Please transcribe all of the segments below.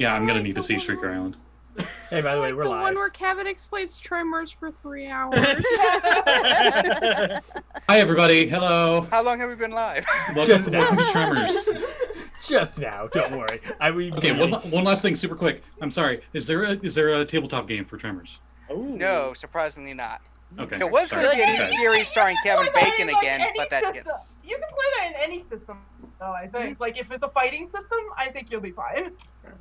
Yeah, I'm gonna need to see Shrieker Island. Hey, by the way, we're the live. one where Kevin explains tremors for 3 hours. Hi, everybody. Hello. How long have we been live? Welcome to Tremors. Just now, don't worry. Okay, one last thing, super quick. I'm sorry. Is there a tabletop game for Tremors? No, surprisingly not. Okay. There was going to be a new series starring Kevin Bacon again, but that didn't. You can play that in any system, though, I think. Like, if it's a fighting system, I think you'll be fine.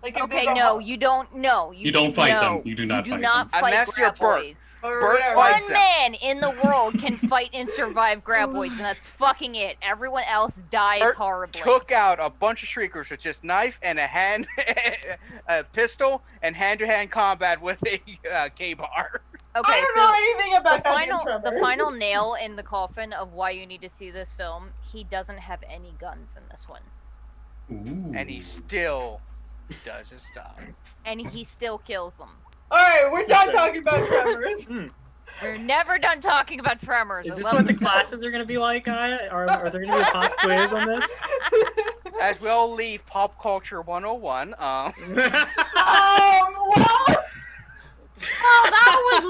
Like, if Okay, no, you don't. No, you don't fight them. You do not fight them. Unless you're Bert. Bert fights One man in the world can fight and survive graboids, and that's fucking it. Everyone else dies Bert horribly. took out a bunch of Shriekers with just knife and a hand, a pistol, and hand-to-hand combat with a K-bar. Okay, I don't know anything about the final nail in the coffin of why you need to see this film. He doesn't have any guns in this one. Ooh. And he still does his stuff. And he still kills them. Alright, we're done talking about Tremors. We're never done talking about Tremors. Is this what the classes are going to be like, Aya? Are there going to be a pop quiz on this? As we all leave Pop Culture 101, well... Oh, that was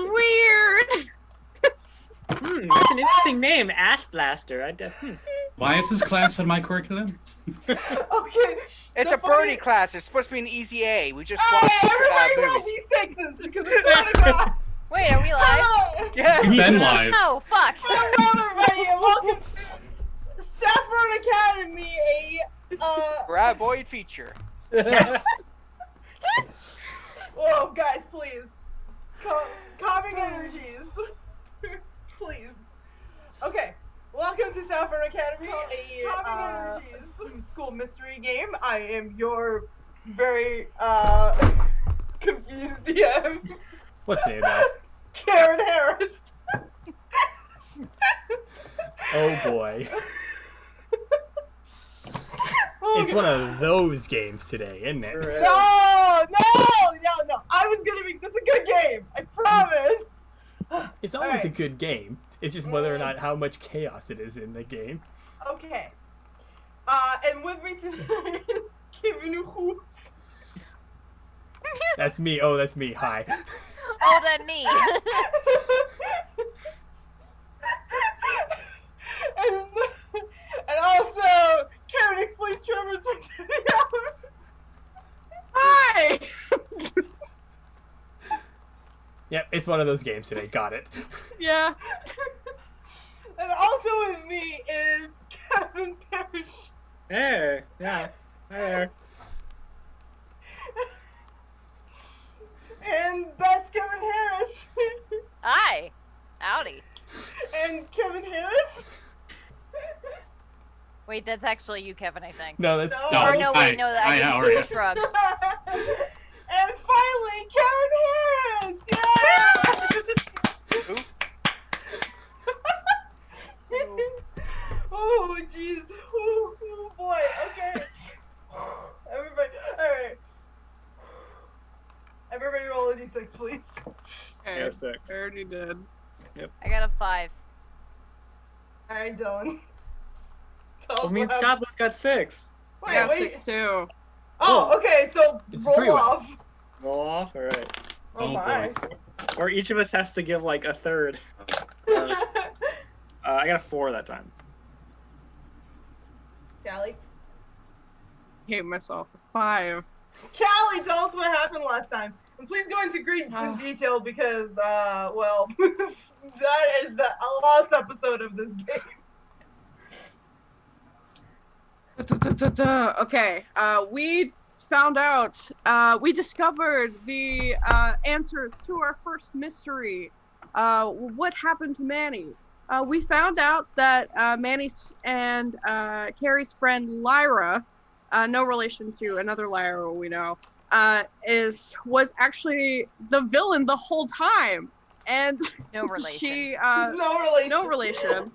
weird! That's an interesting name, Ash Blaster. Why is this class in my curriculum? Okay. it's a birdie class. It's supposed to be an easy A. We just Hey, watched everybody roll movies. D6s because it's time to go. Wait, are we live? Yes. We've been live. Oh, fuck. Hello, everybody, and welcome to Saffron Academy, Graboid feature. Whoa, guys, please. Calming energies. Please. Okay. Welcome to Saffron Academy, calming energies school mystery game. I am your very confused DM. What's the name now? Karen Harris. Oh boy. It's one of those games today, isn't it? No. I was gonna make this a good game. I promise. It's always a good game. It's just whether or not how much chaos it is in the game. Okay. And with me today is Kevin Hoos. That's me. Oh, that's me. Hi. Oh, that me. and also, Karen explains Tremors for 30 hours. Hi! Yep, it's one of those games today. Got it. Yeah. And also with me is Kevin Parrish. Hey, yeah. Hi there. And that's Kevin Harris. Hi. Howdy. And Kevin Harris. Wait, that's actually you, Kevin, I think. No, that's No. Or no, wait, no, I how didn't are see the shrug. And finally, Kevin Harris! Yeah! Oh, jeez. Oh, boy. Okay. Everybody, alright. Everybody roll a d6, please. Okay, Yeah, 6. I already did. I got a 5. Alright, Dylan. Tell Well, us me and what Scott both got 6. happened. I got Wait. 6 too. Oh, okay, so It's roll three-way. off. Roll off? Alright. Oh, Oh, my. Or each of us has to give like a third. I got a 4 that time. Callie? Hate myself. 5. Callie, tell us what happened last time. And please go into great detail because, well, that is the last episode of this game. Okay, we found out, we discovered the answers to our first mystery. What happened to Manny? We found out that Manny and Carrie's friend Lyra, no relation to another Lyra we know, was actually the villain the whole time. And No relation. she No relation. no relation.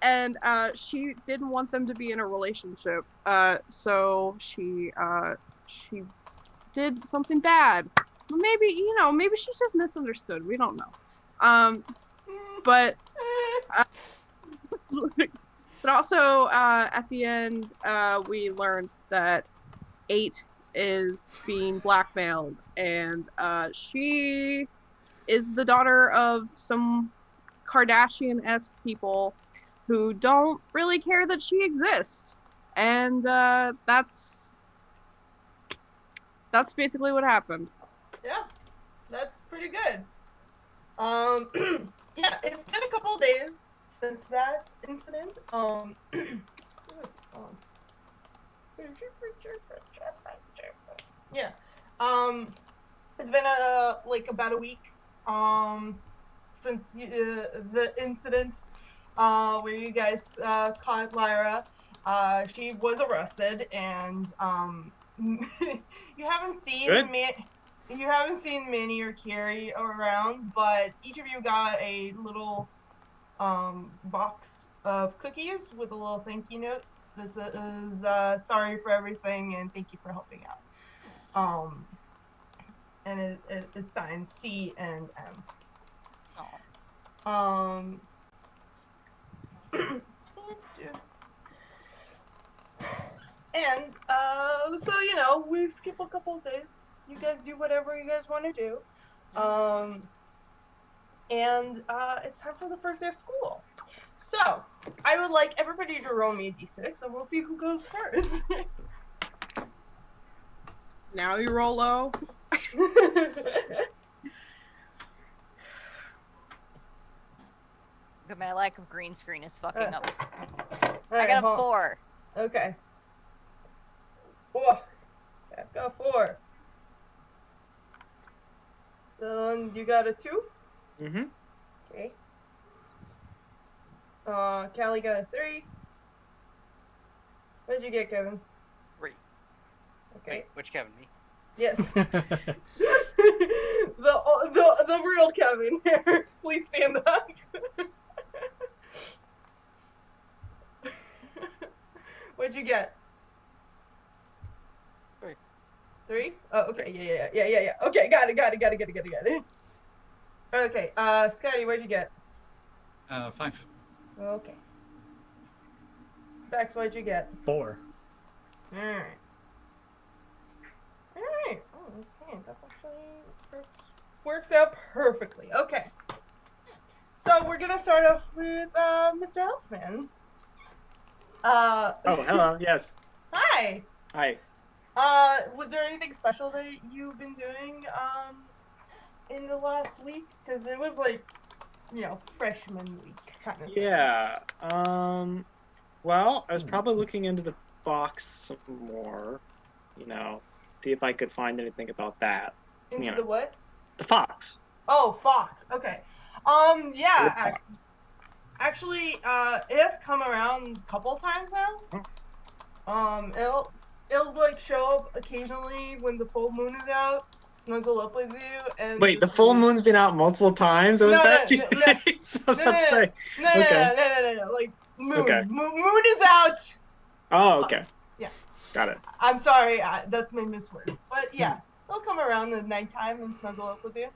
And she didn't want them to be in a relationship. So she did something bad. Maybe, maybe she just misunderstood. We don't know. But also at the end we learned that 8 is being blackmailed, and she is the daughter of some Kardashian-esque people who don't really care that she exists. And that's basically what happened. Yeah, that's pretty good. Yeah, it's been a couple of days since that incident. Yeah. It's been about a week since the incident where you guys caught Lyra. She was arrested, and you haven't seen Manny or Carrie around, but each of you got a little box of cookies with a little thank you note. This is sorry for everything and thank you for helping out. And it's signed C and M. And so we skip a couple of days. You guys do whatever you guys want to do. And it's time for the first day of school. So I would like everybody to roll me a d6, and we'll see who goes first. Now you roll low. My lack of green screen is fucking up. Right, I got a 4. Okay. Oh, I've got 4. Then you got a 2? Mm-hmm. Okay. Callie got a 3. What did you get, Kevin? 3. Okay. Wait, which Kevin? Me? Yes. the real Kevin here. Please stand up. What'd you get? 3. 3? Oh, okay. Yeah. Okay, got it. Okay, Scotty, what'd you get? 5. Okay. Bex, what'd you get? 4. Alright. Oh, okay. That's actually works out perfectly. Okay. So we're gonna start off with Mr. Elfman. Oh, hello. Yes. Hi. Hi. Was there anything special that you've been doing in the last week? Because it was freshman week kind of. Yeah. Well, I was probably looking into the Fox some more. See if I could find anything about that. Into the what? The Fox. Oh, Fox. Okay. Yeah. Fox. Actually, it has come around a couple times now. It'll show up occasionally when the full moon is out, snuggle up with you, and Wait, the full moon's been out multiple times? Was that what you said? No. Like moon. Okay. Moon is out. Oh, okay. Yeah. Got it. I'm sorry, that's my miswords. But yeah, they'll come around at nighttime and snuggle up with you.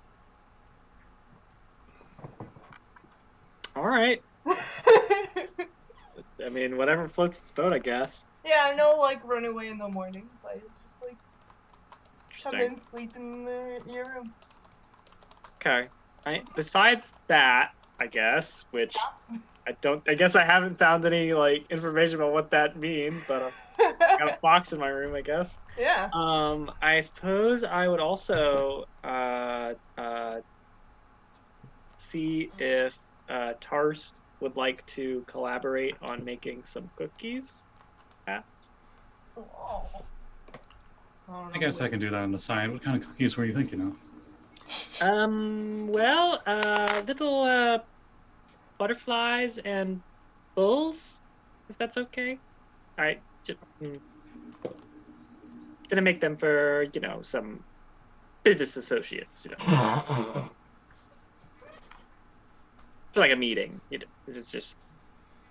All right. I mean, whatever floats its boat, I guess. Yeah, no, run away in the morning, but it's just come Interesting. in, sleep in your room. Okay. Besides that, I guess, which I guess I haven't found any information about what that means, but I got a box in my room, I guess. Yeah. I suppose I would also see if Tarst would like to collaborate on making some cookies. Oh. I guess I can do that on the side. What kind of cookies were you thinking of? Well, little butterflies and bulls, if that's okay. All right. Gonna make them for some business associates. For a meeting. This is just.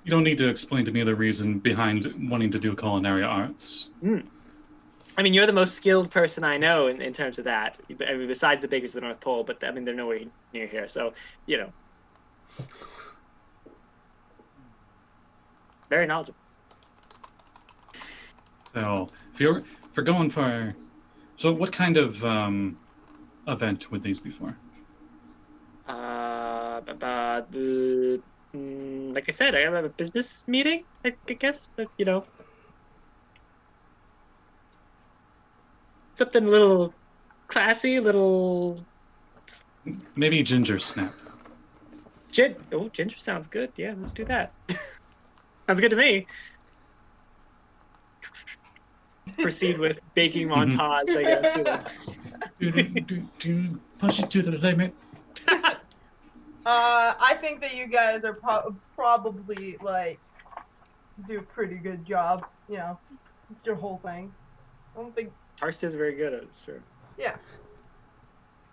You don't need to explain to me the reason behind wanting to do culinary arts. I mean, you're the most skilled person I know in terms of that. I mean, besides the bakers of the North Pole, but I mean, they're nowhere near here. So, very knowledgeable. So if you're going for So what kind of event would these be for? Like I said, I have a business meeting, I guess, but you know, something a little classy, a little Maybe ginger snap. ginger sounds good. Yeah, let's do that. Sounds good to me. Proceed with baking montage, I guess. You know. Push it to the limit. I think that you guys are probably like do a pretty good job. You know, it's your whole thing. I don't think. Tarst is very good at it. It's true. Yeah.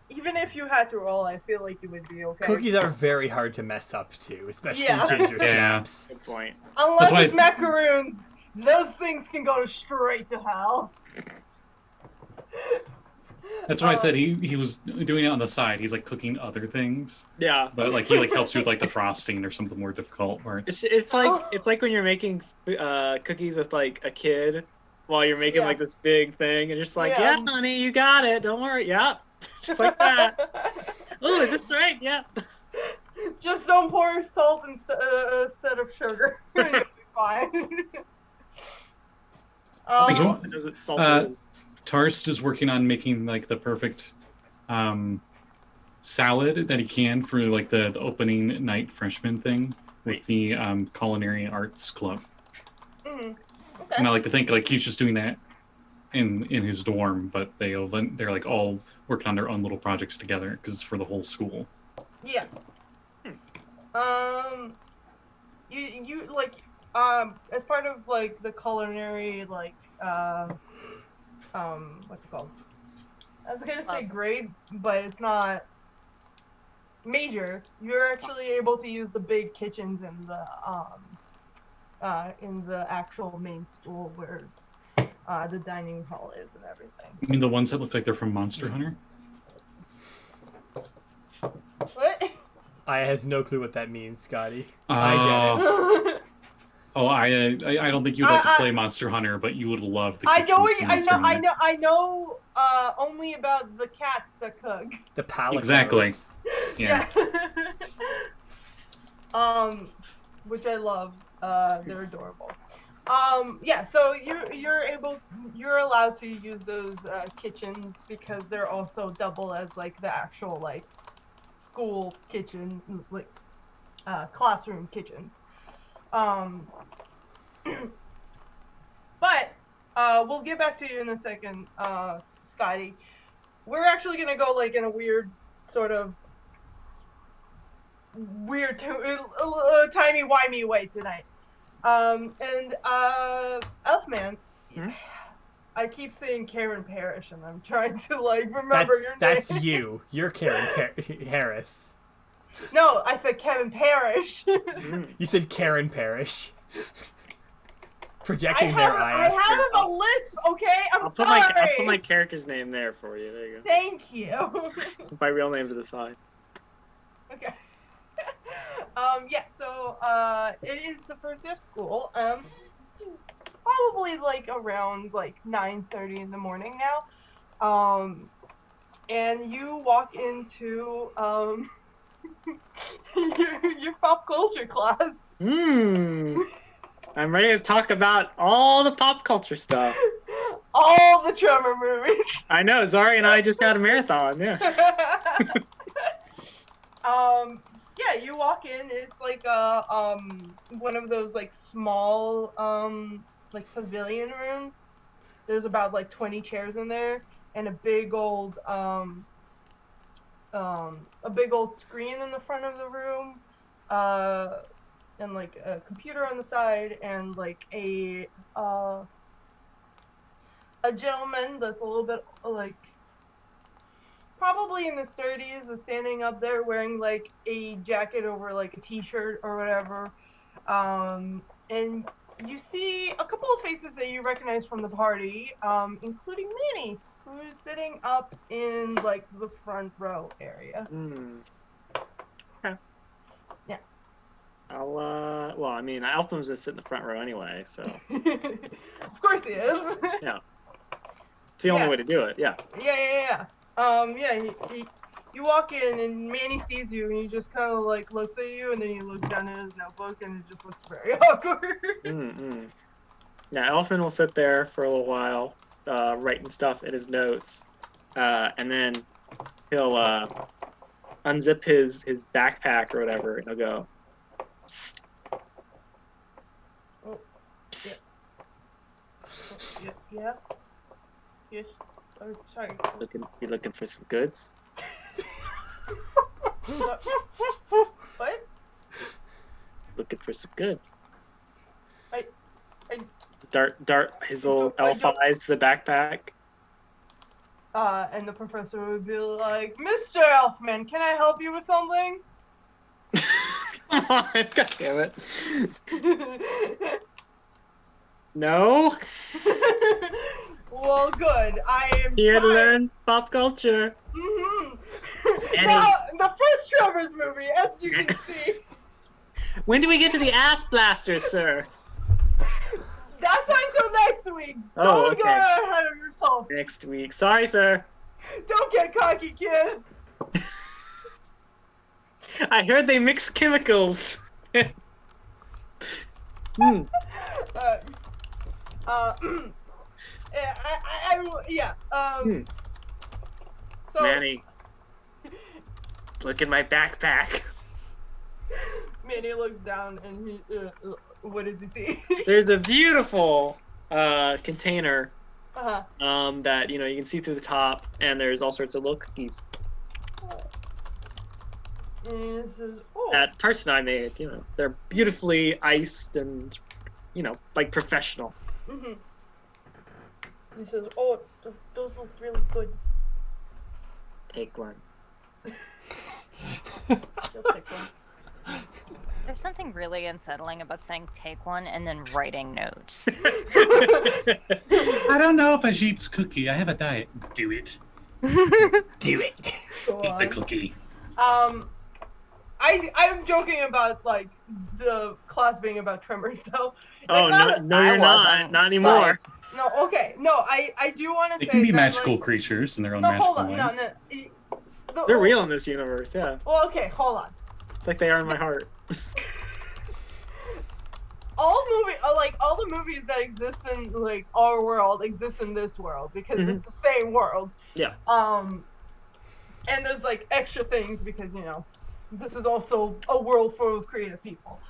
Even if you had to roll, I feel like you would be okay. Cookies are very hard to mess up too, especially Yeah. ginger Yeah. snaps. Good point. Unless why it's macaroons, those things can go straight to hell. That's why I said he was doing it on the side. He's like cooking other things, Yeah. but like he like helps you with like the frosting or something more difficult parts. It's like when you're making cookies with like a kid while you're making like this big thing, and you're just like, yeah, honey, you got it. Don't worry. Yeah. Just like that. Oh, is this right? Yeah. Just don't pour salt instead of sugar. You'll be fine. Knows what salt is. Tarst is working on making like the perfect salad that he can for like the opening night freshman thing with the culinary arts club. Okay. And I like to think like he's just doing that in his dorm, but they're like all working on their own little projects together because it's for the whole school. Yeah. You like as part of like the culinary like what's it called? I was gonna say grade, but it's not major. You're actually able to use the big kitchens in the actual main school where the dining hall is and everything. You mean the ones that look like they're from Monster Hunter? What? I has no clue what that means, Scotty. Oh. I get it. Oh, I don't think you'd like to play Monster Hunter, but you would love the I know, kitchens in Monster Hunter. I know. Only about the cats that cook. The palicos. Exactly. Yeah. Which I love. They're adorable. Yeah. So you're allowed to use those kitchens because they're also double as like the actual like school kitchen, like classroom kitchens. But we'll get back to you in a second, Scotty. We're actually gonna go like in a weird sort of timey-wimey way tonight. And Elfman, I keep saying Karen Parrish, and I'm trying to like remember your name. That's you. You're Karen Harris. No, I said Kevin Parrish. You said Karen Parrish. Projecting their eye. I have a lisp, okay? I'll put my character's name there for you. There you go. Thank you. My real name to the side. Okay. Yeah, so it is the first day of school. Probably like around like 9:30 in the morning now. And you walk into your pop culture class. I'm ready to talk about all the pop culture stuff. All the Tremor movies. I know, Zari and I just had a marathon, yeah. Yeah, you walk in, it's like one of those like small like pavilion rooms. There's about like 20 chairs in there and a big old screen in the front of the room. And like a computer on the side and like a gentleman that's a little bit like probably in his 30s is standing up there wearing like a jacket over like a t-shirt or whatever. And you see a couple of faces that you recognize from the party, including Manny, who's sitting up in like the front row area. Well, I mean, Elfman's just sitting in the front row anyway, so. Of course he is. Yeah. It's the only way to do it. Yeah. Yeah. You walk in and Manny sees you and he just kind of like looks at you and then he looks down at his notebook and it just looks very awkward. Yeah, Elfman will sit there for a little while, writing stuff in his notes, and then he'll unzip his backpack or whatever, and he'll go. Psst. Oh, Psst. Yeah. Yes. Oh, sorry. You looking for some goods? What? Looking for some goods. I Dart his little elf eyes to the backpack. And the professor would be like, Mr. Elfman, can I help you with something? Come on, god damn it. No? Well, good. I am Here to trying. learn pop culture. Now, the first Trevor's movie, as you can see. When do we get to the ass blasters, sir? That's not until next week. Oh, Don't okay. go ahead of yourself. Next week. Sorry, sir. Don't get cocky, kid. I heard they mix chemicals. So Manny, look at my backpack. Manny looks down and he, what does he see? There's a beautiful container Uh-huh. that you can see through the top, and there's all sorts of little cookies And it says, oh. that Tarst and I made. They're beautifully iced and like professional. Mm-hmm. He says, oh, those look really good. Take one. You'll take one. There's something really unsettling about saying take one and then writing notes. I don't know if I should eat this cookie. I have a diet. Do it. Do it. Go Eat the on. cookie. I'm joking about like the class being about tremors though. Oh Like, no, you're not. wasn't, Not anymore. No, okay, no, I do want to They say can be that, magical like, creatures in their own no, magical hold on, way. no. They're real in this universe. Yeah, Well, okay, hold on. it's like they are in my heart. All the movies that exist in like our world exist in this world because it's the same world. Yeah. And there's like extra things because this is also a world full of creative people.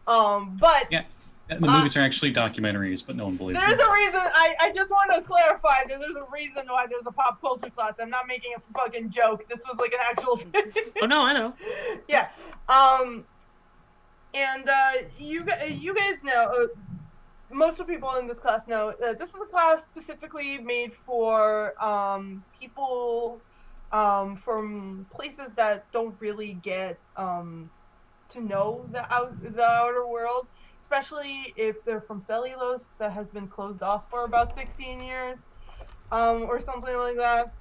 But Yeah. The movies are actually documentaries, but no one believes there's them. a reason. I just want to clarify that there's a reason why there's a pop culture class. I'm not making a fucking joke. This was like an actual thing. Oh no, I know. Yeah. And you guys know, most of the people in this class know that this is a class specifically made for people from places that don't really get to know the outer world, especially if they're from cellulose that has been closed off for about 16 years, or something like that.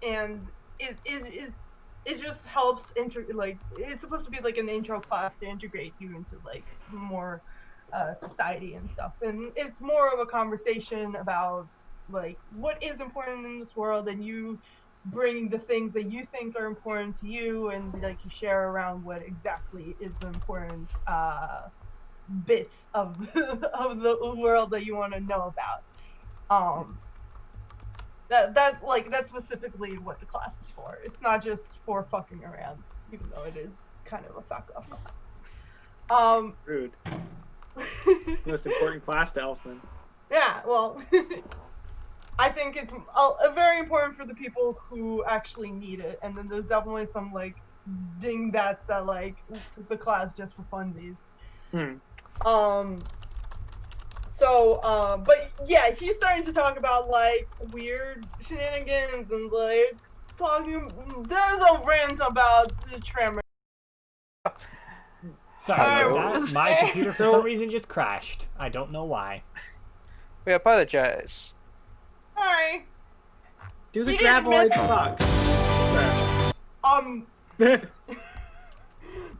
And it just helps it's supposed to be like an intro class to integrate you into like more society and stuff, and it's more of a conversation about like what is important in this world, and you bring the things that you think are important to you, and like you share around what exactly is the important bits of of the world that you want to know about. That's specifically what the class is for. It's not just for fucking around, even though it is kind of a fuck off class. Rude. Most important class to Elfman. Yeah, well, I think it's very important for the people who actually need it, and then there's definitely some like dingbats that like took the class just for funsies. But yeah, he's starting to talk about like weird shenanigans and like there's a rant about the tremor. Sorry about Hello. that. My computer for some reason just crashed. I don't know why. We apologize. Hi. Do the He didn't graboid miss- fuck.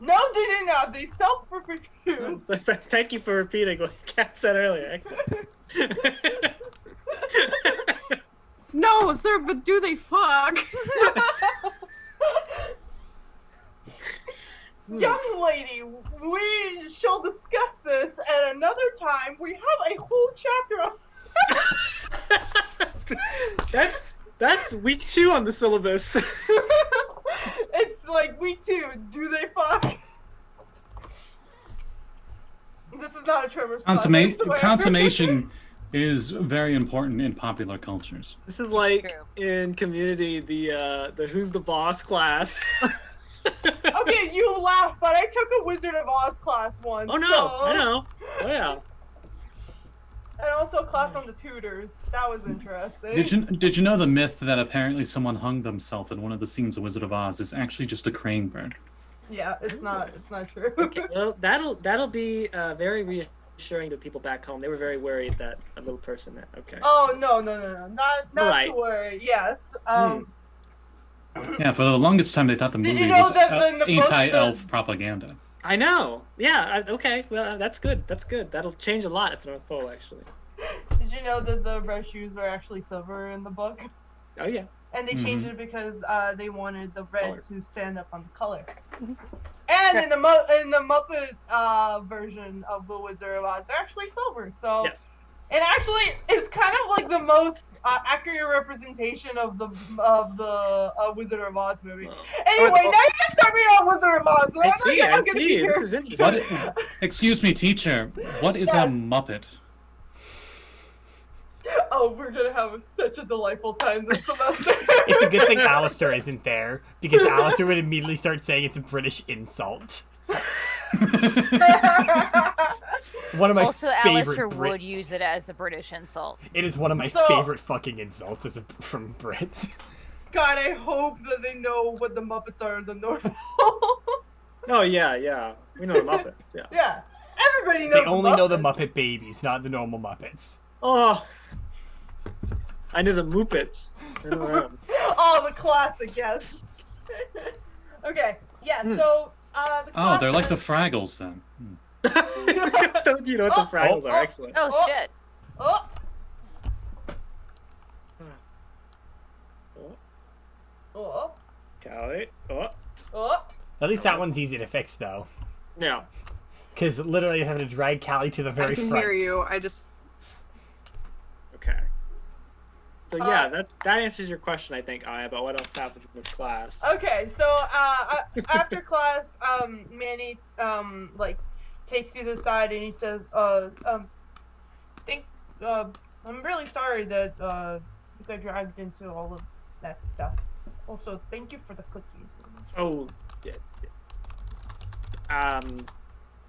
No, they did not. They self-reproduced. Thank you for repeating what Kat said earlier. Excellent. No, sir, but do they fuck? Young lady, we shall discuss this at another time. We have a whole chapter on. That's week 2 on the syllabus. It's like week 2. Do they fuck? This is not a Tremors class, I swear. Consummation is very important in popular cultures. This is like in Community, the Who's the Boss class. Okay, you laugh, but I took a Wizard of Oz class once. Oh no, so... I know. Oh yeah. And also a class on the tutors. That was interesting. Did you know the myth that apparently someone hung themselves in one of the scenes of Wizard of Oz is actually just a crane bird? Yeah, it's not true. Okay, well, that'll be very reassuring to people back home. They were very worried that a little person that. Okay. Oh no, not Right. to worry. Yes. Yeah, for the longest time they thought the movie you know was that in the anti-elf propaganda. I know. Yeah. Okay. Well, that's good. That's good. That'll change a lot at the North Pole, actually. Did you know that the red shoes were actually silver in the book? Oh yeah. And they changed it because they wanted the red Color. to stand up on the color. And in the Muppet version of the Wizard of Oz, they're actually silver. So Yes. it actually is kind of like the most accurate representation of the Wizard of Oz movie. Anyway, now you can start me on Wizard of Oz. I I'm see. not I gonna be see. here. This is interesting. Excuse me, teacher. What is a Muppet? Oh, we're gonna have such a delightful time this semester. It's a good thing Alistair isn't there, because Alistair would immediately start saying it's a British insult. One of my Also, favorite Alistair would use it as a British insult. It is one of my So- favorite fucking insults from Brits. God, I hope that they know what the Muppets are in the North Pole. Oh yeah. We know the Muppets. Yeah. Yeah, everybody knows. They only know the Muppet babies, not the normal Muppets. Oh. I knew the Muppets. I know them. Oh, the classic, yes. Okay, yeah. So, the Oh, they're like classic- the Fraggles then. You know what the Fraggles are. Excellent. Oh, shit. Oh, oh, Callie. oh. At least that one's easy to fix, though. Yeah. Because literally you have to drag Callie to the very I can front. hear you. I just. Okay. So yeah, that answers your question, I think, Aya, about what else happened in this class. Okay, so after class, Manny like takes you to the side and he says, I'm really sorry that you got dragged into all of that stuff. Also, thank you for the cookies. Oh, yeah.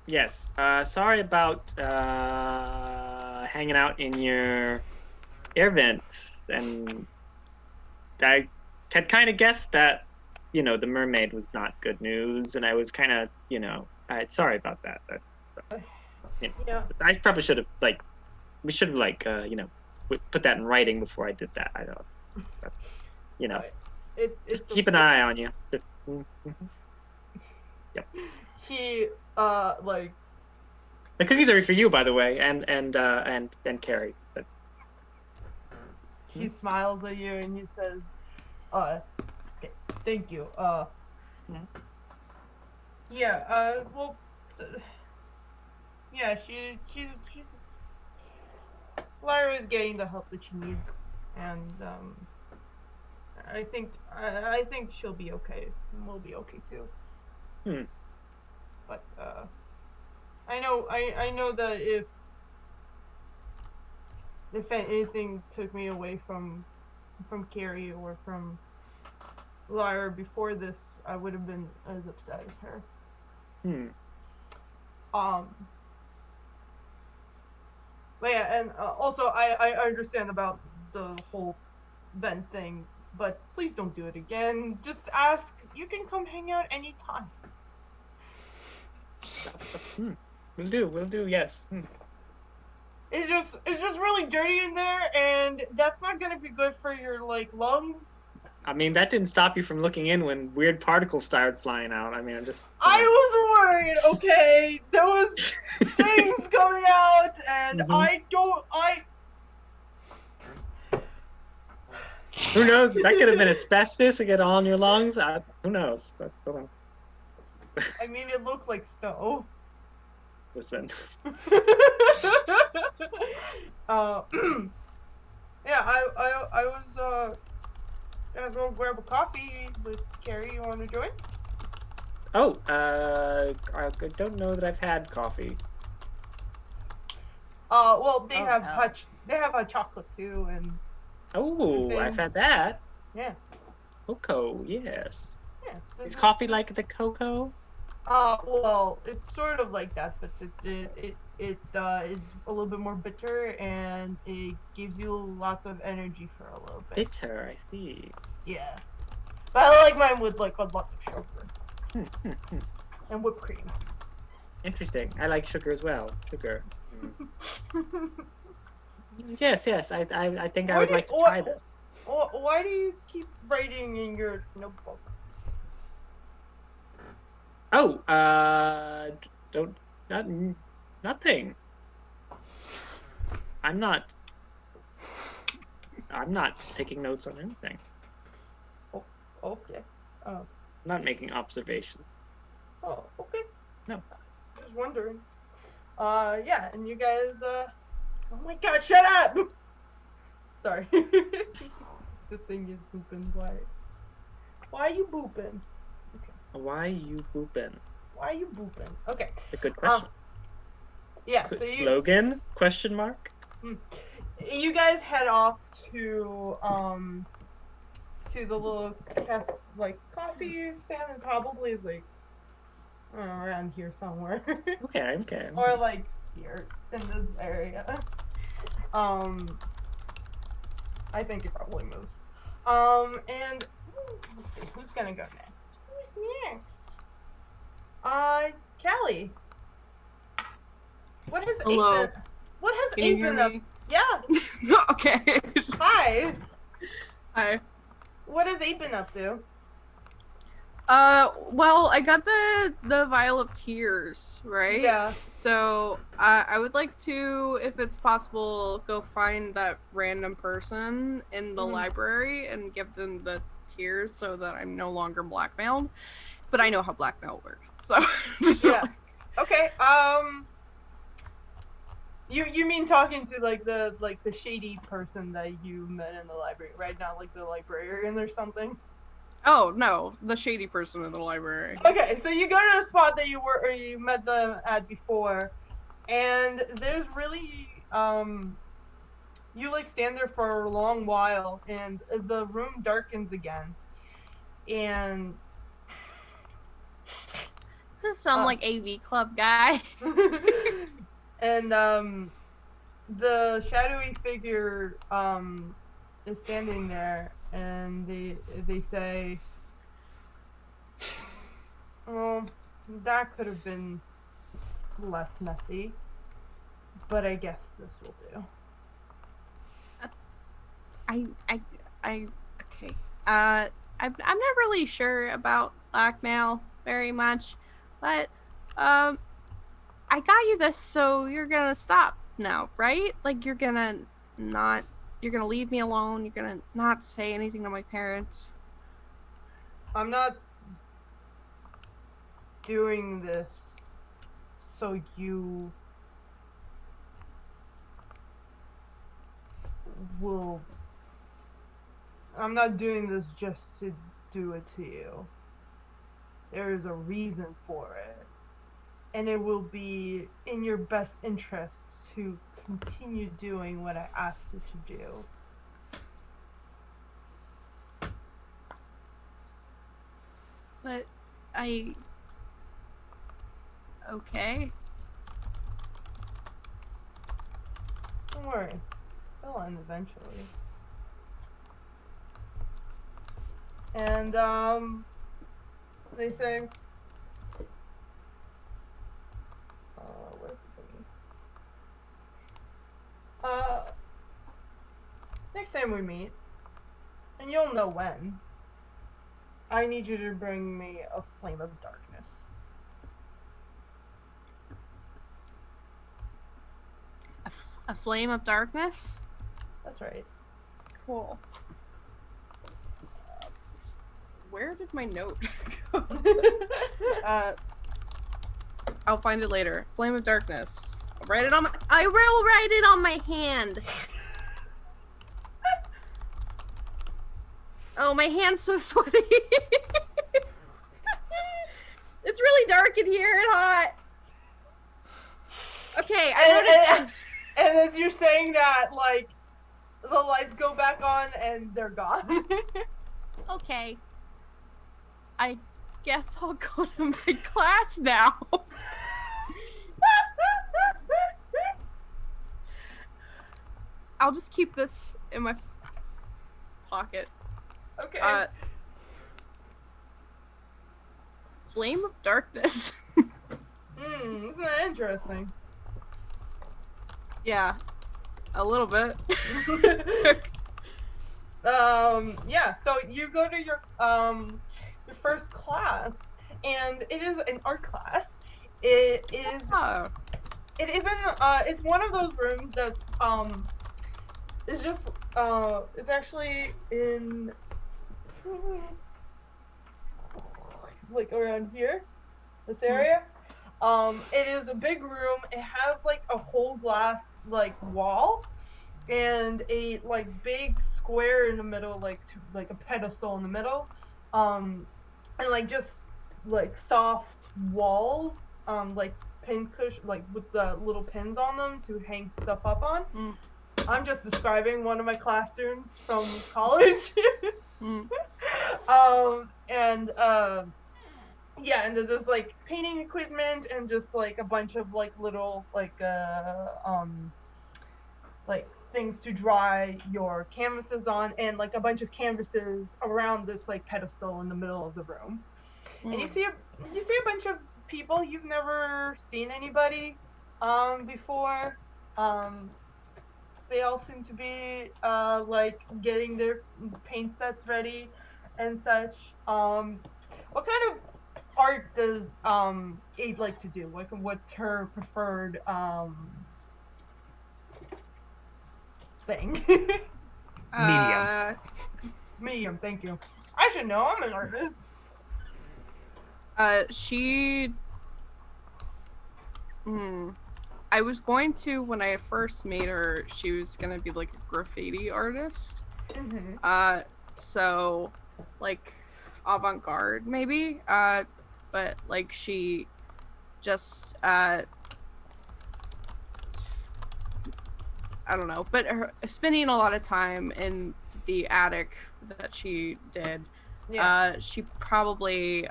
Yes. Sorry about hanging out in your air vent, and I had kind of guessed that, the mermaid was not good news, and I was kind of, sorry about that. Yeah. I probably should have, we should have, put that in writing before I did that. I don't, It's just keep an eye on you. Yep. He The cookies are for you, by the way, and Carrie. But he smiles at you and he says, thank you. Yeah, well, yeah, she's Lyra is getting the help that she needs, and I think she'll be okay. And we'll be okay too. But I know that if anything took me away from Carrie or from Lyra before this, I would have been as upset as her. But yeah, and also I understand about the whole vent thing, but please don't do it again. Just ask. You can come hang out anytime. We'll do, yes. It's just really dirty in there, and that's not gonna be good for your lungs. I mean, that didn't stop you from looking in when weird particles started flying out. I mean, I'm just. I was worried. Okay, there was things coming out, and Who knows? That could have been asbestos and get all in your lungs. Who knows? But hold on. I mean, it looked like snow. Listen. Yeah, I was gonna go grab a coffee with Carrie. You want to join? Oh, I don't know that I've had coffee. Well, they Oh, have no. they have a chocolate too, and Oh, I've things. had that. yeah, Cocoa, yes. yeah. Is coffee like the cocoa? Well, it's sort of like that, but it is a little bit more bitter, and it gives you lots of energy for a little bit. Bitter, I see. Yeah, but I like mine with like a lot of sugar and whipped cream. Interesting. I like sugar as well. Sugar. Yes, I think I would like to try this. Why do you keep writing in your notebook? Oh, nothing. I'm not taking notes on anything. Okay. I'm not making observations. Oh, okay. No. Just wondering. Yeah, and you guys, oh my god, shut up! Sorry. The thing is booping. Why are you booping? Why you booping? Why are you booping? Okay. A good question. Yeah, so you, Slogan? Question mark? you guys head off to the little coffee stand. It probably is like around here somewhere. Okay. Or like here in this area. I think it probably moves. And who's gonna go next? Who's next? Callie. What has Hello. What has Can you 8 hear been up? me? Yeah. Okay. Hi. Hi. What has 8 been up to? Well, I got the Vial of Tears, right? Yeah. So, I would like to, if it's possible, go find that random person in the Mhm. library and give them the tears so that I'm no longer blackmailed. But I know how blackmail works, so. Yeah. Okay. You mean talking to the shady person that you met in the library, right? Not like the librarian or something. Oh no, the shady person in the library. Okay, so you go to the spot that you met them at before, and there's really you like stand there for a long while, and the room darkens again, and Does this sound like AV Club guy? and the shadowy figure is standing there, and they say, "Well, that could have been less messy, but I guess this will do." Okay. I'm not really sure about blackmail very much, but I got you this, so you're gonna stop now, right? Like you're gonna leave me alone. You're gonna not say anything to my parents. I'm not doing this so you will. I'm not doing this just to do it to you. There is a reason for it. And it will be in your best interest to continue doing what I asked you to do. But okay. Don't worry. They'll end eventually. And, they say, where's the thingy? Next time we meet, and you'll know when, I need you to bring me a flame of darkness. A flame of darkness? That's right. Cool. Where did my note go? I'll find it later. Flame of Darkness. I will write it on my hand. Oh, my hand's so sweaty. It's really dark in here and hot. Okay, I wrote it down. And as you're saying that, like, the lights go back on and they're gone. Okay. I guess I'll go to my class now. I'll just keep this in my pocket. Okay. Flame of Darkness. Isn't that interesting? Yeah. A little bit. Yeah, so you go to your first class, and it is an art class. It is Oh. it isn't it's one of those rooms that's it's just it's actually in like around here, this area. It is a big room. It has like a whole glass like wall and a like big square in the middle, like like a pedestal in the middle, and like just like soft walls, like pin cushion, like with the little pins on them to hang stuff up on. I'm just describing one of my classrooms from college. Yeah, and there's like painting equipment and just like a bunch of like little like things to dry your canvases on, and like a bunch of canvases around this like pedestal in the middle of the room. And you see a bunch of people. You've never seen anybody before. They all seem to be like getting their paint sets ready and such. What kind of art does Aid like to do? Like, what's her preferred thing? Medium. Medium, thank you. I should know, I'm an artist. I was going to, when I first made her, she was gonna be like a graffiti artist. So, like, avant-garde, maybe? But, like, she just, I don't know, but spending a lot of time in the attic that she did, she probably,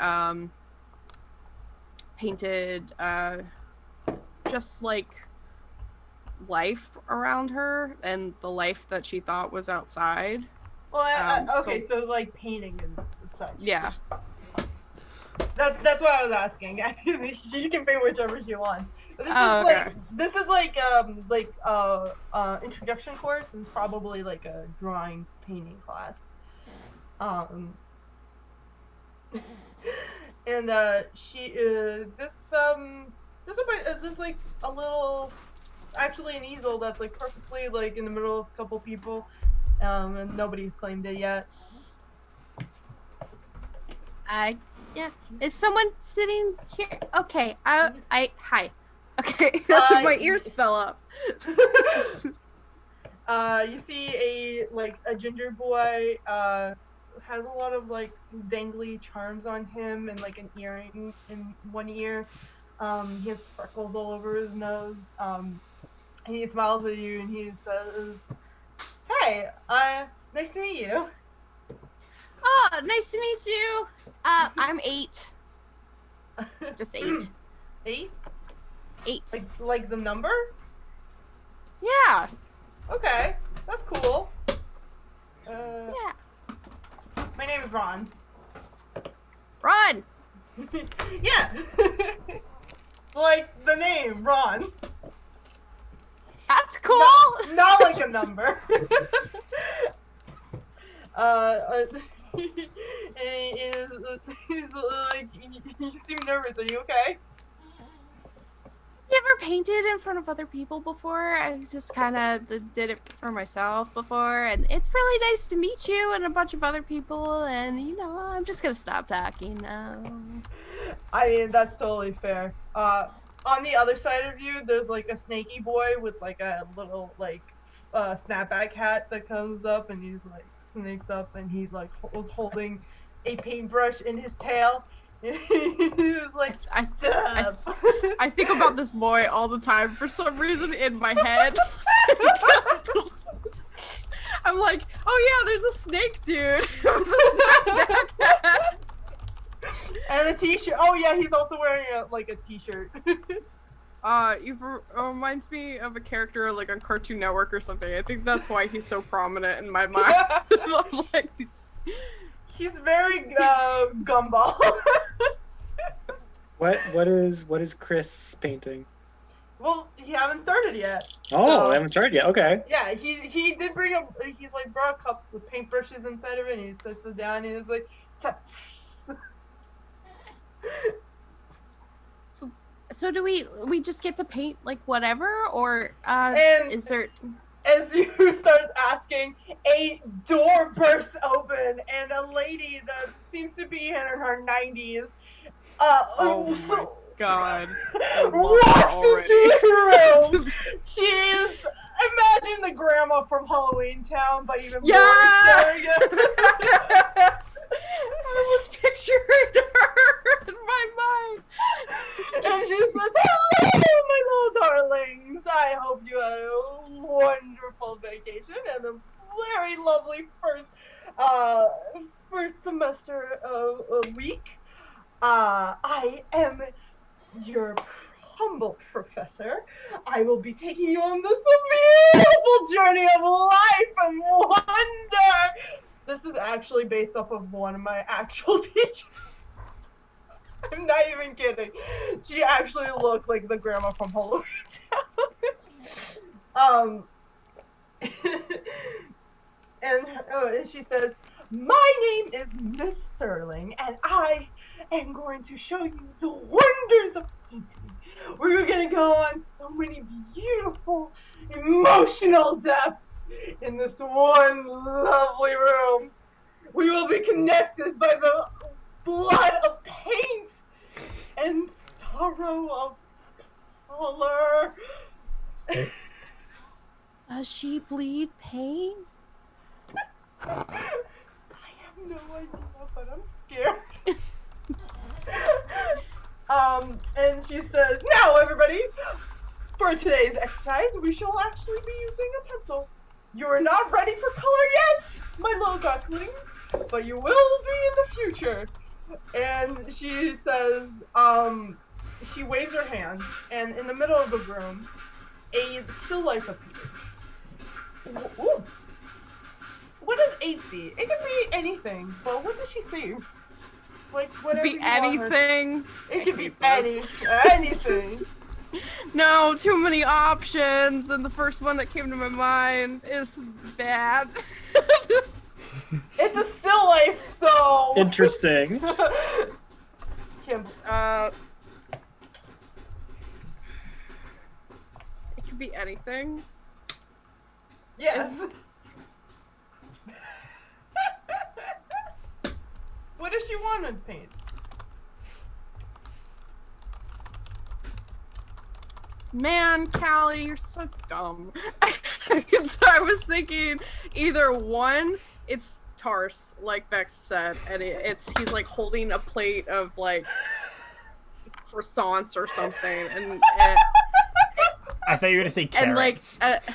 painted, just, like, life around her and the life that she thought was outside. Well, okay, so like painting and such. Yeah. That's what I was asking. You can paint whichever you want. But this is like introduction course, and it's probably like a drawing painting class. And there's like a little, actually an easel that's like perfectly like in the middle of a couple people, and nobody's claimed it yet. Yeah. Is someone sitting here? Okay. Hi. Okay. My ears fell up. You see a ginger boy, has a lot of like dangly charms on him and like an earring in one ear. He has freckles all over his nose. He smiles at you and he says, "Hey, nice to meet you." Oh, nice to meet you. I'm 8. Just 8. 8? 8. Like the number? Yeah. Okay, that's cool. Yeah. My name is Ron. Ron. Yeah. Like the name, Ron. That's cool. Not like a number. He's like, you seem nervous. Are you okay? You ever painted in front of other people before? I just kind of did it for myself before, and it's really nice to meet you and a bunch of other people, and, you know, I'm just gonna stop talking now. I mean, that's totally fair. On the other side of you, there's like a snaky boy with like a little like snapback hat that comes up, and he's like snakes up, and he like was holding a paintbrush in his tail. He's like, I think about this boy all the time for some reason in my head. I'm like, oh yeah, there's a snake dude with a snapback. And a t-shirt. Oh yeah, he's also wearing a t-shirt. It reminds me of a character like on Cartoon Network or something. I think that's why he's so prominent in my mind. I'm like, he's very gumball. What is Chris painting? Well, you haven't started yet. Oh, So- I haven't started yet. Okay. Yeah, he did bring up. He like brought a cup with paintbrushes inside of it, and he sets it down, and he's like, so do we just get to paint like whatever, or And- is there? As you start asking, a door bursts open, and a lady that seems to be in her 90s, Oh my God. walks already. into your room. She's imagine the grandma from Halloween Town, but even more Yes! extravagant. I was picturing her in my mind. And she says, "Hello, my little darlings. I hope you had a wonderful vacation and a very lovely first semester week. I am your humble professor. I will be taking you on this beautiful journey of life and wonder." This is actually based off of one of my actual teachers. I'm not even kidding. She actually looked like the grandma from Halloween Town. And she says, "My name is Miss Sterling, and I am going to show you the wonders of painting. We're going to go on so many beautiful, emotional depths in this one lovely room. We will be connected by the blood of paint and sorrow of color." Does she bleed pain? I have no idea, but I'm scared. And she says, "Now, everybody, for today's exercise, we shall actually be using a pencil. You are not ready for color yet, my little ducklings, but you will be in the future." And she says, she waves her hand, and in the middle of the room, a still life appears. Ooh. What does 8 see? It could be anything, but what does she see? Like, whatever Be you want her- anything. It could be hate anything. No, too many options, and the first one that came to my mind is bad. It's a still life, so... Interesting. Kim, It could be anything. yes. What does she want to paint? Man, Callie, you're so dumb. I was thinking either one, it's Tarst, like Vex said, and he's like holding a plate of like croissants or something, and I thought you were gonna say and like carrots.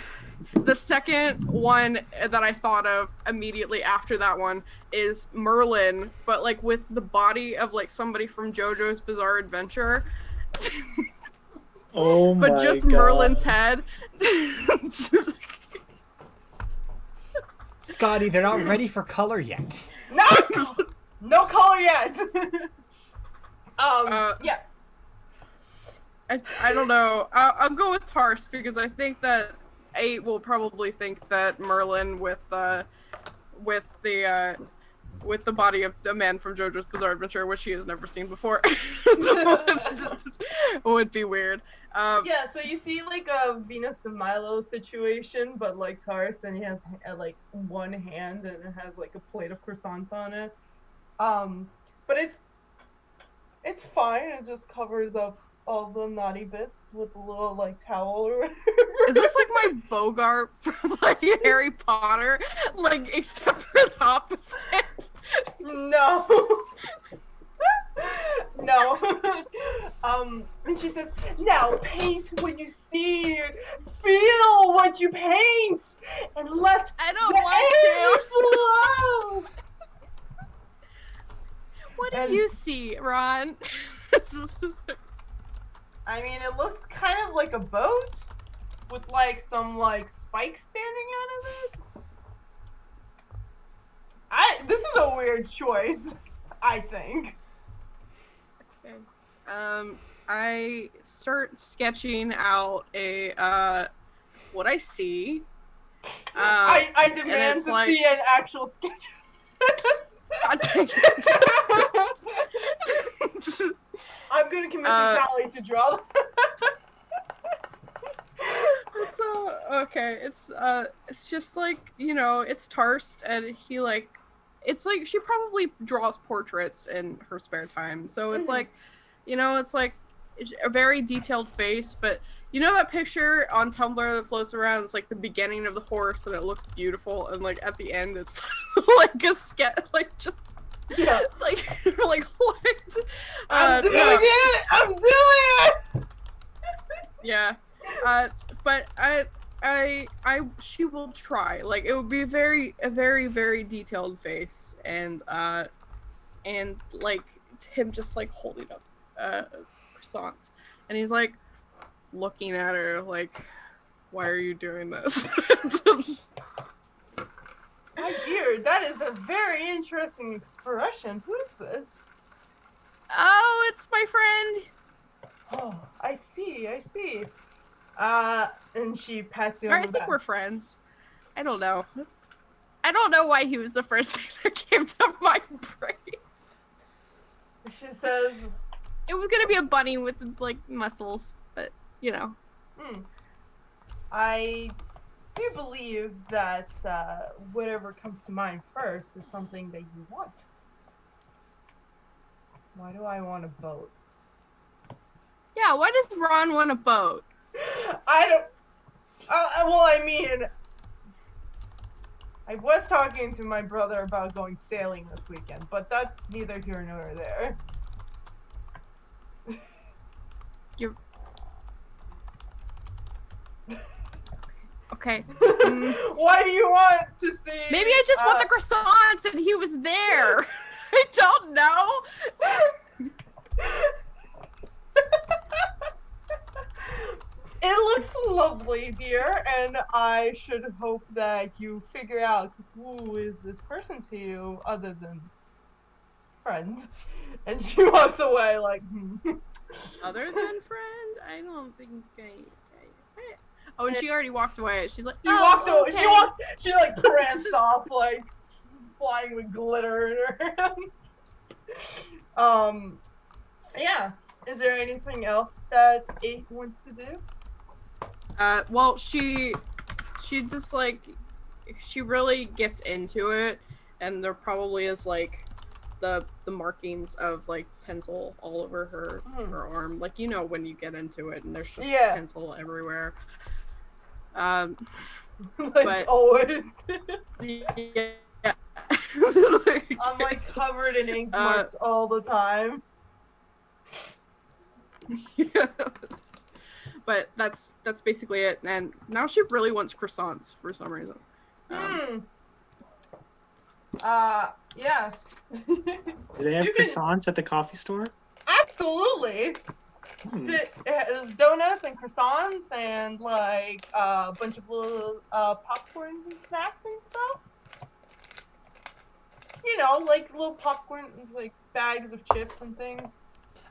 the second one that I thought of immediately after that one is Merlin, but like with the body of like somebody from JoJo's Bizarre Adventure. Oh my But just God. Merlin's head. Scotty, they're not ready for color yet. No color yet. Yeah. I don't know. I'll go with Tarst because I think that 8 will probably think that Merlin with the with the body of a man from JoJo's Bizarre Adventure, which she has never seen before. Would be weird. Yeah, so you see like a Venus de Milo situation, but like Tarst, and he has like one hand and it has like a plate of croissants on it. But it's fine. It just covers up all the naughty bits with a little like towel or whatever. Is this like my Bogart from like Harry Potter? Like, except for the opposite? No. No. And she says, now paint what you see, feel what you paint, and let I don't the want energy flow. What do And- you see, Ron? I mean, it looks kind of like a boat with like some like spikes standing out of it. This is a weird choice, I think. Okay. I start sketching out a what I see. I demand it's to like- see an actual sketch. God dang it. I'm gonna commission Callie to draw. So okay, it's just like, you know, it's Tarst, and he like, it's like she probably draws portraits in her spare time. So it's like, you know, it's like a very detailed face, but you know that picture on Tumblr that floats around? It's like the beginning of the horse, and it looks beautiful, and like at the end, it's like a sketch, like just. Yeah. Like what? I'm doing no. it! I'm doing it! Yeah. But she will try. Like, it would be a very, very detailed face, and like him just like holding up croissants, and he's like looking at her like, why are you doing this? My dear, that is a very interesting expression. Who is this? Oh, it's my friend. Oh, I see. And she pats you Or on I the think back. we're friends. I don't know. I don't know why he was the first thing that came to my brain. She says, It was gonna be a bunny with like muscles, but you know. I do believe that whatever comes to mind first is something that you want. Why do I want a boat? Yeah, why does Ron want a boat? I don't. Well, I mean, I was talking to my brother about going sailing this weekend, but that's neither here nor there. Okay. Why do you want to see? Maybe I just want the croissants and he was there. I don't know. It looks lovely, dear, and I should hope that you figure out who is this person to you other than friend. And she walks away like, Other than friend? I don't think Oh, and she already walked away. She's like, She walked away. okay. She like pranced off like flying with glitter in her hands. Yeah. Is there anything else that 8 wants to do? Well, she just like, she really gets into it, and there probably is like the markings of like pencil all over her arm, like, you know, when you get into it and there's just pencil everywhere. Like but- always. Yeah. I'm like covered in ink marks all the time. Yeah. But that's basically it, and now she really wants croissants for some reason. Yeah. Do they have You can- croissants at the coffee store? Absolutely. There's donuts and croissants and like a bunch of little popcorn and snacks and stuff. You know, like little popcorn, like bags of chips and things.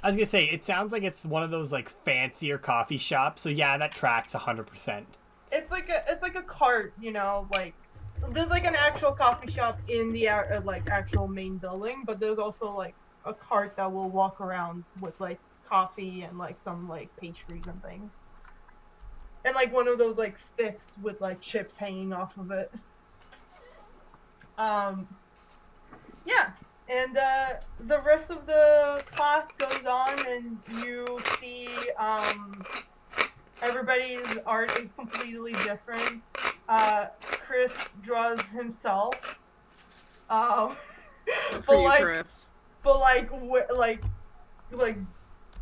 I was gonna say, it sounds like it's one of those like fancier coffee shops. So yeah, that tracks 100%. It's like a cart, you know, like there's like an actual coffee shop in the like actual main building, but there's also like a cart that will walk around with like coffee and like some like pastries and things. And like one of those like sticks with like chips hanging off of it. Yeah. And the rest of the class goes on, and you see everybody's art is completely different. Chris draws himself, For you, Chris. but like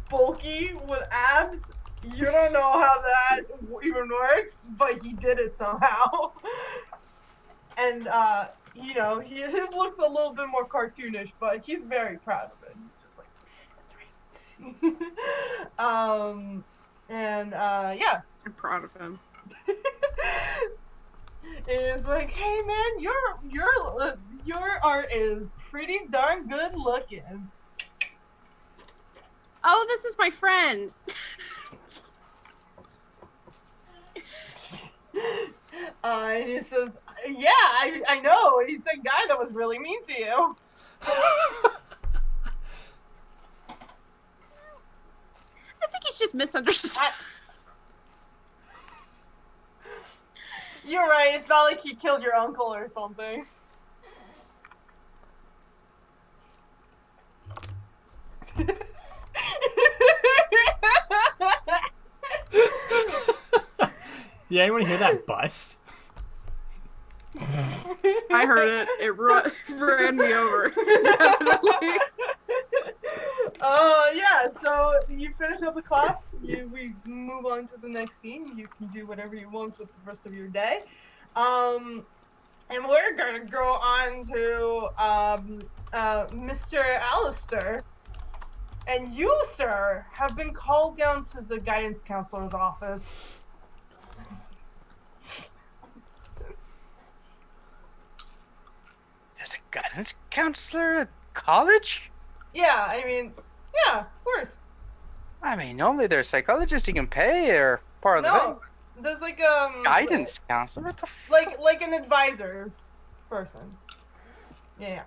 bulky with abs. You don't know how that even works, but he did it somehow. And you know, his looks a little bit more cartoonish, but he's very proud of it. He's just like, that's right. Yeah. I'm proud of him. It's like, hey man, your art is pretty darn good looking. Oh, this is my friend. And he says, yeah, I know. He's the guy that was really mean to you. I think he's just misunderstood. You're right. It's not like he killed your uncle or something. Yeah, anyone hear that bus? I heard it. It ran me over. Definitely. Yeah, so you finish up the class, we move on to the next scene. You can do whatever you want with the rest of your day. And we're gonna go on to Mr. Alistair. And you, sir, have been called down to the guidance counselor's office. There's a guidance counselor at college? Yeah, I mean, yeah, of course. I mean, only there's psychologists you can pay, or part of the thing. No, there's like Guidance counselor? What the like an advisor person. Yeah.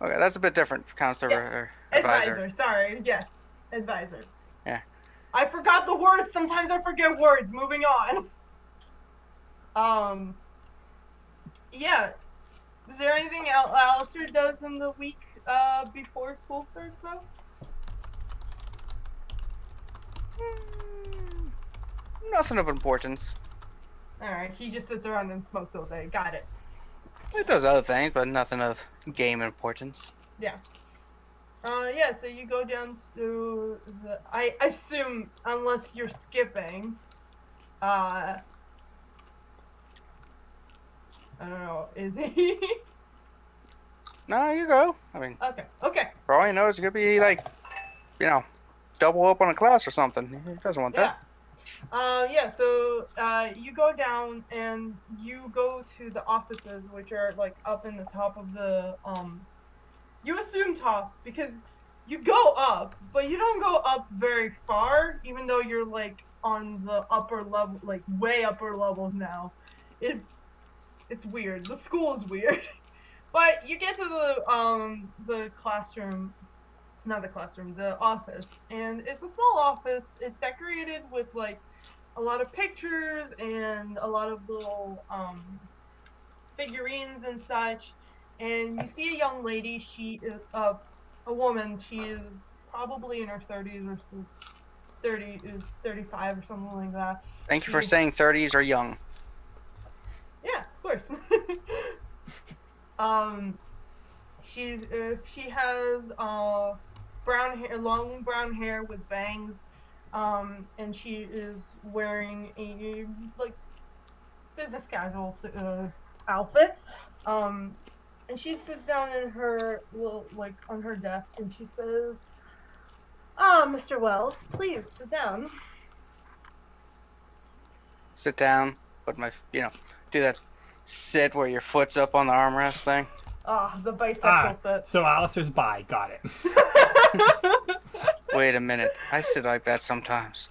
Okay, that's a bit different. Counselor or advisor. Advisor, sorry. Yes, advisor. Yeah. I forgot the words. Sometimes I forget words. Moving on. Yeah. Is there anything Alistair does in the week before school starts, though? Nothing of importance. Alright, he just sits around and smokes all day. Got it. It does other things, but nothing of game importance. Yeah. Yeah, so you go down to the... I assume, unless you're skipping, I don't know, is he? No, you go. I mean, Okay. for all he knows, it could be like, you know, double up on a class or something. He doesn't want that. Yeah, so you go down and you go to the offices, which are like up in the top of the you assume top because you go up, but you don't go up very far, even though you're like on the upper level, like way upper levels now. It's weird. The school is weird. But you get to the classroom, not the classroom, the office, and it's a small office. It's decorated with like a lot of pictures and a lot of little figurines and such. And you see a young lady. She is a woman. She is probably in her 30s or 35 or something like that. Thank you for saying 30s or young. Yeah, of course. She has brown hair, long brown hair with bangs, and she is wearing a like business casual outfit. And she sits down in her like on her desk, and she says, Mr. Wells, please sit down." Sit down, put my, do that sit where your foot's up on the armrest thing. The bisexual sit. So Alistair's bi, got it. Wait a minute, I sit like that sometimes.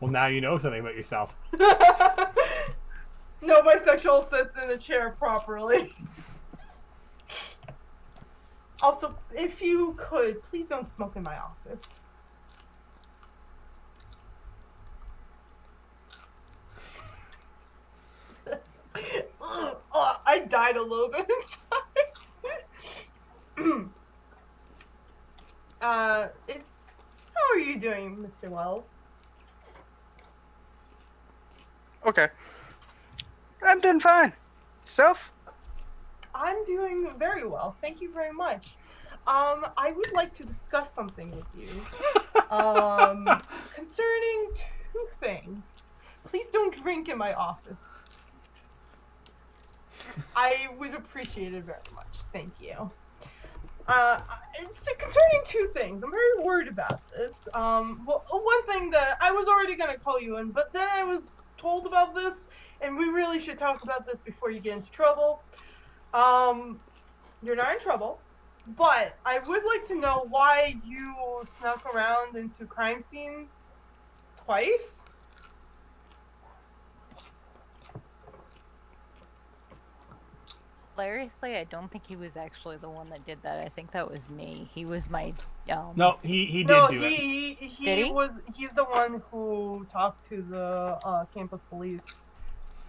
Well, now you know something about yourself. No bisexual sits in a chair properly. Also, if you could, please don't smoke in my office. Oh, I died a little bit inside. How are you doing, Mr. Wells? Okay. I'm doing fine. Yourself? I'm doing very well. Thank you very much. I would like to discuss something with you. Concerning two things. Please don't drink in my office. I would appreciate it very much. Thank you. It's concerning two things. I'm very worried about this. Well, one thing that I was already going to call you in, but then I was told about this, and we really should talk about this before you get into trouble. You're not in trouble, but I would like to know why you snuck around into crime scenes twice. Hilariously, I don't think he was actually the one that did that. I think that was me. He was my No, he did No, do it. he's the one who talked to the campus police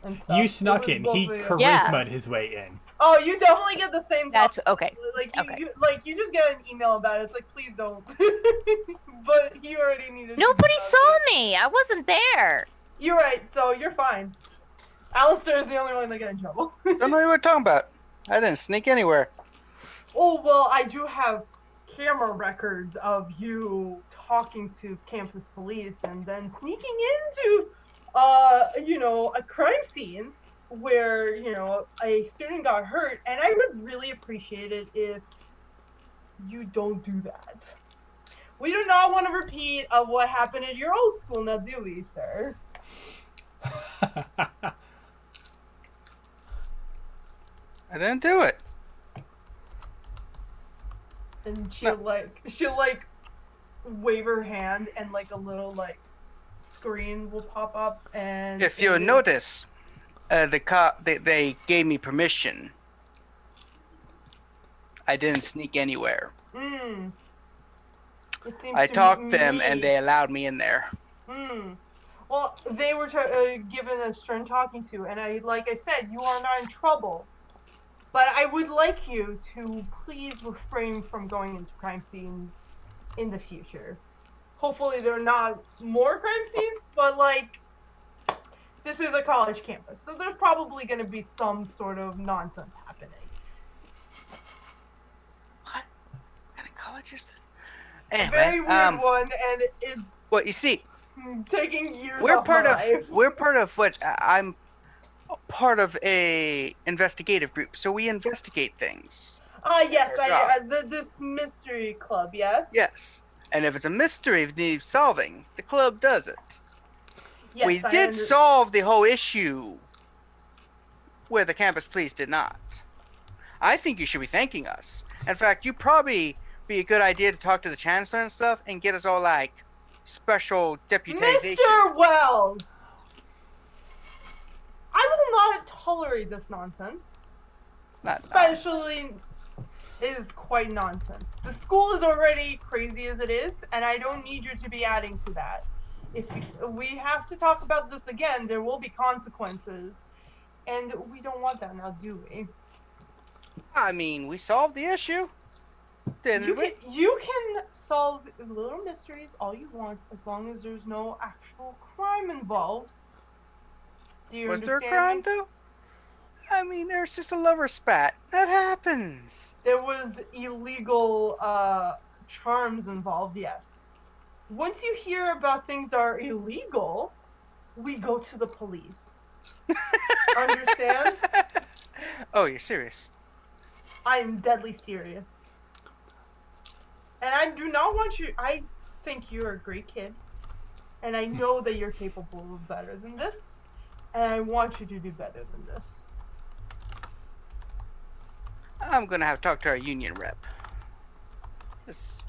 and stuff. You It snuck was in. both He of you. charisma'd his way in. Oh, you definitely get the same. That's talk. okay. Like Okay. you just get an email about it. It's like, please don't. But he already needed. to Nobody know saw it. me. I wasn't there. You're right. So you're fine. Alistair is the only one that got in trouble. Don't know what you're talking about. I didn't sneak anywhere. Oh, well, I do have camera records of you talking to campus police and then sneaking into, a crime scene where, a student got hurt, and I would really appreciate it if you don't do that. We do not want a repeat of what happened at your old school, now do we, sir? I didn't do it. And she'll wave her hand, and a little screen will pop up, and If you notice, they gave me permission. I didn't sneak anywhere. It seems I to talked to them me- and they allowed me in there. Well, they were given a stern talking to, and like I said, you are not in trouble. But I would like you to please refrain from going into crime scenes in the future. Hopefully there are not more crime scenes, but this is a college campus, so there's probably going to be some sort of nonsense happening. What kind of college is that? Anyway, Very weird one, and it's well, you see, taking years we're off part my of life. I'm part of a investigative group, so we investigate things. Yes, Our this mystery club, yes? Yes, and if it's a mystery that needs solving, the club does it. Yes, We I did solve the whole issue where the campus police did not. I think you should be thanking us. In fact, you probably be a good idea to talk to the chancellor and stuff and get us all special deputization. Mr. Wells! I will not tolerate this nonsense. Not Especially, it is quite nonsense. The school is already crazy as it is, and I don't need you to be adding to that. If we have to talk about this again, there will be consequences, and we don't want that now, do we? I mean, we solved the issue, didn't we? You can solve little mysteries all you want, as long as there's no actual crime involved. Do you Was there a understand crime me? though? I mean, there's just a lover spat. That happens. There was illegal charms involved, yes. Once you hear about things that are illegal, we go to the police. Understand? Oh, you're serious? I'm deadly serious. And I do not want you... I think you're a great kid. And I know that you're capable of better than this. And I want you to do better than this. I'm gonna have to talk to our union rep. This is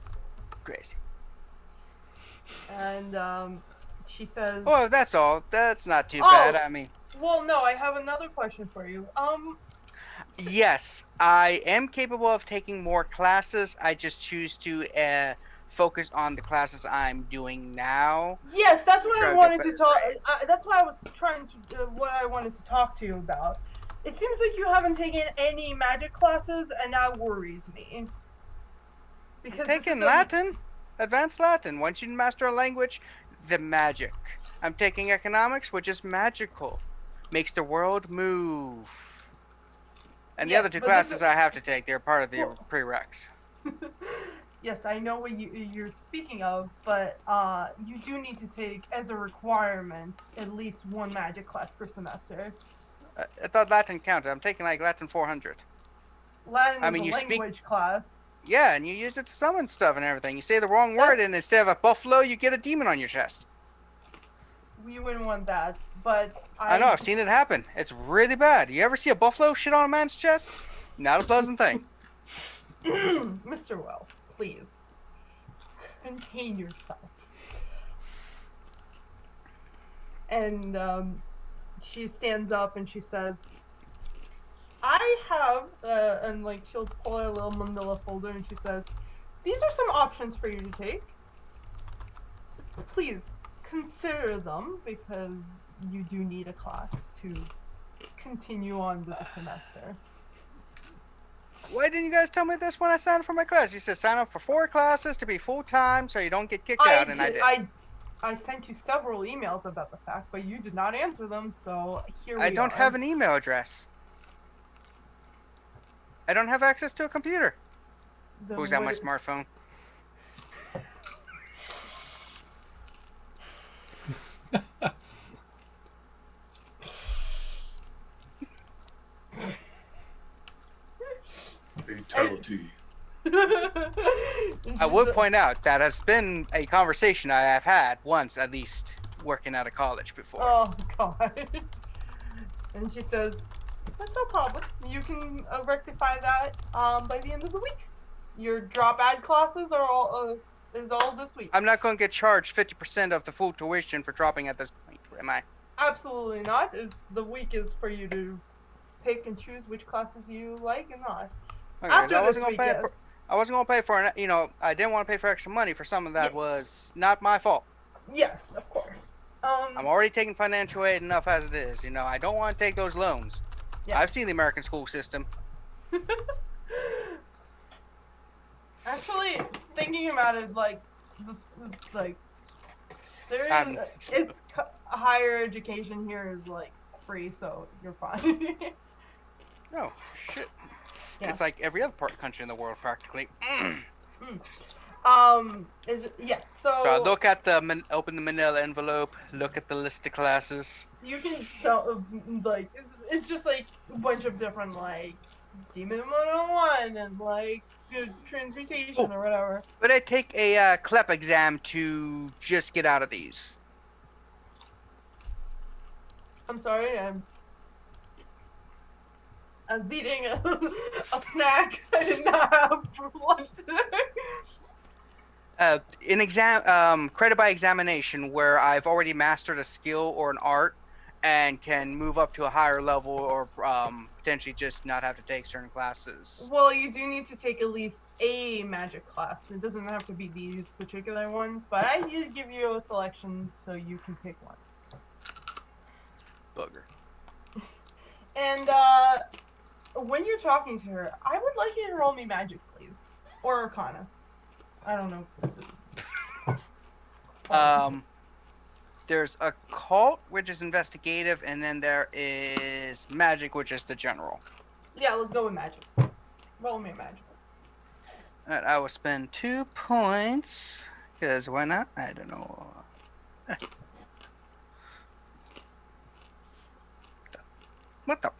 crazy. And she says... Oh, that's all. That's not too Oh. bad. I mean, Well, no, I have another question for you. Yes, I am capable of taking more classes. I just choose to focus on the classes I'm doing now. Yes, that's what I Try to get wanted to better talk. grades. That's why I was trying to. What I wanted to talk to you about. It seems like you haven't taken any magic classes, and that worries me. Because this is Taking the- Latin, advanced Latin. Once you master a language, the magic. I'm taking economics, which is magical, makes the world move. And the Yes, other two but this classes is- I have to take, they're part of the Well- prereqs. Yes, I know what you're speaking of, but you do need to take as a requirement at least one magic class per semester. I thought Latin counted. I'm taking like Latin 400. Latin I mean, is a you speak- language class. Yeah, and you use it to summon stuff and everything. You say the wrong word, and instead of a buffalo, you get a demon on your chest. We wouldn't want that, but I know, I've seen it happen. It's really bad. You ever see a buffalo shit on a man's chest? Not a pleasant thing. Mr. Wells, please contain yourself. And she stands up and she says, I have, and like she'll pull out a little manila folder and she says, these are some options for you to take. Please consider them because you do need a class to continue on with the semester. Why didn't you guys tell me this when I signed up for my class? You said sign up for 4 classes to be full-time so you don't get kicked out, and I did. I sent you several emails about the fact, but you did not answer them, so here we are. I don't have an email address. I don't have access to a computer. Then Who's at my what- smartphone? Fatality. I would point out that has been a conversation I have had once, at least, working out of college before. Oh god. And she says, that's no problem. You can rectify that by the end of the week. Your drop add classes are all is all this week. I'm not going to get charged 50% of the full tuition for dropping at this point, am I? Absolutely not. The week is for you to pick and choose which classes you like and not. Okay, After I this wasn't week, gonna pay yes. I wasn't going to pay for it. I didn't want to pay for extra money for something that Yeah. was not my fault. Yes, of course. I'm already taking financial aid enough as it is. I don't want to take those loans. Yeah. I've seen the American school system. Actually, thinking about it, like this is like there is it's higher education here is like free, so you're fine. No, shit. Yeah. It's like every other country in the world, practically. So Look at the open the manila envelope. Look at the list of classes. you can tell, like it's just like a bunch of different like Demon 101 and like transmutation or whatever. But I take a CLEP exam to just get out of these. I'm sorry, I was eating a snack I did not have for lunch today. An exam, credit by examination, where I've already mastered a skill or an art, and can move up to a higher level, or potentially just not have to take certain classes. Well, you do need to take at least a magic class. It doesn't have to be these particular ones, but I did give you a selection so you can pick one. Booger. And when you're talking to her, I would like you to roll me magic, please, or Arcana. I don't know. There's occult, which is investigative, and then there is magic, which is the general. Yeah, let's go with magic. Roll me magic. And I will spend 2 points, because why not? I don't know. What the?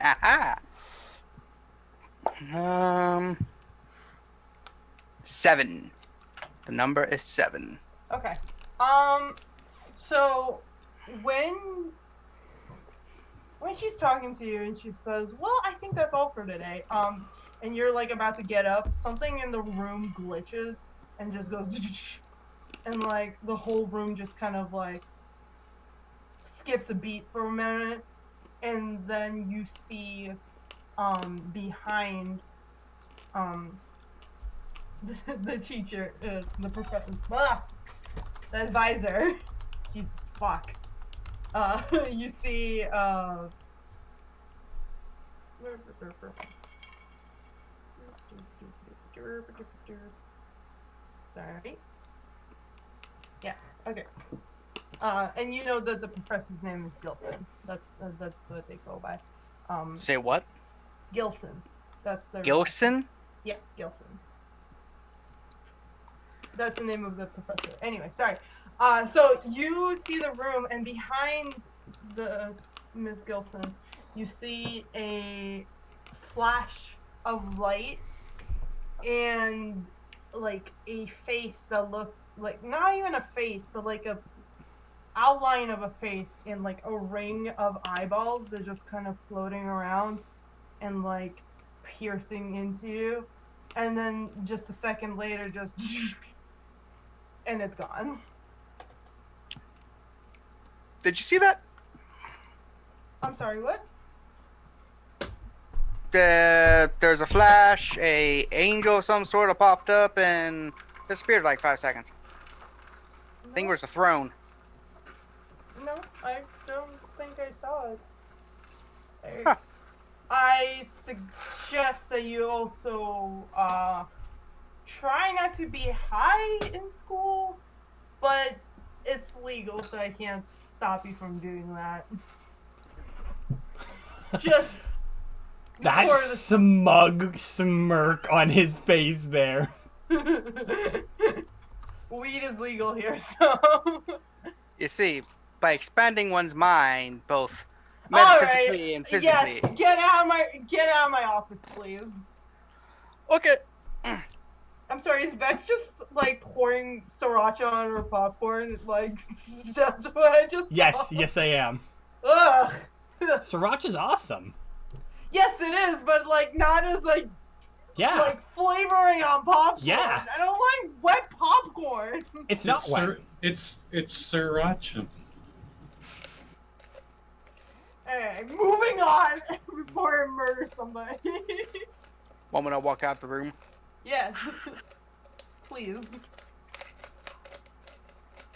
Aha! 7. The number is 7. Okay. So when she's talking to you and she says, "Well, I think that's all for today," and you're like about to get up, something in the room glitches and just goes, and like the whole room just kind of like skips a beat for a minute, and then you see behind the teacher, the professor, the advisor. Jesus fuck. You see sorry. Yeah. Okay. And you know that the professor's name is Gilson. That's what they go by. Say what? Gilson. That's the Gilson? Yeah, Gilson. That's the name of the professor. Anyway, sorry. So you see the room, and behind the Miss Gilson, you see a flash of light and like a face that looked like not even a face, but like a outline of a face and like a ring of eyeballs that just kind of floating around and like piercing into you, and then just a second later just and it's gone. Did you see that? I'm sorry, what? There's a flash, a angel of some sort of popped up and disappeared like 5 seconds. I think it was a throne. No, I don't think I saw it. Huh. I suggest that you also try not to be high in school, but it's legal, so I can't stop you from doing that. Just that for the smug smirk on his face there. weed is legal here, so. You see, by expanding one's mind, both metaphysically and physically. Yes, get out of my office, please. Okay. I'm sorry, is Vex just like pouring sriracha on her popcorn? Like that's what I just saw? Yes, I am. Ugh. Sriracha's awesome. Yes, it is, but like not as like flavoring on popcorn. Yeah. I don't like wet popcorn. It's not wet. It's sriracha. Alright, moving on before I murder somebody. Moment I walk out the room. Yes. Please.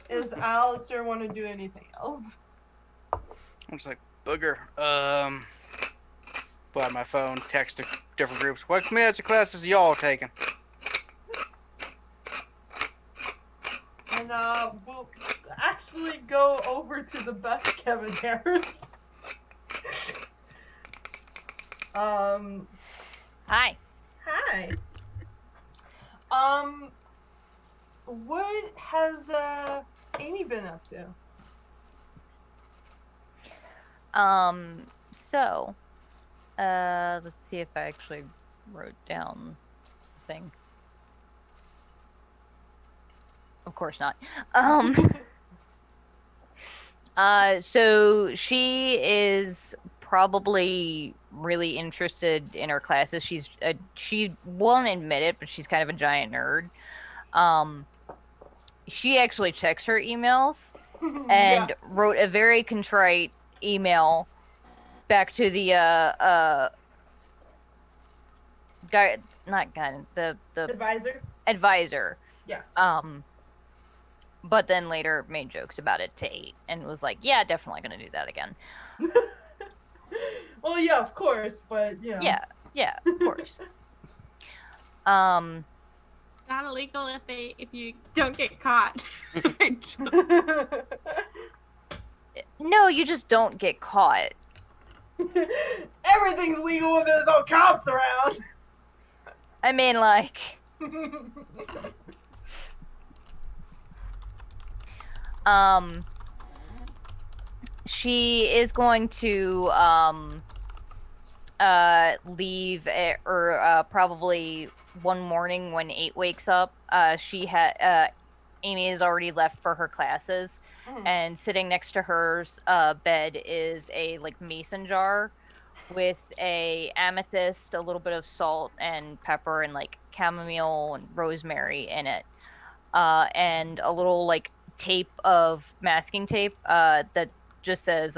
Does Alistair want to do anything else? I'm just like, booger. Pull out my phone, text to different groups. What community classes y'all taking? And we'll actually go over to the best Kevin Harris. Hi. Hi. What has Amy been up to? So, let's see if I actually wrote down the thing. Of course not. So she is probably really interested in her classes. She won't admit it, but she's kind of a giant nerd. She actually checks her emails and wrote a very contrite email back to the guy, not guy, the advisor. Yeah. But then later made jokes about it to 8 and was like, yeah, definitely gonna do that again. Well, yeah, of course, but you know. Yeah, of course. It's not illegal if you don't get caught. No, you just don't get caught. Everything's legal when there's no cops around. I mean, like, she is going to leave probably one morning when 8 wakes up. Amy has already left for her classes, and sitting next to her bed is a like mason jar with a amethyst, a little bit of salt and pepper, and like chamomile and rosemary in it, and a little like tape of masking tape that just says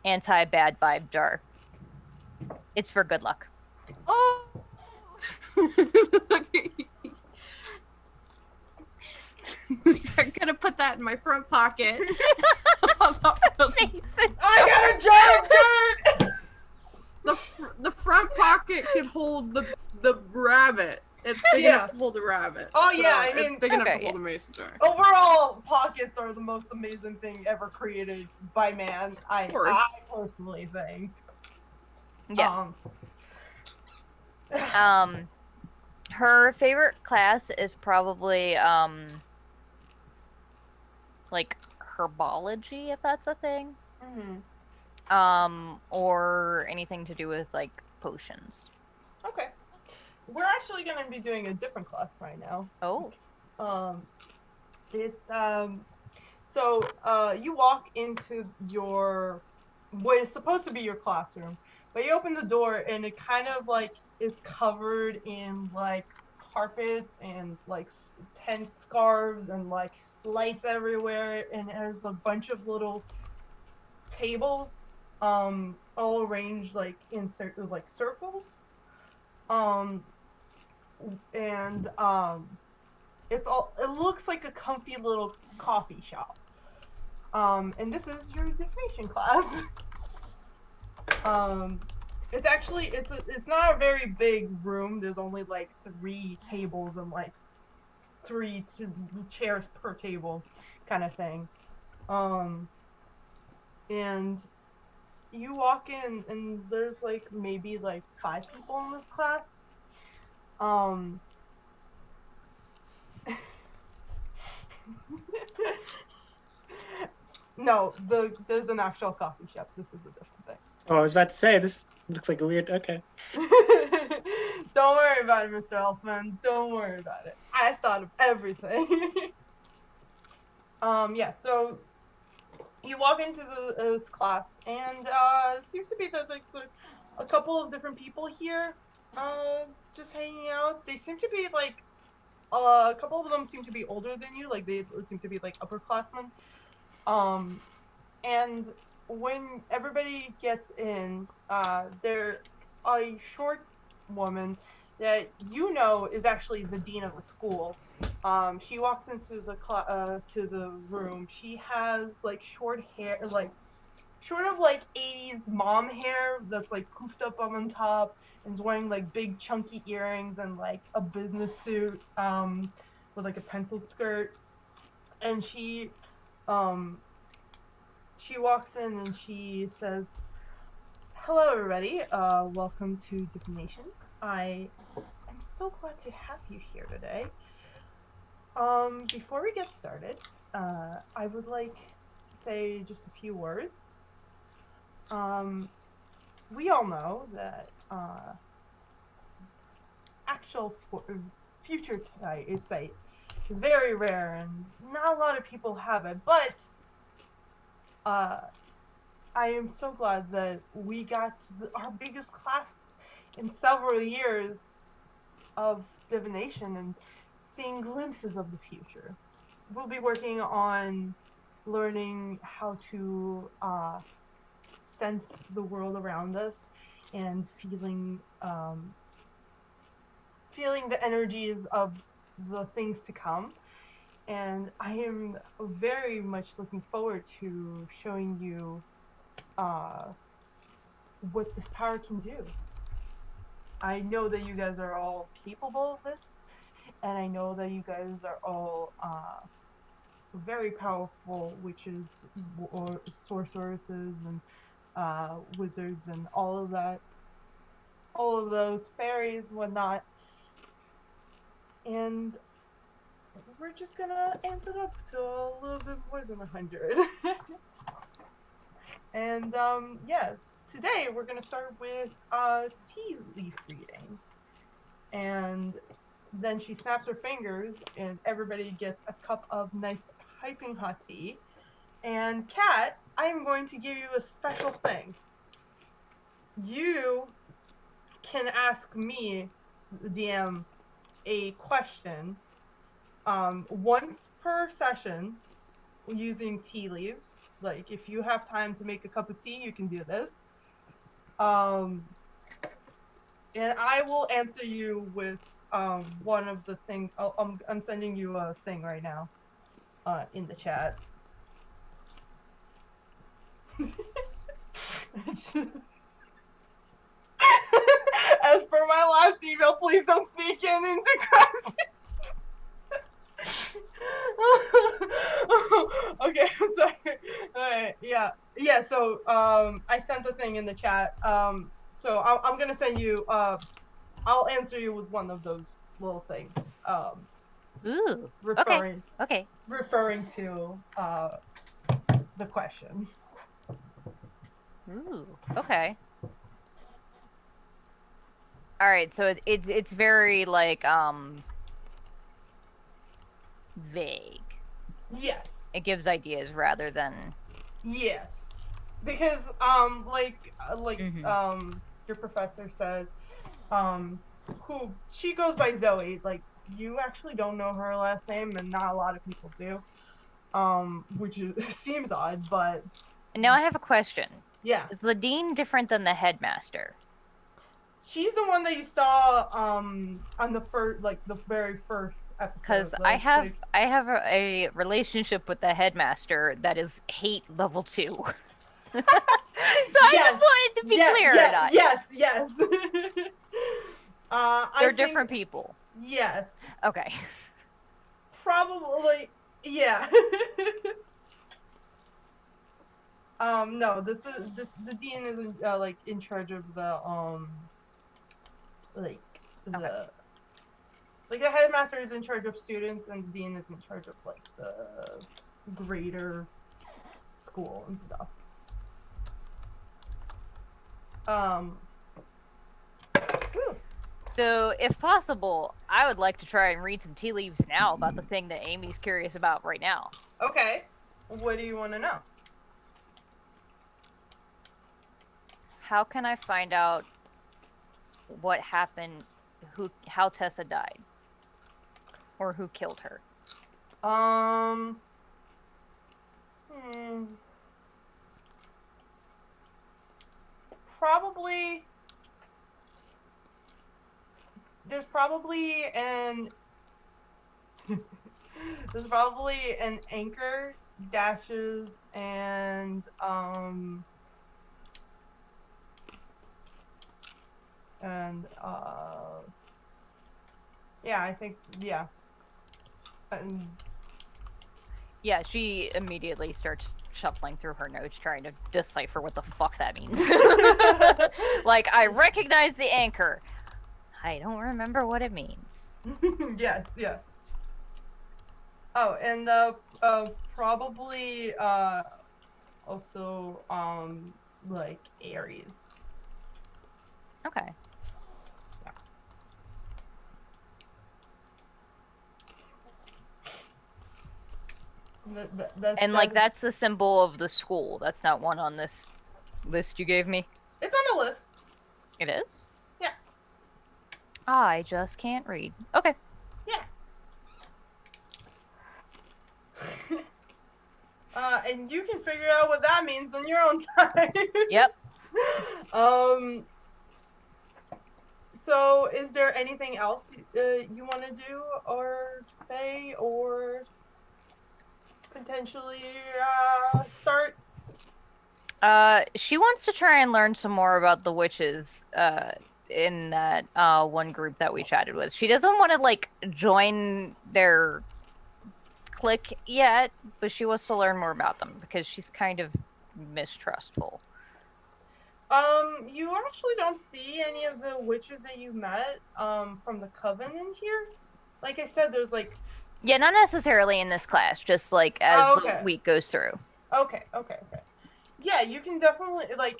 anti-bad vibe jar. It's for good luck. Oh. I'm gonna put that in my front pocket. Amazing. I got a jar of dirt! The front pocket can hold the rabbit. It's big enough to hold a rabbit. Oh, yeah, I mean- it's big enough Okay, to hold a mason jar. Overall, pockets are the most amazing thing ever created by man. I course. personally think. Yeah. Her favorite class is probably like herbology, if that's a thing. Or anything to do with like potions. Okay. We're actually going to be doing a different class right now. Oh. It's so you walk into what is supposed to be your classroom, but you open the door and it kind of like is covered in like carpets and like tent scarves and like lights everywhere, and there's a bunch of little tables all arranged like in circles, and it looks like a comfy little coffee shop. And this is your divination class. It's actually it's not a very big room. There's only like 3 tables and like 3 chairs per table, kind of thing. And you walk in and there's like maybe like 5 people in this class. No, there's an actual coffee shop. This is a different thing. Oh, I was about to say, this looks like a weird. Okay. Don't worry about it, Mr. Elfman. Don't worry about it. I thought of everything. Yeah, so you walk into this class, and it seems to be that like a couple of different people here, just hanging out. They seem to be like a couple of them seem to be older than you, like they seem to be like upperclassmen. And when everybody gets in, there's a short woman that you know is actually the dean of the school. She walks into to the room. She has like short hair, like sort of like 80s mom hair that's like poofed up on top, and is wearing like big chunky earrings and like a business suit with like a pencil skirt. And she walks in and she says, "Hello, everybody. Welcome to divination. I am so glad to have you here today. Before we get started, I would like to say just a few words. We all know that actual future sight is very rare and not a lot of people have it, but I am so glad that we got our biggest class in several years of divination and seeing glimpses of the future. We'll be working on learning how to sense the world around us and feeling the energies of the things to come. And I am very much looking forward to showing you what this power can do. I know that you guys are all capable of this, and I know that you guys are all very powerful witches or sorceresses and wizards and all of that, all of those fairies, whatnot. And we're just gonna amp it up to a little bit more than 100. And yeah, today we're gonna start with tea leaf reading. And then she snaps her fingers and everybody gets a cup of nice piping hot tea. And Kat, I'm going to give you a special thing. You can ask me, the DM, a question once per session using tea leaves. Like, if you have time to make a cup of tea, you can do this. And I will answer you with one of the things. I'm sending you a thing right now in the chat. As per my last email, please don't sneak into crimes. Okay, I'm sorry. Alright, yeah. So I sent the thing in the chat. So I'm gonna send you. I'll answer you with one of those little things. Ooh. Referring Okay. referring to the question. Ooh. Okay. All right. So it's very like vague. Yes. It gives ideas rather than. Yes. Because your professor said, who she goes by Zoe. Like, you actually don't know her last name, and not a lot of people do. Which seems odd, but. Now I have a question. Yeah. Is the dean different than the headmaster? She's the one that you saw on the very first episode. Because I have a relationship with the headmaster that is hate level 2. So I just wanted to be clear or not. Yes. They're different people. Yes. Okay. Probably, yeah. No, the dean isn't like in charge of the the headmaster is in charge of students, and the dean is in charge of like the greater school and stuff. So, if possible, I would like to try and read some tea leaves now about the thing that Amy's curious about right now. Okay. What do you want to know? How can I find out what happened, how Tessa died? Or who killed her? Probably there's probably an anchor, dashes, and yeah, I think, yeah. Yeah, she immediately starts shuffling through her notes trying to decipher what the fuck that means. Like, I recognize the anchor. I don't remember what it means. Yes. Oh, and probably also like Aries. Okay. That's the symbol of the school. That's not one on this list you gave me. It's on the list. It is? Yeah. I just can't read. Okay. Yeah. And you can figure out what that means on your own time. Yep. So, is there anything else you want to do or say or potentially start? She wants to try and learn some more about the witches in that one group that we chatted with. She doesn't want to like join their clique yet, but she wants to learn more about them because she's kind of mistrustful. You actually don't see any of the witches that you met from the coven in here. Like I said, there's like... Yeah, not necessarily in this class, just like as the week goes through. Okay. Yeah, you can definitely, like,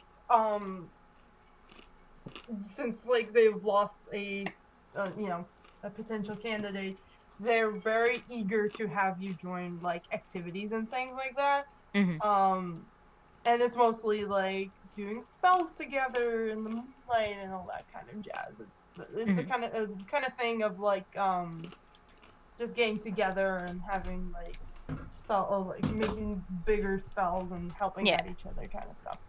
since, like, they've lost a potential candidate, they're very eager to have you join, like, activities and things like that. Mm-hmm. And it's mostly, like, doing spells together in the moonlight and all that kind of jazz. It's the kind of thing of, like, just getting together and having, like, spell, like making bigger spells and helping out each other, kind of stuff.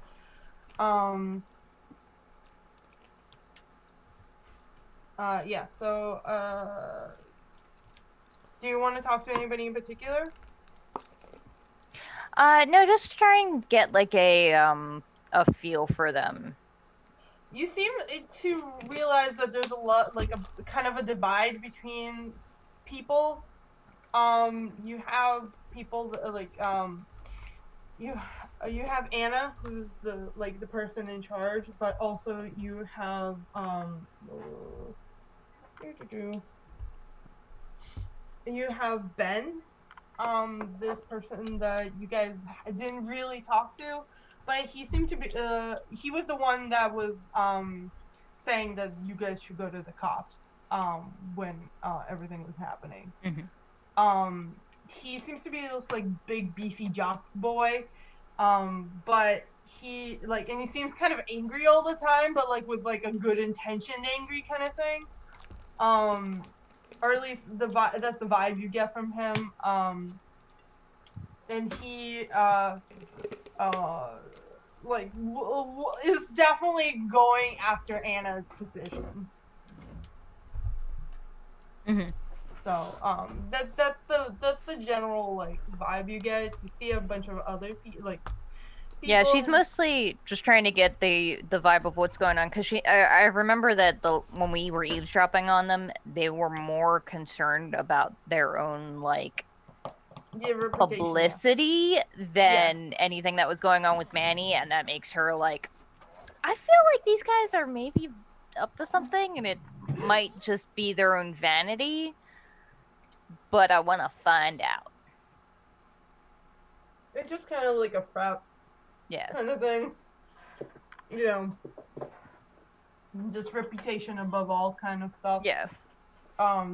Yeah. So, do you want to talk to anybody in particular? No, just try and get like a feel for them. You seem to realize that there's a lot, like a kind of a divide between people. You have people that, like you have Anna, who's the person in charge, but also you have you have Ben, this person that you guys didn't really talk to, but he seemed to be he was the one that was saying that you guys should go to the cops when everything was happening. He seems to be this like big beefy jock boy, but he and he seems kind of angry all the time, but like with like a good intentioned angry kind of thing. Or at least that's the vibe you get from him. And he is definitely going after Anna's position. So that's the general like vibe you get. You see a bunch of other people. Yeah, she's mostly just trying to get the vibe of what's going on, because I remember that when we were eavesdropping on them, they were more concerned about their own publicity than anything that was going on with Manny, and that makes her like, I feel like these guys are maybe up to something, and it might just be their own vanity, but I want to find out. It's just kind of like a prep. Yeah. Kind of thing. You know. Just reputation above all kind of stuff. Yeah. But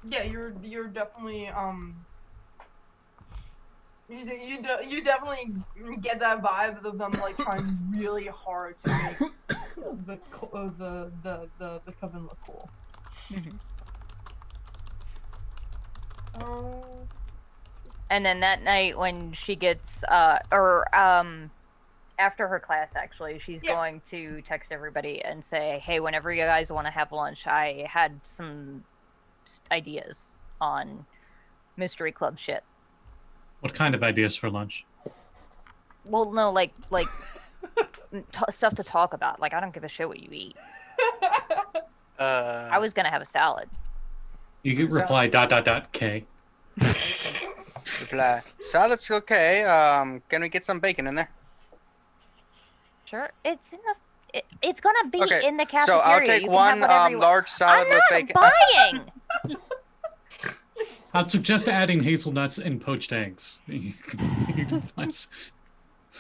yeah, you're definitely you definitely get that vibe of them like trying really hard to make the coven look cool. And then that night when she gets, after her class, actually, she's going to text everybody and say, hey, whenever you guys want to have lunch, I had some ideas on Mystery Club shit. What kind of ideas for lunch? Well, no, like stuff to talk about. Like, I don't give a shit what you eat. I was going to have a salad. You could reply ... K. Reply. Salad's okay. Can we get some bacon in there? Sure. It's in the. It's gonna be in the cafeteria. So I'll take one large salad with bacon. I'm not buying. I'd suggest adding hazelnuts and poached eggs. Have you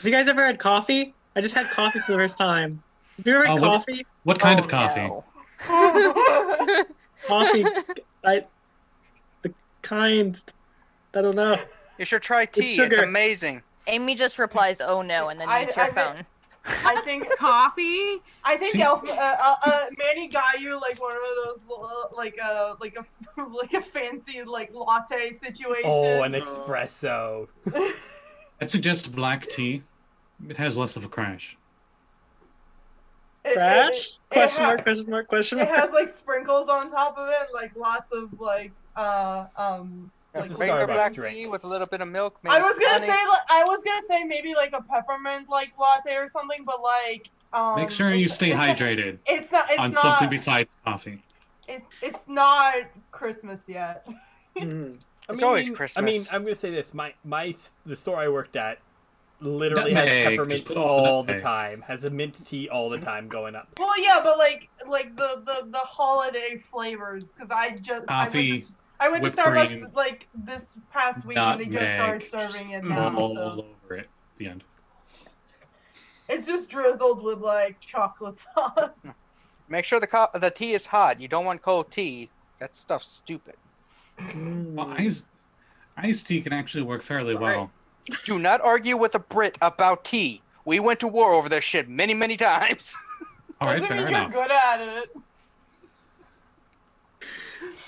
guys ever had coffee? I just had coffee for the first time. Have you ever had coffee? What kind of coffee? No. Coffee. The kind. I don't know. You should try tea. It's amazing. Amy just replies, "Oh no," and then mutes your phone. I think coffee. I think Manny got you like one of those like a fancy like latte situation. Oh, an espresso. I'd suggest black tea. It has less of a crash. Crash? Question mark? Question mark? It has like sprinkles on top of it, like lots of like regular black tea with a little bit of milk. I was gonna say maybe like a peppermint like latte or something, but like make sure you stay hydrated. It's not something besides coffee. It's not Christmas yet. It's always Christmas. I mean, I'm gonna say this: the store I worked at literally has peppermint all the time, has a mint tea all the time going up. Well, yeah, but like the holiday flavors, because coffee. I went to Starbucks cream, like this past week and they just started serving it now. All over it at the end. It's just drizzled with like chocolate sauce. Make sure the tea is hot. You don't want cold tea. That stuff's stupid. Well, iced tea can actually work fairly well. Do not argue with a Brit about tea. We went to war over this shit many, many times. All right, fair enough. You're good at it.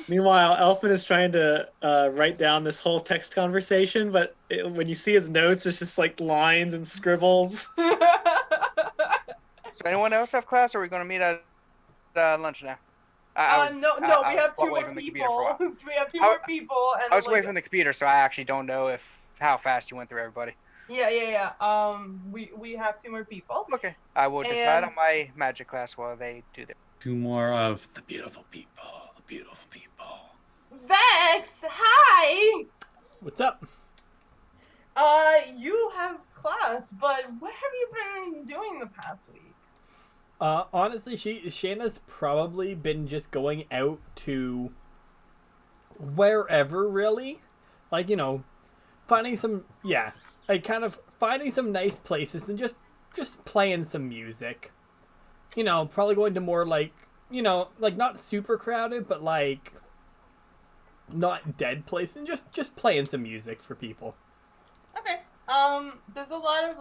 Meanwhile, Elfman is trying to write down this whole text conversation, but when you see his notes, it's just like lines and scribbles. So anyone else have class, or are we going to meet at lunch now? No, we have two more people. We have two more people. And I was away from the computer, so I actually don't know how fast you went through everybody. Yeah. We have two more people. Okay. I will decide on my magic class while they do that. 2 more of the beautiful people. The beautiful people. Vex, hi! What's up? You have class, but what have you been doing the past week? Honestly, Shana's probably been just going out to wherever, really. Like, finding some, finding some nice places and just playing some music. Probably going to more like not super crowded, but like not dead places, and just playing some music for people. Okay. There's a lot of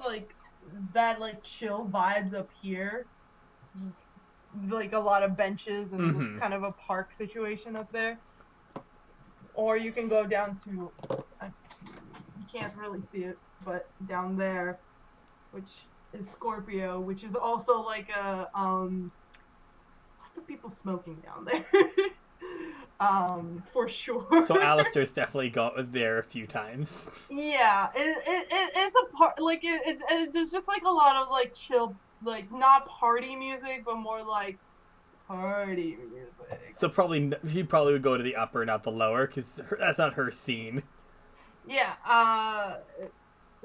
that chill vibes up here. Just a lot of benches and it's kind of a park situation up there. Or you can go down to you can't really see it, but down there, which is Scorpio, which is also like a lots of people smoking down there. For sure. So Alistars definitely got there a few times. Yeah, it's a part there's just a lot of chill, not party music, but more like party music. So he probably would go to the upper, not the lower, because that's not her scene. Yeah.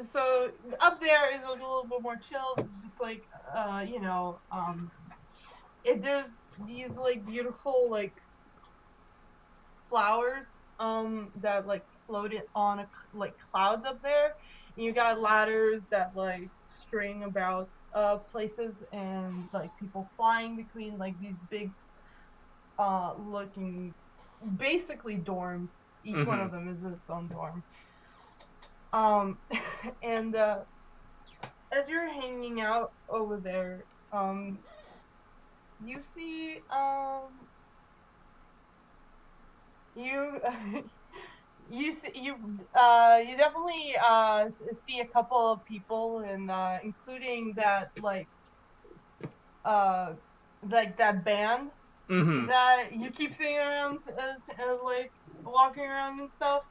So up there is a little bit more chill. It's just there's these beautiful flowers that floated on clouds up there. And you got ladders that string about places, and people flying between these big looking basically dorms. Each one of them is its own dorm. And as you're hanging out over there, you see you definitely see a couple of people, and including that that band that you keep seeing around, walking around and stuff.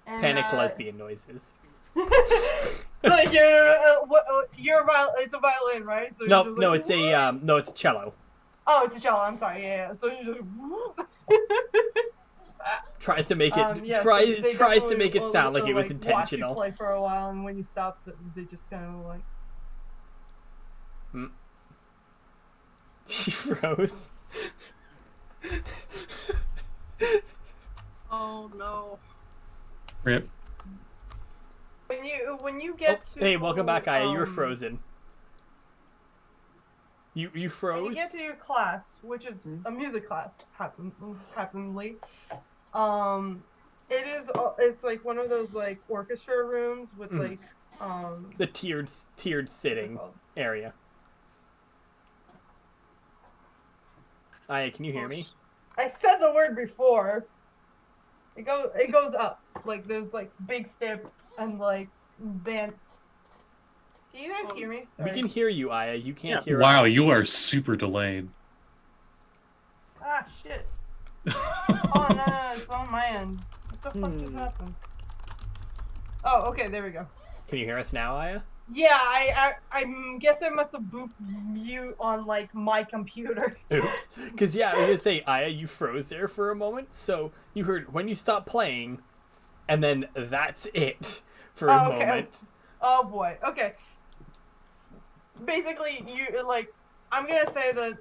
And, Panicked lesbian noises. It's a violin, right? So No, it's a cello. Oh, it's a cello. I'm sorry. Yeah. So you just tries to make it tries to make it sound like it was intentional. Watch you play for a while, and when you stop, they just kind of She froze. Oh no. Rip. When you get to hey, welcome back, Aya. You were frozen. You froze. When you get to your class, which is a music class, happenly, it's one of those orchestra rooms with the tiered sitting area. Aya, can you hear me? I said the word before. It goes up. There's big steps and band. Can you guys hear me? Sorry. We can hear you, Aya. You can't hear us. Wow, you are super delayed. Ah, shit. Oh, no, it's on my end. What the fuck just happened? Oh, okay, there we go. Can you hear us now, Aya? Yeah, I guess I must have booped mute on my computer. Oops. Because I was gonna say, Aya, you froze there for a moment, so you heard when you stopped playing, and then that's it for a moment. Oh boy. Okay. Basically, I'm gonna say that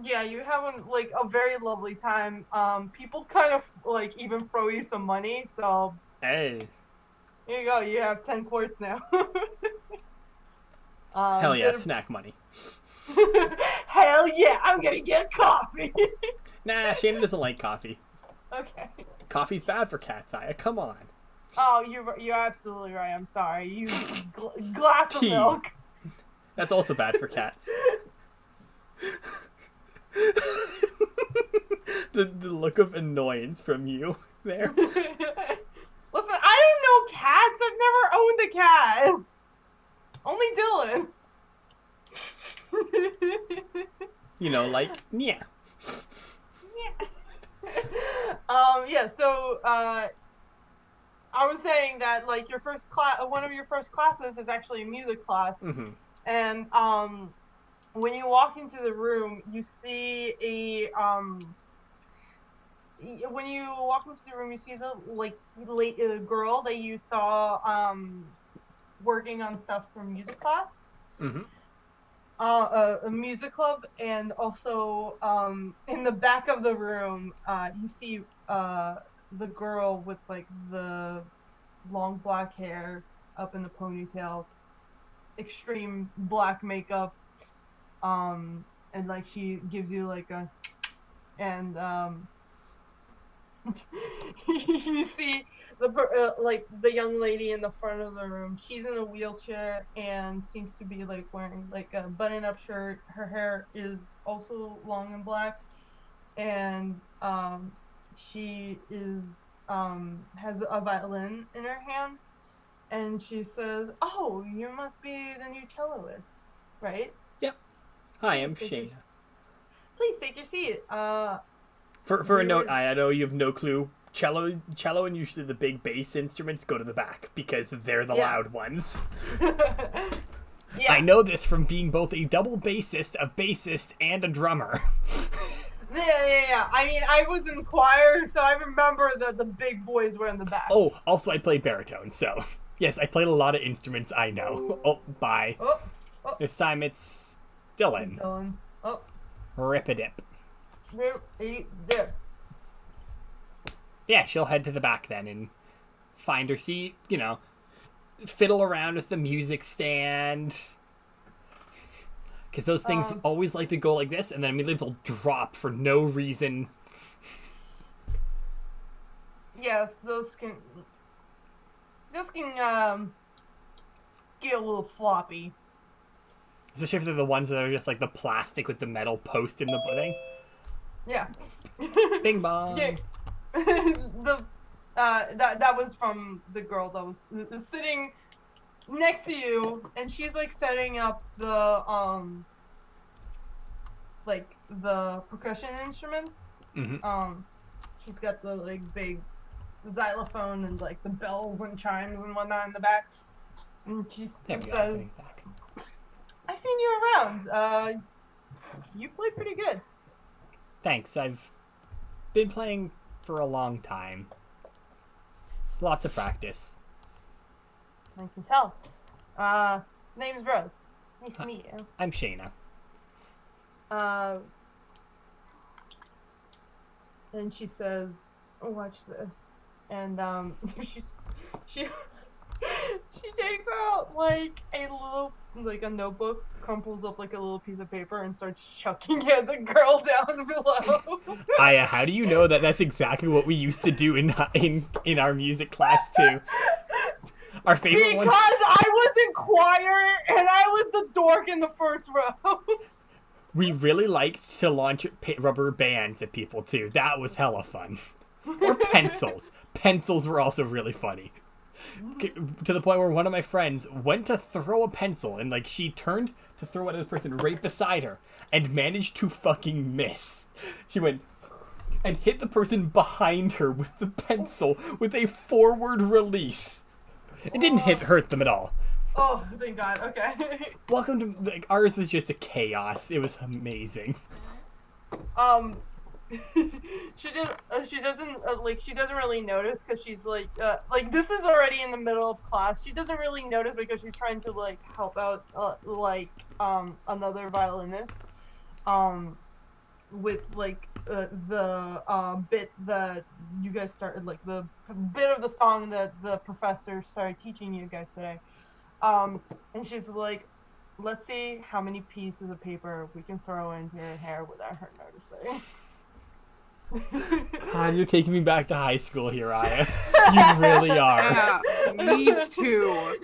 you have a very lovely time. People kind of even throw you some money, so hey. Here you go. You have 10 quarts now. Hell yeah, snack money. Hell yeah, I'm gonna get coffee. Nah, Shana doesn't like coffee. Okay. Coffee's bad for cats, Aya. Come on. Oh, you're absolutely right. I'm sorry. You glass of milk. That's also bad for cats. the look of annoyance from you there. Listen, I don't know cats. I've never owned a cat. Only Dylan. You know, like, yeah. Yeah, so, I was saying that, like, your first class, one of your first classes is actually a music class. Mm-hmm. And, when you walk into the room, you see when you walk into the room, you see the, like, girl that you saw, working on stuff for music class. Mm-hmm. A music club, and also in the back of the room, you see the girl with like the long black hair up in the ponytail, extreme black makeup, and like she gives you like a, and you see like the young lady in the front of the room. She's in a wheelchair and seems to be like wearing like a button-up shirt. Her hair is also long and black, and she is has a violin in her hand, and she says, "Oh, you must be the new celloist, right? Yep. Hi, I'm Shana. Please take your seat." For a note, I know you have no clue. Cello and usually the big bass instruments go to the back because they're the loud ones. Yeah. I know this from being both a double bassist, a bassist, and a drummer. Yeah. I mean, I was in choir, so I remember that the big boys were in the back. Oh, also I played baritone, so yes, I played a lot of instruments I know. Oh, bye. Oh. This time it's Dylan. Oh. Rip-a-dip. There. Yeah, she'll head to the back then and find her seat, you know, fiddle around with the music stand. Because those things always like to go like this, and then immediately they'll drop for no reason. Yes, those can get a little floppy. Especially if they're the ones that are just like the plastic with the metal post in the thing. Yeah. Bing bong. Yeah. That was from the girl that was sitting next to you, and she's like setting up the like the percussion instruments. Mm-hmm. She's got the like big xylophone and like the bells and chimes and whatnot in the back, and she says, "I've seen you around. You play pretty good." Thanks. I've been playing for a long time. Lots of practice. I can tell. Name's Rose. Nice to meet you. I'm Shana. And she says, "Oh, watch this." And she takes out like a notebook, crumples up like a little piece of paper, and starts chucking at the girl down below. Aya, how do you know that that's exactly what we used to do in our music class too? Our favorite one. Because I was in choir and I was the dork in the first row. We really liked to launch rubber bands at people too. That was hella fun. Or pencils. Pencils were also really funny. To the point where one of my friends went to throw a pencil, and like she turned to throw it at the person right beside her and managed to fucking miss. She went and hit the person behind her with the pencil with a forward release. It didn't hurt them at all. Oh, thank God. Okay. Welcome to ours was just a chaos. It was amazing. She doesn't really notice because she's like this is already in the middle of class. She doesn't really notice because she's trying to like help out another violinist with like the bit that you guys started, like the bit of the song that the professor started teaching you guys today. And she's like, "Let's see how many pieces of paper we can throw into your hair without her noticing." God, you're taking me back to high school here, Aya. You really are. Yeah, me too.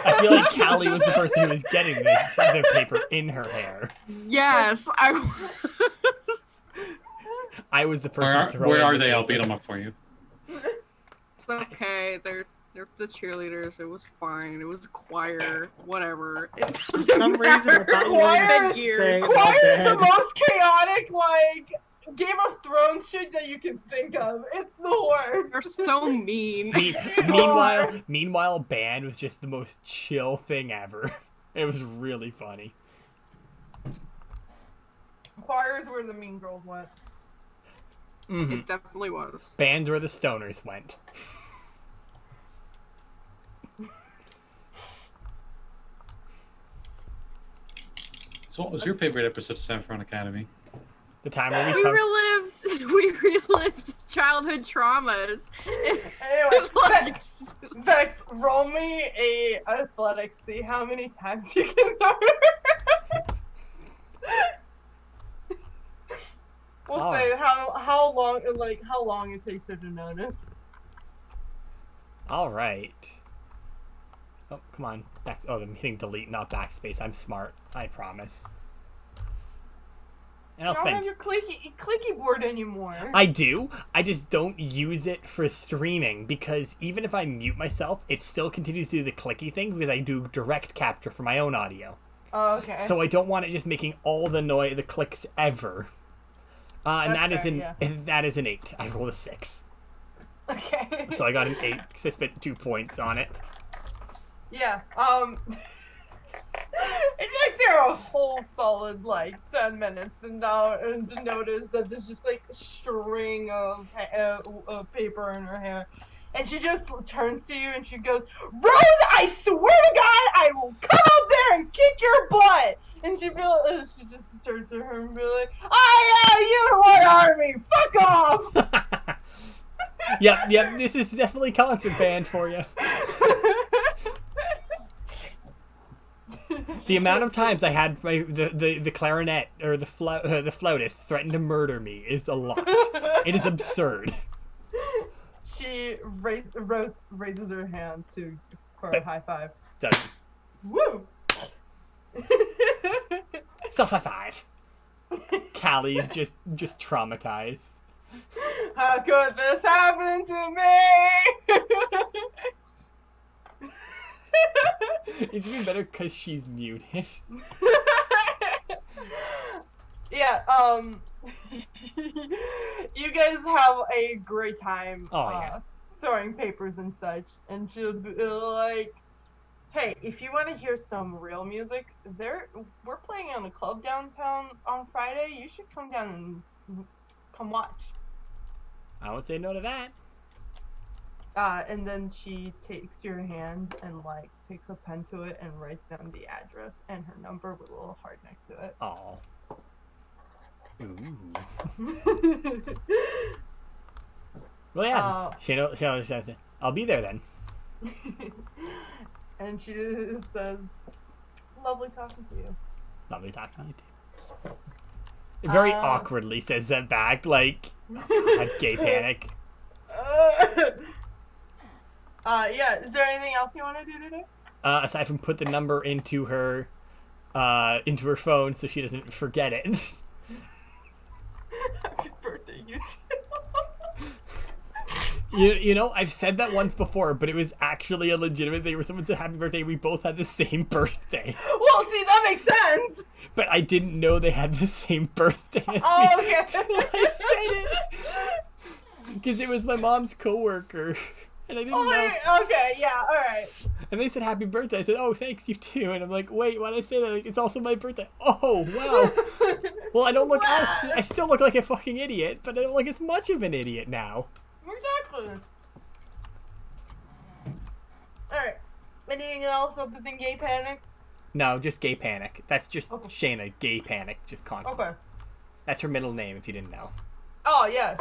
I feel like Callie was the person who was getting the paper in her hair. Yes, I was. I was the person throwing. Where are they? I'll beat them up for you. It's okay. They're the cheerleaders. It was fine. It was a choir. Whatever. It For doesn't some reason, I matter. thought you It's were been gonna years. say- Choir is the dead. most chaotic, like, Game of Thrones shit that you can think of. It's the worst. They're so mean. Meanwhile, band was just the most chill thing ever. It was really funny. Choirs where the mean girls went. Mm-hmm. It definitely was. Band's where the stoners went. So, what was your favorite episode of Saffron Academy? The time when We relived childhood traumas. Anyway, Like, Vex, roll me a athletics. See how many times you can throw her. We'll All say how long it takes her to notice. All right. Oh, come on. I'm hitting delete, not backspace. I'm smart. I promise. And I'll You don't have spend. your clicky board anymore. I do. I just don't use it for streaming because even if I mute myself, it still continues to do the clicky thing because I do direct capture for my own audio. Oh, okay. So I don't want it just making all the clicks ever. And That's fair, that is an 8. I rolled a 6. Okay. So I got an 8 because I spent 2 points on it. Yeah. It takes you a whole solid 10 minutes and to notice that there's just a string of paper in her hair, and she just turns to you and she goes, "Rose, I swear to God, I will come out there and kick your butt." And she just turns to her and be like, "Oh yeah, you don't want army. Fuck off." Yep. This is definitely concert band for you. The amount of times I had the clarinet or the flautist threaten to murder me is a lot. It is absurd. She raises her hand for a high five. Done. Woo! Self high five. Callie is just traumatized. How could this happen to me? It's even better because she's muted. Yeah, you guys have a great time throwing papers and such, and she'll be like, "Hey, if you want to hear some real music, we're playing in a club downtown on Friday. You should come down and come watch." I won't say no to that. And then she takes your hand and takes a pen to it and writes down the address and her number with a little heart next to it. Aw. Ooh. Well, yeah. Shana says, "I'll be there then." And she just says, "Lovely talking to you." Lovely talking to you too. Very awkwardly says that back, like, oh God, gay panic. Yeah. Is there anything else you want to do today? Aside from put the number into her phone so she doesn't forget it. Happy birthday, you too. You know, I've said that once before, but it was actually a legitimate thing where someone said happy birthday. We both had the same birthday. Well, see, that makes sense. But I didn't know they had the same birthday as me Okay. until I said it. Because it was my mom's coworker. And I didn't know. Okay, yeah, alright. And they said happy birthday. I said, "Oh, thanks, you too." And I'm like, "Wait, why did I say that? Like, it's also my birthday." Oh, wow. Well, I don't look I still look like a fucking idiot, but I don't look as much of an idiot now. Exactly. Alright. Anything else other than gay panic? No, just gay panic. That's just Okay. Shana, gay panic, just constant. Okay. That's her middle name, if you didn't know. Oh, yes.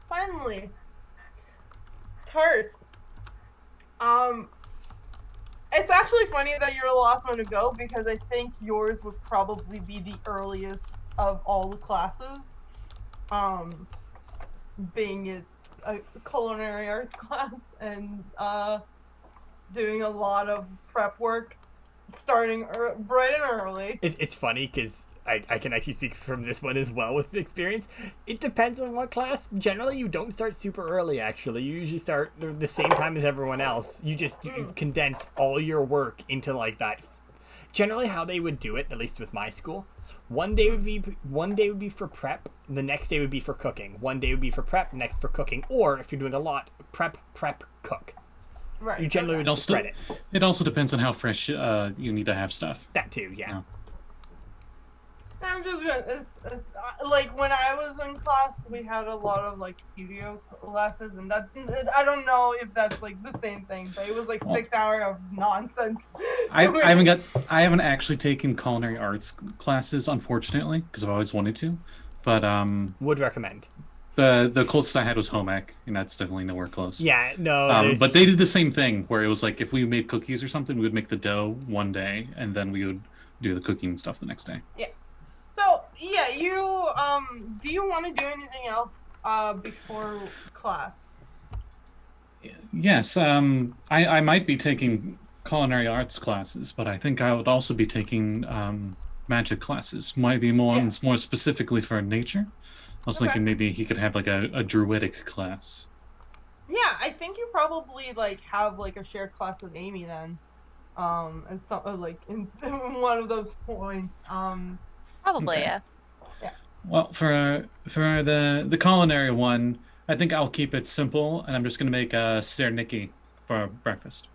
Finally, Tarst. It's actually funny that you're the last one to go because I think yours would probably be the earliest of all the classes. Being it a culinary arts class and doing a lot of prep work. starting bright and early. It's funny because I can actually speak from this one as well with experience. It depends on what class. Generally, you don't start super early, actually. You usually start the same time as everyone else. You condense all your work into like that. Generally, how they would do it, at least with my school, one day would be for prep, the next day would be for cooking. One day would be for prep, next for cooking. Or if you're doing a lot, prep, cook. Right. You generally would spread it. It also depends on how fresh you need to have stuff. That too, yeah. No. I'm just gonna, like when I was in class, we had a lot of like studio classes, and that I don't know if that's like the same thing, but it was like 6 hours of nonsense. I haven't actually taken culinary arts classes, unfortunately, because I've always wanted to, but would recommend. The closest I had was home ec, and that's definitely nowhere close. Yeah, no. But they did the same thing, where it was like if we made cookies or something, we would make the dough one day, and then we would do the cooking stuff the next day. Yeah. So yeah, you do you want to do anything else before class? Yes, I might be taking culinary arts classes, but I think I would also be taking magic classes. Might be more specifically for nature. I was thinking maybe he could have like a druidic class. Yeah, I think you probably like have like a shared class with Amy then, and so like in one of those points. Probably, Okay. yeah. Well, for the culinary one, I think I'll keep it simple, and I'm just gonna make serniki for breakfast.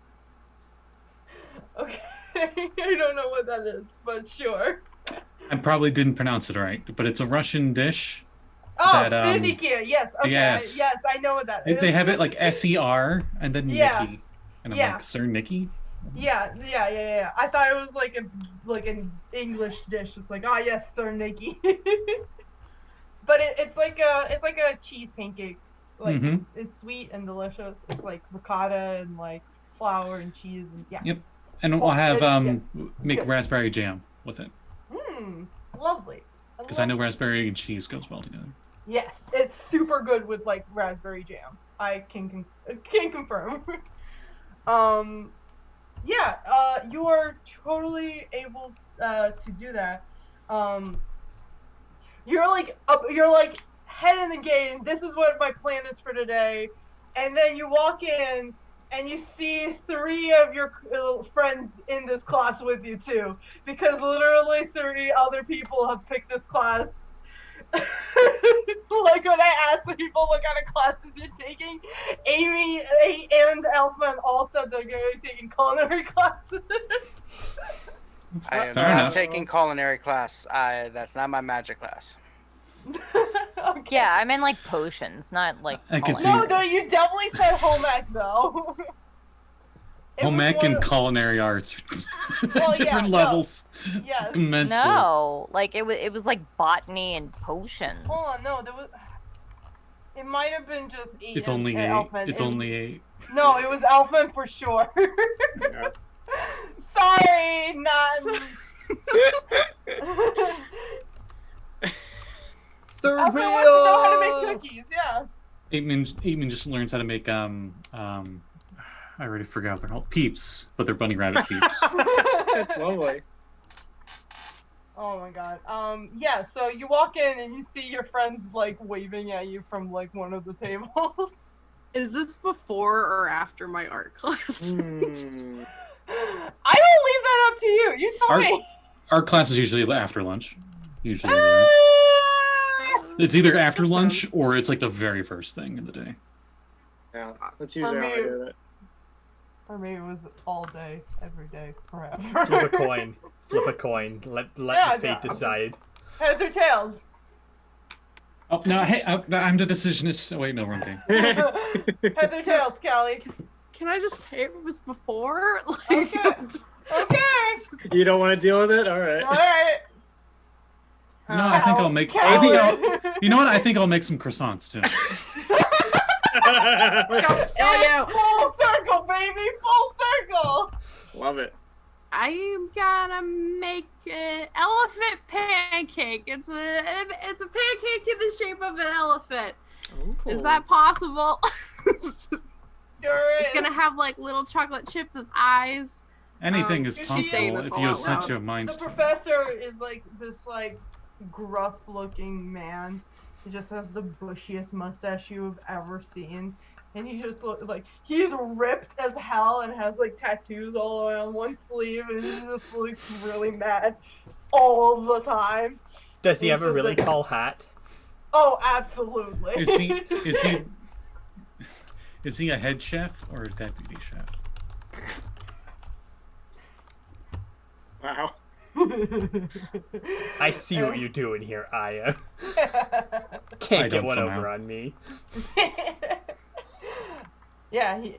Okay, I don't know what that is, but sure. I probably didn't pronounce it right, but it's a Russian dish. Oh, that, serniki, yes. Okay, yes. yes, I know what that is. They have it like SER and then Nikki, and I'm like serniki. Yeah. I thought it was like an English dish. It's like, oh yes, Sir Nikki. But it's like a cheese pancake. Like it's sweet and delicious. It's like ricotta and like flour and cheese and yeah. Yep, and we'll have make raspberry jam with it. Lovely. Because I know raspberry and cheese goes well together. Yes, it's super good with like raspberry jam. I can confirm. Yeah, you are totally able to do that. You're like head in the game. This is what my plan is for today, and then you walk in and you see 3 of your friends in this class with you too, because literally 3 other people have picked this class. Like when I asked people what kind of classes you're taking, Amy and Elfman all said they're going to be taking culinary classes. I am Fair not enough. taking culinary class. That's not my magic class. Okay. Yeah, I meant like potions, not like. I could culinary. No, you definitely said home ec though. It Home was ec one and of- culinary arts, Well, yeah, different no. levels. Yes. Immensely. No, like it was like botany and potions. Hold on, no, there was. It might have been just E. It's only 8. Elfman. It's only 8. No, it was Elfman for sure. Sorry, not. Third Elfman wants to know how to make cookies. Yeah. Eatman just learns how to make I already forgot what they're called. Peeps, but they're bunny rabbit peeps. That's lovely. Oh my god. Yeah, so you walk in and you see your friends like waving at you from like one of the tables. Is this before or after my art class? I will leave that up to you. You tell me. Our class is usually after lunch. Usually. It's either after lunch or it's like the very first thing in the day. Yeah, that's usually how I do it. For me, it was all day, every day, forever. Flip a coin. Flip a coin. Let Yeah, fate decide. Heads or tails? Oh no! Hey, I'm the decisionist. Oh, wait, no, wrong game. Heads or tails, Callie? Can I just say it was before? Like, Okay. Okay. You don't want to deal with it? All right. All right. No, I think I'll make. You know what? I think I'll make some croissants too. Hell yeah. Full circle, baby. Full circle. Love it. I'm gonna make an elephant pancake. It's a pancake in the shape of an elephant. Is that possible? It's gonna have like little chocolate chips as eyes, Anything is she's saying possible this if all you out set loud. your mind The to it. professor is like this like gruff-looking man. He just has the bushiest mustache you've ever seen, and he just like he's ripped as hell and has like tattoos all the way on one sleeve, and he just looks really mad all the time. Does he He's have a just really like- tall hat? Oh, absolutely. Is he a head chef or a deputy chef? Wow. I see what you're doing here, Aya. I Can't get don't one somehow. over on me. Yeah, he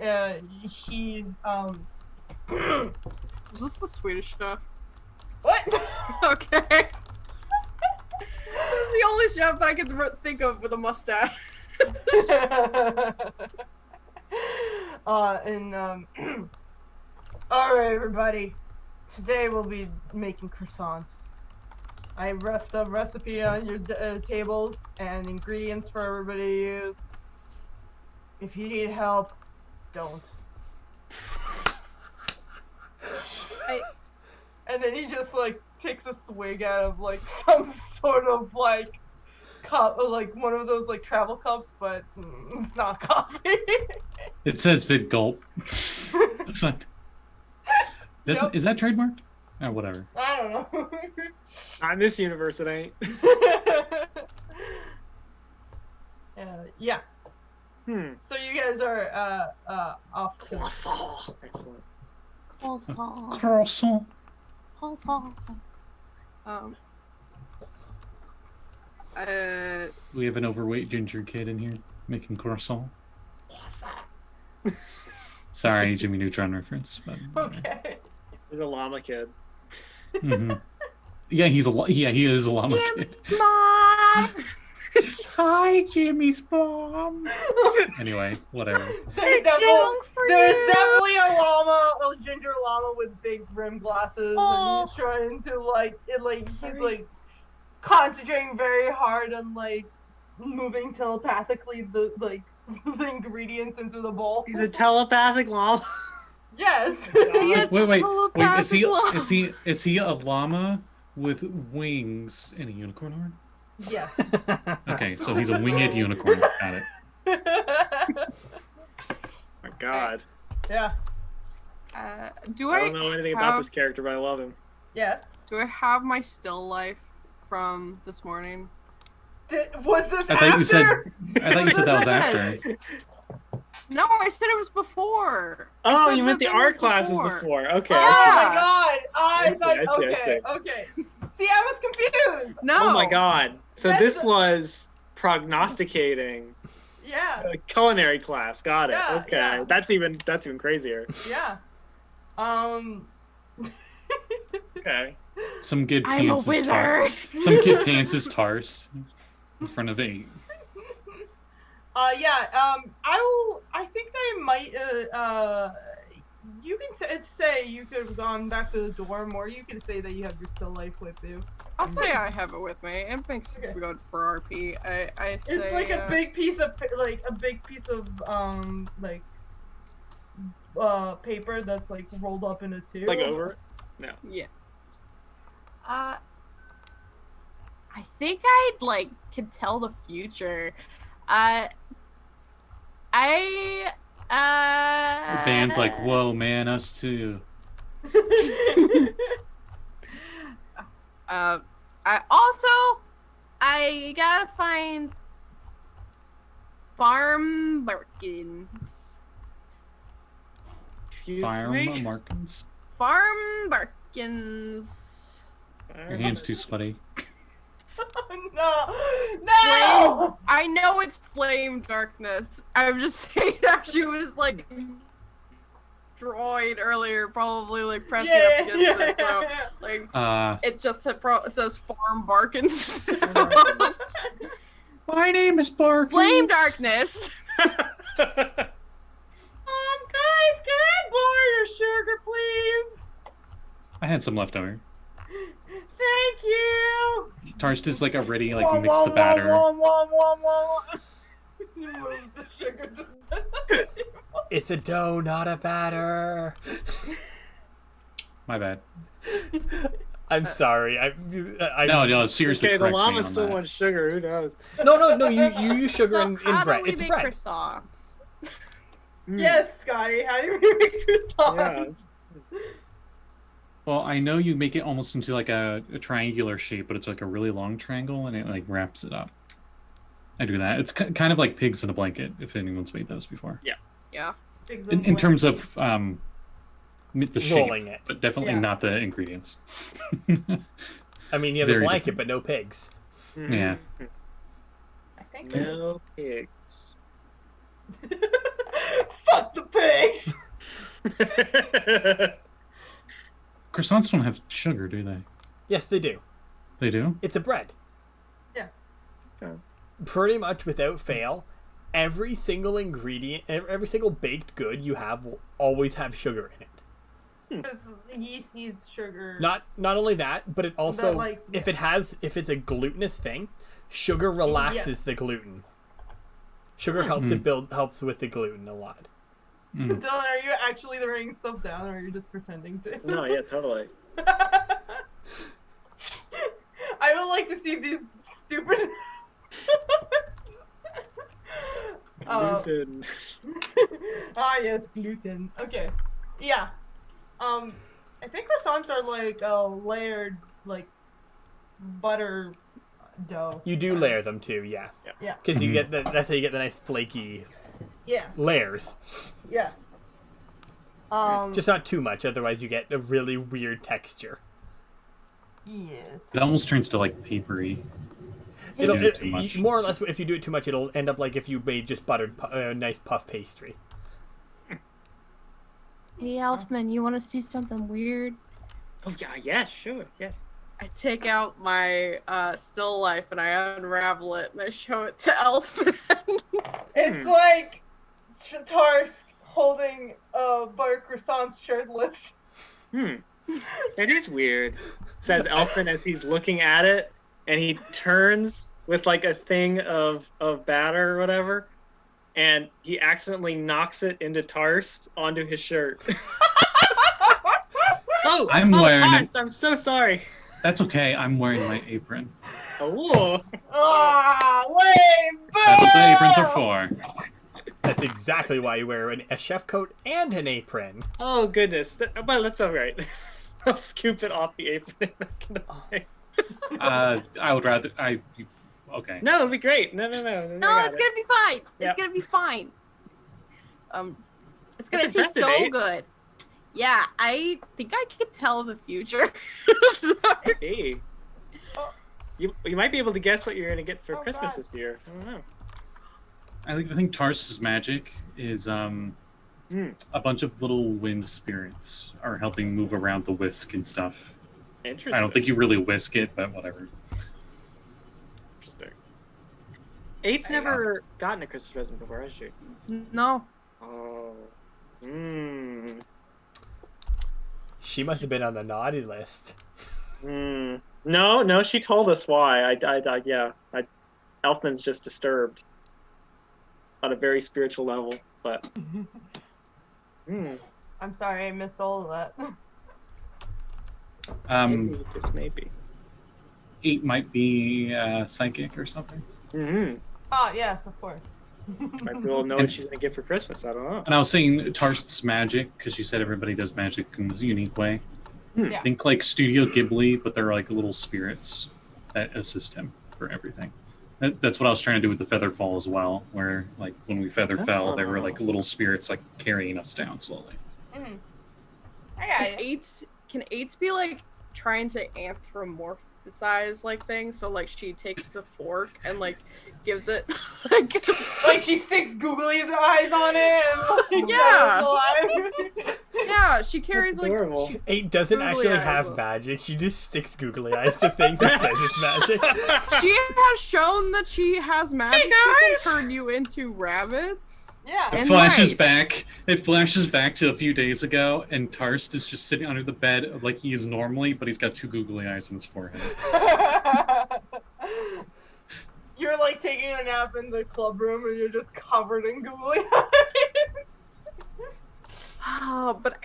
Is this the Swedish chef? what? Okay. It's the only chef that I can think of with a mustache. All right, everybody. Today we'll be making croissants. I left a recipe on your tables and ingredients for everybody to use. If you need help, don't. And then he just like takes a swig out of like some sort of like cup, like one of those like travel cups, but it's not coffee. It says big gulp. It's not- Yep. Is that trademarked? Oh, whatever. I don't know. Not in this universe, it ain't. Yeah. Hmm. So you guys are off. To... Excellent. Croissant. Croissant. Croissant. We have an overweight ginger kid in here making croissant. Sorry, Jimmy Neutron reference. But, Okay. There's a llama kid. Mhm. Yeah, he is a llama kid. Mom! Hi, Jimmy's mom. Anyway, whatever. There's definitely a ginger llama with big rim glasses, and he's trying to he's concentrating very hard on like moving telepathically the the ingredients into the bowl. He's a telepathic llama. Yes. Wait. Is he a llama with wings and a unicorn horn? Yes. Okay, so he's a winged unicorn. Got it. My God. Yeah. Do I don't know anything about this character, but I love him. Yes. Do I have my still life from this morning? Was this I thought you said that was Yes. after. No, I said it was before. I Oh, said you meant that the it art was classes before. before. Okay. Oh Yeah. my God! I see. okay. See, I was confused. No. Oh my God. So That's- this was prognosticating Yeah. a culinary class. Got it. Yeah, Okay. yeah. That's even crazier. Yeah. Okay. Some kid I'm a pants his wizard. Some kid pants his Tarst in front of 8. I think they might. You can say you could have gone back to the dorm, or you can say that you have your still life with you. I'll say I have it with me. It makes it good for RP. I say It's like a big piece of paper that's like rolled up in a tube. Like over it? No. Yeah. I think I can tell the future. The band's like, whoa, man, us too. I gotta find Farm Barkins. Excuse Fire me? Markins. Farm Barkins. Your hand's too sweaty. No. Flame. I know it's Flame Darkness. I'm just saying that she was drawing earlier, probably pressing up against it. So it just it says Farm Barkins. My name is Barkins. Flame Darkness. Guys, can I borrow your sugar, please? I had some left over. Thank you. Tarst is already mix the batter. The sugar to- It's a dough, not a batter. My bad. I'm sorry. No, seriously. Okay, the correct me llama's on so that. much sugar. Who knows? No. You use sugar So in how bread. do we It's make bread. croissants? Yes, Scotty. How do we make croissants? Yeah. Well, I know you make it almost into like a triangular shape, but it's like a really long triangle, and it like wraps it up. I do that. It's kind of like pigs in a blanket, if anyone's made those before. Yeah. In terms of the shape, Rolling it. but definitely Yeah. not the ingredients. I mean, you have a Very blanket, different. but no pigs. Yeah. I think. No pigs. Fuck the pigs. Croissants don't have sugar, do they? Yes, they do. They do? It's a bread. Yeah. Oh. Pretty much without fail, every single ingredient, every single baked good you have will always have sugar in it. Because yeast needs sugar. Not only that, but it also like- if it's a glutinous thing, sugar relaxes the gluten. Sugar helps helps with the gluten a lot. Mm. Dylan, are you actually writing stuff down, or are you just pretending to? No, yeah, totally. I would like to see these stupid. Gluten. Yes, gluten. Okay, yeah. I think croissants are like layered, like butter dough. You do layer them too, yeah. Yeah. Because you get that's how you get the nice flaky Yeah, layers. yeah. Just not too much, otherwise you get a really weird texture. Yes. It almost turns to like papery. It'll do it too much. more or less if you do it too much, it'll end up like if you made just buttered nice puff pastry. Hey, Elfman, you want to see something weird? Oh yeah, yes, sure, yes. I take out my still life and I unravel it and I show it to Elfman. It's like Tarst holding butter croissants shirtless. It is weird. Says Elfman as he's looking at it, and he turns with like a thing of batter or whatever, and he accidentally knocks it into Tarst onto his shirt. I'm wearing Tarst, it. I'm so sorry. That's okay. I'm wearing my apron. Oh. Ah, lame! That's what the aprons are for. That's exactly why you wear a chef coat and an apron. Oh goodness. Well, that's all right. I'll scoop it off the apron. I would rather. Okay. No, it'll be great. No. No, it's gonna be fine. Yep. It's gonna be fine. It's gonna That's taste so impressive, eh? good. Yeah, I think I can tell the future. Sorry. Hey. You might be able to guess what you're gonna get for Oh, Christmas God. this year. I don't know. I think Tarst's magic is a bunch of little wind spirits are helping move around the whisk and stuff. Interesting. I don't think you really whisk it, but whatever. Interesting. Eight's never gotten a Christmas present before, has she? No. Oh. She must have been on the naughty list. No, she told us why. Elfman's just disturbed on a very spiritual level, but. I'm sorry, I missed all of that. Maybe, just maybe. 8 might be psychic or something. Oh, yes, of course. Maybe we'll know what she's gonna get for Christmas. I don't know. And I was saying Tarst's magic because you said everybody does magic in this unique way. Yeah. Think like Studio Ghibli, but they're like little spirits that assist him for everything. That's what I was trying to do with the feather fall as well, where like when we feather fell, they were like little spirits like carrying us down slowly. I got it. Can eights be like trying to anthropomorphize like things? So like she takes a fork and like gives it like Like she sticks googly eyes on it and like, Yeah. alive. yeah, she carries like Adorable. 8 doesn't Googly actually eyes. have magic. She just sticks googly eyes to things and says it's magic. she has shown that she has magic. She can turn you into rabbits. Yeah. It And flashes mice. back. It flashes back to a few days ago, and Tarst is just sitting under the bed like he is normally, but he's got 2 googly eyes on his forehead. You're like taking a nap in the club room and you're just covered in googly eyes. Oh, but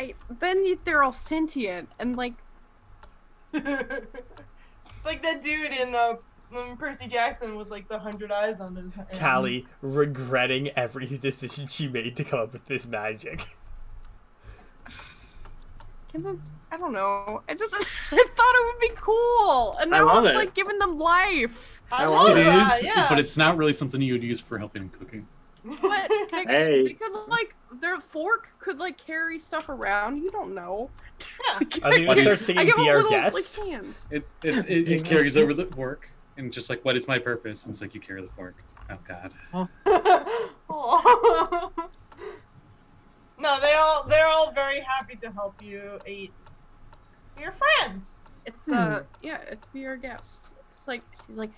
they're all sentient and like. It's like that dude in Percy Jackson with like the 100 eyes on his head. Callie regretting every decision she made to come up with this magic. I don't know. I just I thought it would be cool, and I now love I'm it. like giving them life. I love love It that, is, yeah. but it's not really something you would use for helping cooking. But they, Hey. they could like their fork could like carry stuff around. You don't know. Yeah. I think What we is- start I singing give them Be Our little Guest. like hands. It carries over the fork, and just like, what is my purpose? And it's like, you carry the fork. Oh God. Aw. No, they're all very happy to help you eat. Your friends. It's it's Be Our Guest. It's like she's like,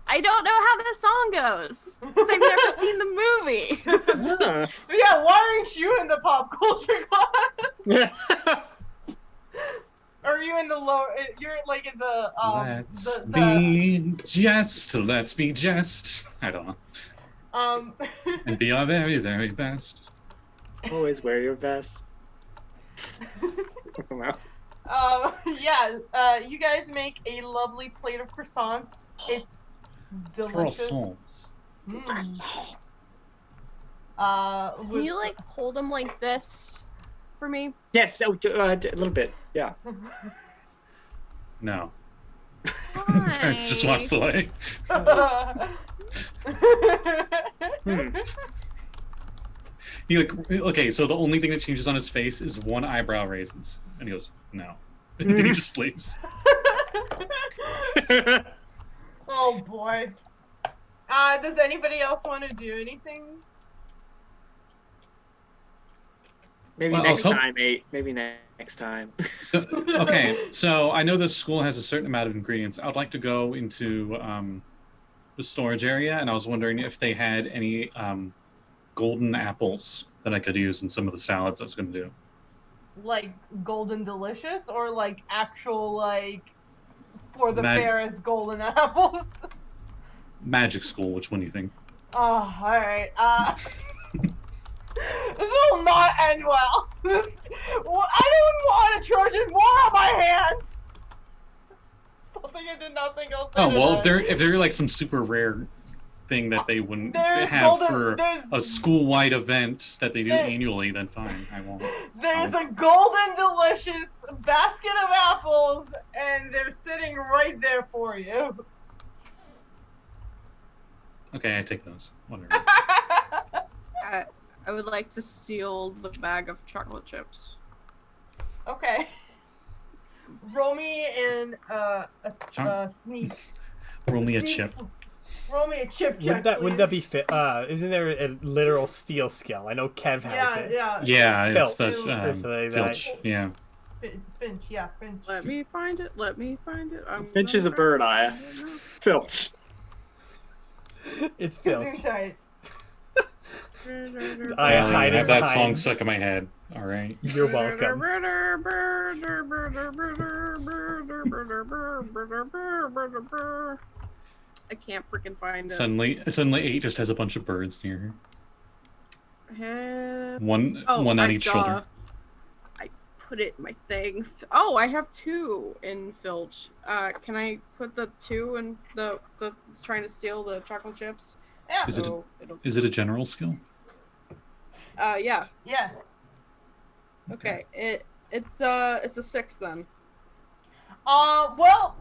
I don't know how this song goes because I've never seen the movie. Yeah. Yeah, why aren't you in the pop culture class? Or are you in the lower? You're like in the Let's be just. Let's be just. I don't know. And be our very, very best. Always wear your best. Yeah, you guys make a lovely plate of croissants. It's delicious. Croissants. Can you like hold them like this for me? Yes, a little bit. Yeah. No. Why? Tarst just walks away. He like, okay, so the only thing that changes on his face is one eyebrow raises, and he goes, no. And he just sleeps. Oh boy. Does anybody else want to do anything? Maybe Well, next I'll- time, mate. Maybe next time. Okay, so I know the school has a certain amount of ingredients. I would like to go into the storage area, and I was wondering if they had any golden apples that I could use in some of the salads I was going to do. Like golden delicious, or like actual like for the Mag- fairest golden apples? Magic school, which one do you think? Oh, alright. This will not end well. I don't want a Trojan War on my hands. Something I did not think I'll say Oh well, today. if they're like some super rare thing that they wouldn't There's have golden- for there's- a school-wide event that they do There- annually, then fine, I won't. There's a golden delicious basket of apples, and they're sitting right there for you. Okay, I take those. Whatever. I would like to steal the bag of chocolate chips. Okay. Roll me in a sneak. Roll me a Sneak- chip. Roll me a chip check. Wouldn't that be fit? Isn't there a literal steal skill? I know Kev has Yeah, it. yeah. Yeah, it's Filch, the or something like that. filch. Yeah. Finch, yeah, Finch. Let me find it. Let me find it. Finch is a bird eye. Filch. It's Filch. Gesundheit. I hide it have that behind- song stuck in my head. All right. You're welcome. I can't freaking find it. Suddenly 8 just has a bunch of birds near her. One Oh, on I each saw- shoulder. I put it in my thing. Oh, I have 2 in Filch. Can I put the 2 in the that's trying to steal the chocolate chips? Yeah. Is it So it'll. Is it a general skill? Yeah. Yeah. Okay. It's a 6 then. Well,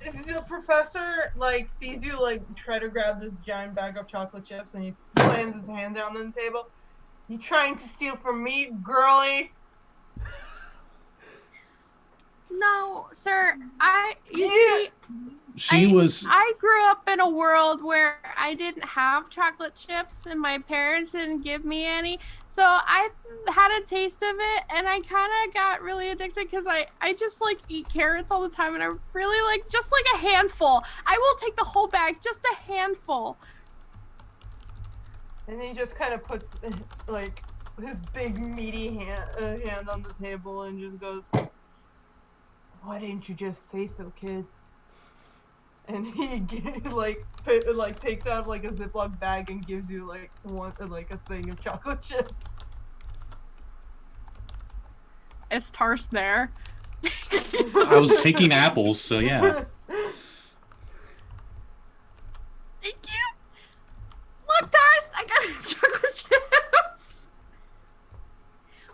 if the professor like sees you like try to grab this giant bag of chocolate chips and he slams his hand down on the table, you trying to steal from me, girly? No, sir. You Yeah. see, I grew up in a world where I didn't have chocolate chips and my parents didn't give me any. So I had a taste of it and I kind of got really addicted because I just like eat carrots all the time and I really like just like a handful. I will take the whole bag, just a handful. And he just kind of puts like his big meaty hand on the table and just goes, "Why didn't you just say so, kid?" And he takes out like a Ziploc bag and gives you like a thing of chocolate chips. Is Tarst there? I was taking apples, so yeah. Thank you. Look, Tarst, I got chocolate chips.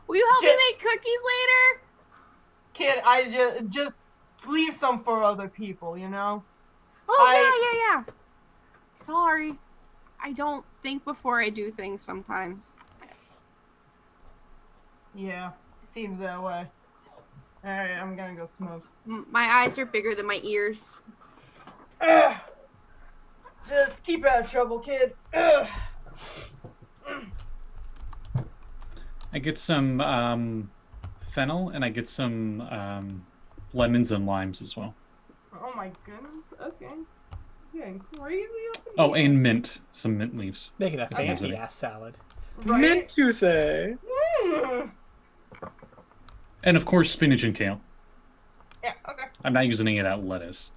Will you help me make cookies later? Kid, I just leave some for other people, you know? Oh, yeah. Sorry. I don't think before I do things sometimes. Yeah, seems that way. Alright, I'm gonna go smoke. My eyes are bigger than my ears. Ugh. Just keep out of trouble, kid. Ugh. I get some fennel, and I get some lemons and limes as well. Oh my goodness, okay. Getting crazy up in Oh, here. and mint. Some mint leaves. Making a Okay. fancy ass salad. Right? Meant to say. Mm. And of course, spinach and kale. Yeah, okay. I'm not using any of that lettuce.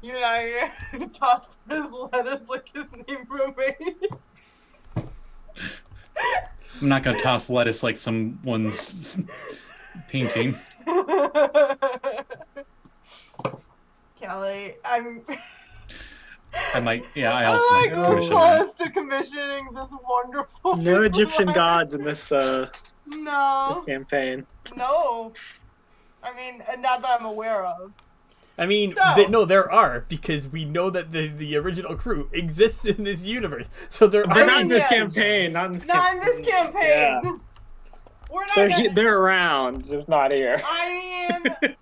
You're not gonna toss his lettuce like his name roommate. I'm not gonna toss lettuce like someone's painting. Kelly, I might, yeah, I also I'm might like commission close that. to commissioning this wonderful. No piece of Egyptian art. gods in this No, campaign. no. I mean, not that I'm aware of. I mean, So- no, there are, because we know that the original crew exists in this universe. So there But are. not in this yes. campaign. Not in this Not in this campaign. Yeah. We're not. Gonna, They're around, just not here. I mean,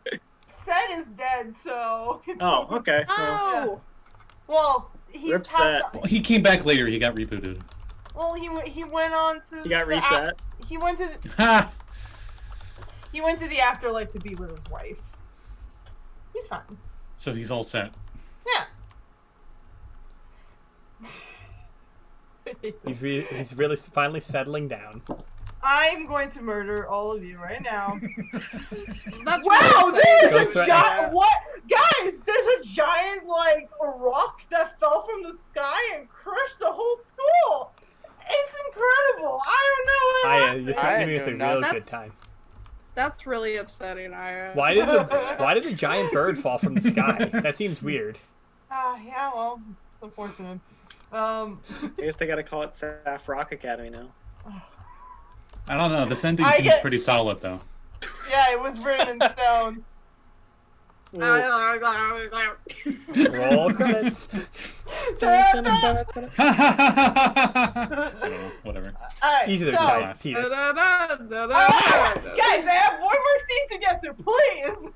Set is dead, so. It's Oh, over. okay. Well, Oh! Well, he's Rip passed. Set. Well, he came back later. He got rebooted. Well, he went on to. you got the reset. he went to. Ha! He went to the afterlife to be with his wife. He's fine. So he's all set. Yeah. He's really finally settling down. I'm going to murder all of you right now. That's Wow, really exciting. Go there's for a it. giant. What, guys? There's a giant like a rock that fell from the sky and crushed the whole school. It's incredible. I don't know what You're happened. threatening me with a do not- real good That's- time. That's really upsetting, Ira. Why did the giant bird fall from the sky? That seems weird. Yeah, well, it's unfortunate. I guess they gotta call it Saffron Academy now. I don't know. This ending I seems get- pretty solid, though. Yeah, it was written in stone. Roll credits. I don't know. Whatever. Alright, Easy there, so, giant penis. guys, I have one more scene to get through, please.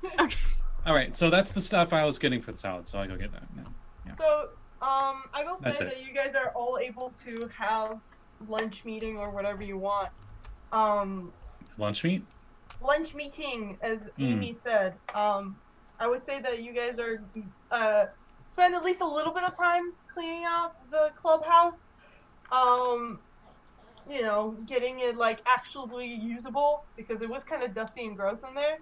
All right. So that's the stuff I was getting for the salad. So I go get that now. So, I will That's say it. that you guys are all able to have lunch meeting or whatever you want. Lunch meat. Lunch meeting, as Hmm. Amy said. I would say that you guys are spend at least a little bit of time cleaning out the clubhouse. You know, getting it like actually usable because it was kind of dusty and gross in there.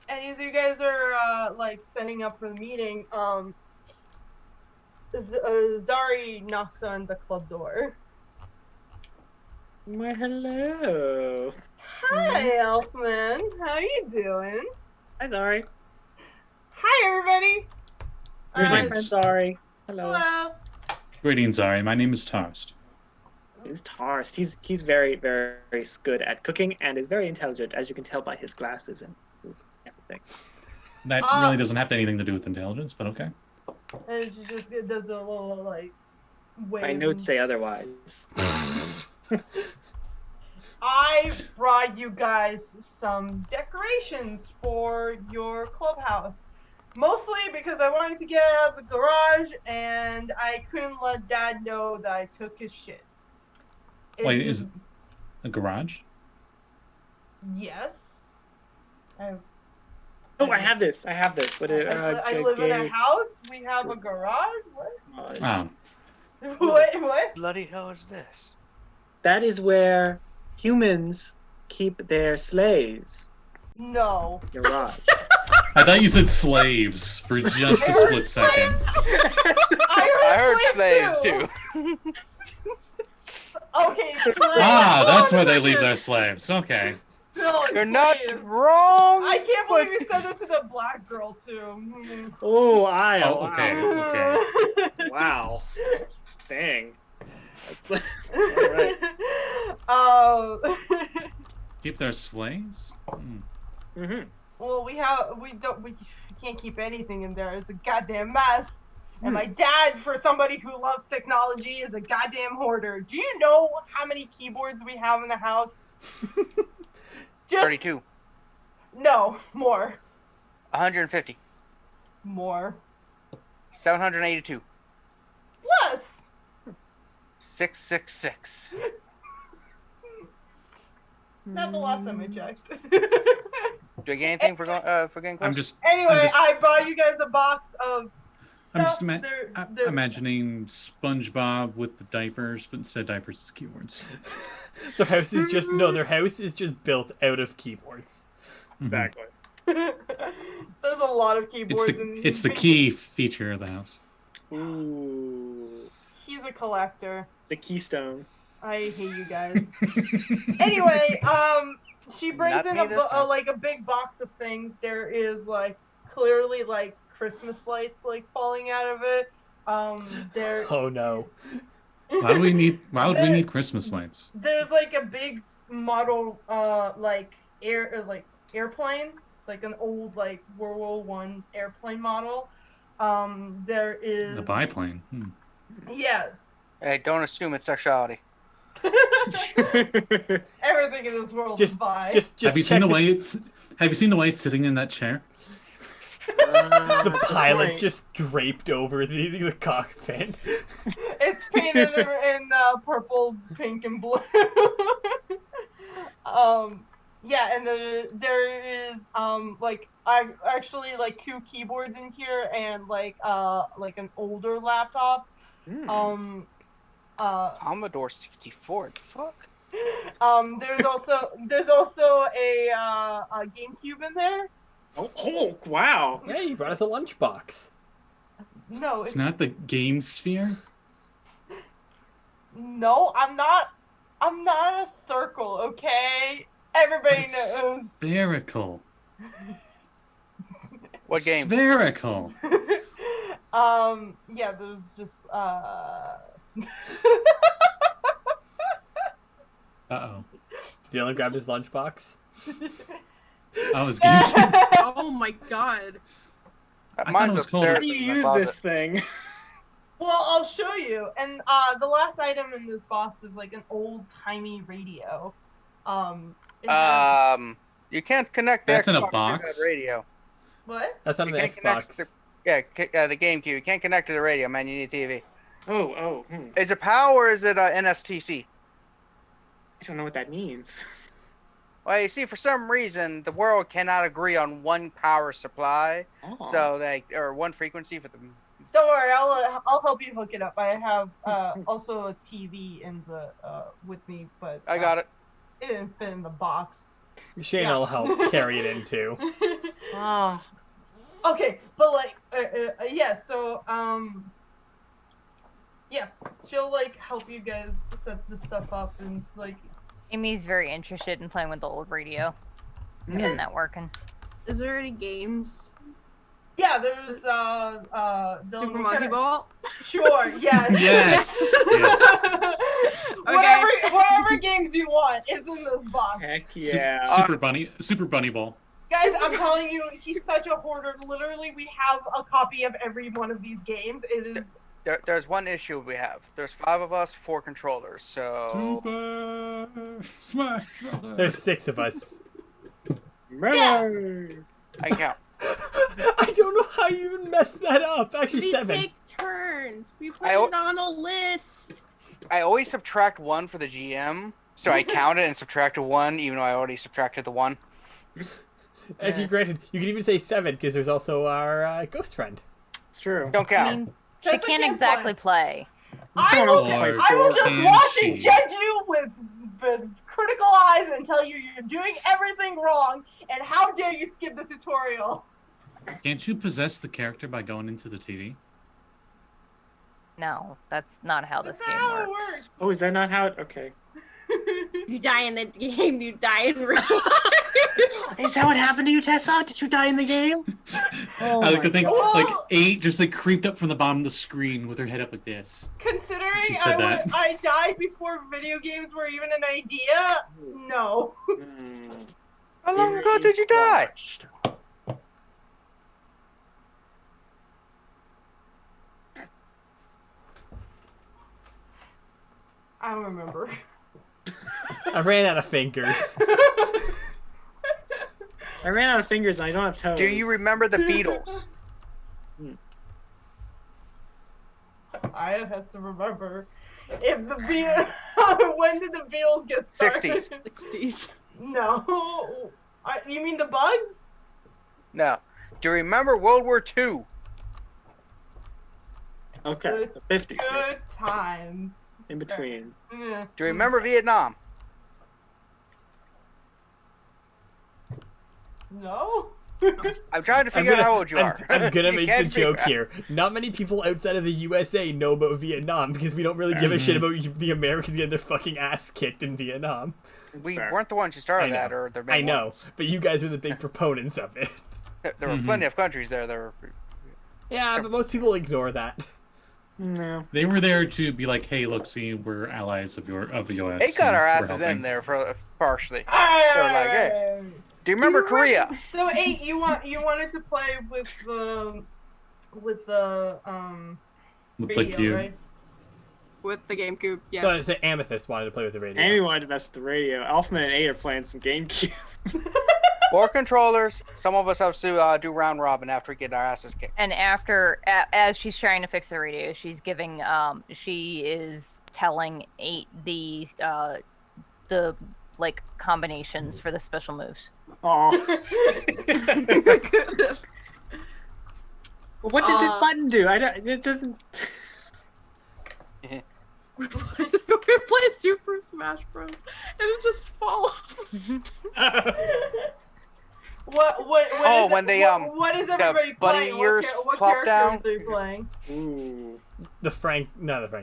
And as you guys are like setting up for the meeting, Zari knocks on the club door. Well, hello. Hi, Elfman. How you doing? Hi, Zari. Hi, everybody. Here's my Greetings. friend Zari. Hello. Hello. Greetings, Ari. My name is Tarst. He's Tarst. He's very, very good at cooking and is very intelligent, as you can tell by his glasses and everything. That really doesn't have anything to do with intelligence, but okay. And she just does a little like wave. My notes say otherwise. I brought you guys some decorations for your clubhouse. Mostly because I wanted to get out of the garage and I couldn't let Dad know that I took his shit. Wait, It's- is a garage? Yes. Oh, I have this. What? I live in a house. We have a garage. What? Oh, What? Bloody hell is this? That is where humans keep their slaves. No. Garage. I thought you said slaves for just a split second. I I heard slaves too. too. Okay, That's where they leave their slaves. Okay. No, You're not slave. wrong. I can't believe you said that to the black girl too. Oh, Oh, okay. Okay. Wow. Dang. Alright. Keep their slaves? Mm-hmm. Well, we can't keep anything in there. It's a goddamn mess. And my dad, for somebody who loves technology, is a goddamn hoarder. Do you know how many keyboards we have in the house? 32. No, more. 150. More. 782. Plus. 666. Not the last time I checked. Do I get anything for getting close? Anyway, I brought you guys a box of I'm stuff. just imagining SpongeBob with the diapers, but instead of diapers, it's keyboards. Their house is just built out of keyboards. Exactly. There's a lot of keyboards. It's the key feature of the house. Ooh. He's a collector. The keystone. I hate you guys. Anyway, she brings in a big box of things. There is clearly Christmas lights falling out of it. There. Oh no. Why do we need Christmas lights? There's a big model airplane, an old World War I airplane model. There is the biplane. Yeah. Hey, don't assume it's sexuality. Everything in this world is bi. Have you seen the way it's sitting in that chair? The pilot's just draped over the cockpit. It's painted in purple, pink, and blue. Yeah, and there is actually two keyboards in here and an older laptop. Commodore 64. The fuck? There's also a GameCube in there. Oh wow! Yeah, you brought us a lunchbox. No, it's not the Game Sphere. No, I'm not a circle. Okay, everybody knows. Spherical. What game? Spherical. Yeah, there's just Uh-oh. Did Dylan grab his lunchbox? Oh, his Game Sphere. Oh my god. Mine's upstairs. How do you use this thing? Well, I'll show you. And the last item in this box is an old-timey radio. You can't connect the That's in a Xbox box? to that radio. What? That's on You the can't connect Xbox. the GameCube. You can't connect to the radio, man. You need TV. Oh. Is it PAL or is it NSTC? I don't know what that means. Well, you see, for some reason, the world cannot agree on one power supply, or one frequency for the. Don't worry, I'll help you hook it up. I have also a TV in the with me, but I got it. It didn't fit in the box. Shana will help carry it in too. Okay, but yeah, so yeah, she'll help you guys set this stuff up, and it's Amy's very interested in playing with the old radio. Getting that working. Is there any games? Yeah, there's Super Monkey Ball? Sure, yeah. Yes. Okay. Whatever games you want is in this box. Heck yeah. Super Bunny Ball. Guys, I'm telling you, he's such a hoarder. Literally, we have a copy of every one of these games. It is. There's one issue we have. There's 5 of us, 4 controllers. So. Super Smash Brothers. There's 6 of us. Yeah. I count. I don't know how you even messed that up. Actually, We 7. take turns. We put it on a list. I always subtract 1 for the GM, so I counted and subtracted 1, even though I already subtracted the 1. Actually, granted, you can even say 7 because there's also our ghost friend. It's true. Don't count. She can't exactly play. I will just watch and judge you with critical eyes and tell you you're doing everything wrong, and how dare you skip the tutorial. Can't you possess the character by going into the TV? No, that's not how That's this not game how it works. works. Oh, is that not how it? Okay. You die in the game, you die in real life. Is that what happened to you, Tessa? Did you die in the game? Oh I like to think God. like 8 just like creeped up from the bottom of the screen with her head up like this. Considering She said that. I died before video games were even an idea, no. How long ago did you die? I don't remember. I ran out of fingers. I ran out of fingers and I don't have toes. Do you remember the Beatles? I have to remember. If the when did the Beatles get started? 60s. 60s. No. You mean the Bugs? No. Do you remember World War II? Okay, the 50s. Good times. In between. Yeah. Do you remember Vietnam? No. I'm trying to figure out how old you are. I'm gonna You make the can't figure joke out. here. Not many people outside of the USA know about Vietnam because we don't really give a shit about the Americans getting their fucking ass kicked in Vietnam. We fair. weren't the ones who started I know. that, or the I main know, ones. but you guys were the big proponents of it. There were plenty of countries there that were. Yeah, but most people ignore that. No. They were there to be like, hey, look, see, we're allies of US. They got and our we're asses in helping. there for partially. They were like, hey, do you remember Korea? So 8, you wanted to play with the With radio, like you. right? With the GameCube, yes. No, it's the Amethyst wanted to play with the radio. Amy wanted to mess with the radio. Elfman and 8 are playing some GameCube. 4 controllers. Some of us have to do round robin after we get our asses kicked. And after, as she's trying to fix the radio, she's giving, she is telling 8 the like combinations for the special moves. Oh. What did this button do? I don't. It doesn't. We played Super Smash Bros. And it just fall off the stage. What Oh, is when it- they, what is everybody bunny playing? ears what plop down? characters are you playing? Ooh. The Frank.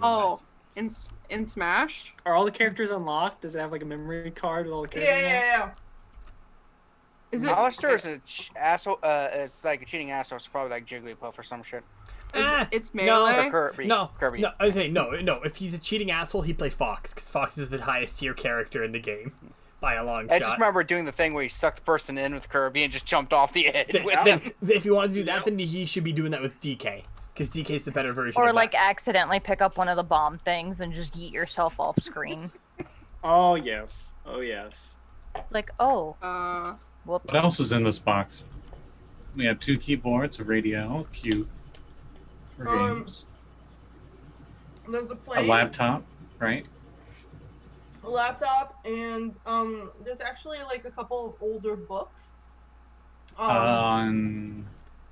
Oh, in Smash? Are all the characters unlocked? Does it have like a memory card with all the Yeah, characters? yeah. Is it? Alistair is an asshole. It's like a cheating asshole. It's probably like Jigglypuff or some shit. It's no. melee? Or Kirby. No, Kirby. no, I was saying no. If he's a cheating asshole, he'd play Fox because Fox is the highest tier character in the game by a long I shot. just remember doing the thing where he sucked the person in with Kirby and just jumped off the edge with Then, them. if you want to do that, then he should be doing that with DK because DK's the better version. Or of like that. accidentally pick up one of the bomb things and just yeet yourself off screen. Oh yes. Oh yes. It's like, oh, whoops. What else is in this box? We have 2 keyboards, a radio, cute for games, There's a a plate, laptop, right? a laptop, and there's actually like a couple of older books. Um,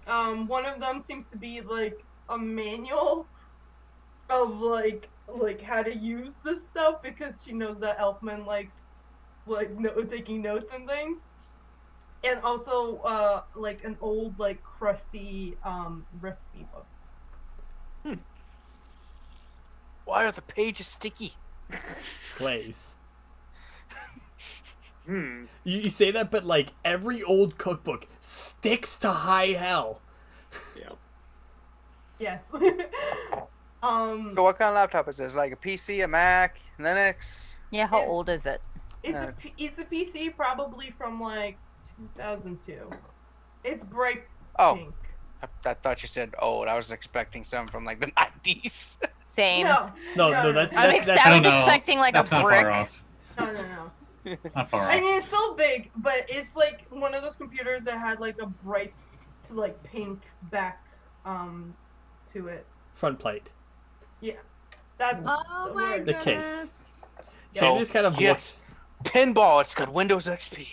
One of them seems to be like a manual of like how to use this stuff because she knows that Elfman likes taking notes and things. And also like an old like crusty recipe book. Why are the pages sticky? Plays. Hmm. You say that, but like every old cookbook sticks to high hell. Yeah. Yes. So what kind of laptop is this? Like a PC, a Mac, Linux? Yeah, how Yeah. old is it? It's a PC probably from like 2002. It's bright Oh, pink. I thought you said old. I was expecting some from like the 90s. Same. No, that's I that's I don't was know. expecting like That's a not brick. far off. No. Not far I off. mean, it's still big, but it's like one of those computers that had like a bright, like pink back, to it. front plate. Yeah, that's Oh my The goodness. case. Yeah. Shane just kind of Yes. Pinball. It's got Windows XP.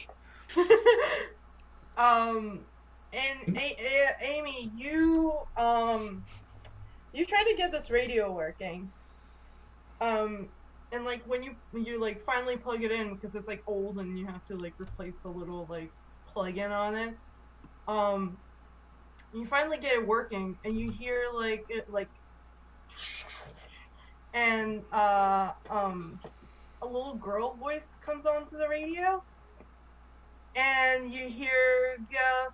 And Amy, you tried to get this radio working. And like when you like finally plug it in because it's like old and you have to like replace the little like plug-in on it. You finally get it working and you hear like it like and a little girl voice comes onto the radio, and you hear go,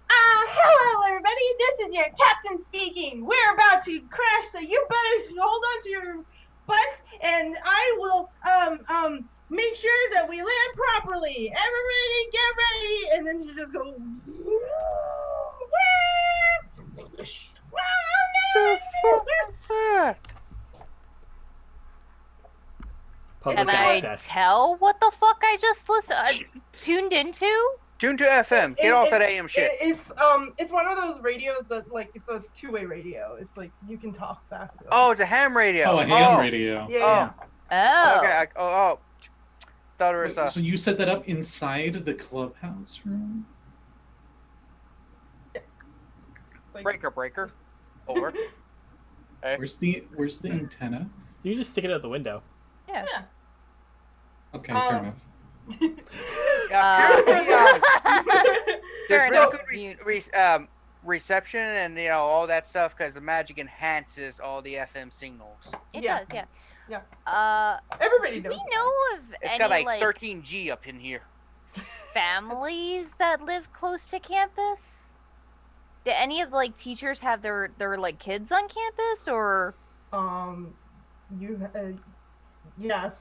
hello everybody, this is your captain speaking. We're about to crash, so you better hold on to your butts, and I will make sure that we land properly. Everybody get ready, and then you just go. The fuck is that? Public Can I access. tell what the fuck I just tuned into? Tune to FM. Get off that AM shit. It's one of those radios that like it's a two-way radio. It's like you can talk back. Oh, it's a ham radio. Oh, a ham radio. Yeah. Oh. Okay. Thought it was. So you set that up inside the clubhouse room? Like, Breaker. Over. Hey. Where's the antenna? You can just stick it out the window. Yeah. Okay, fair enough. There's Fair really enough. good reception and all that stuff because the magic enhances all the FM signals. It Yeah. does, yeah. Yeah. Everybody Do knows. we know of It's any got like 13G up in here. families that live close to campus? Do any of like teachers have their like kids on campus or? Yes.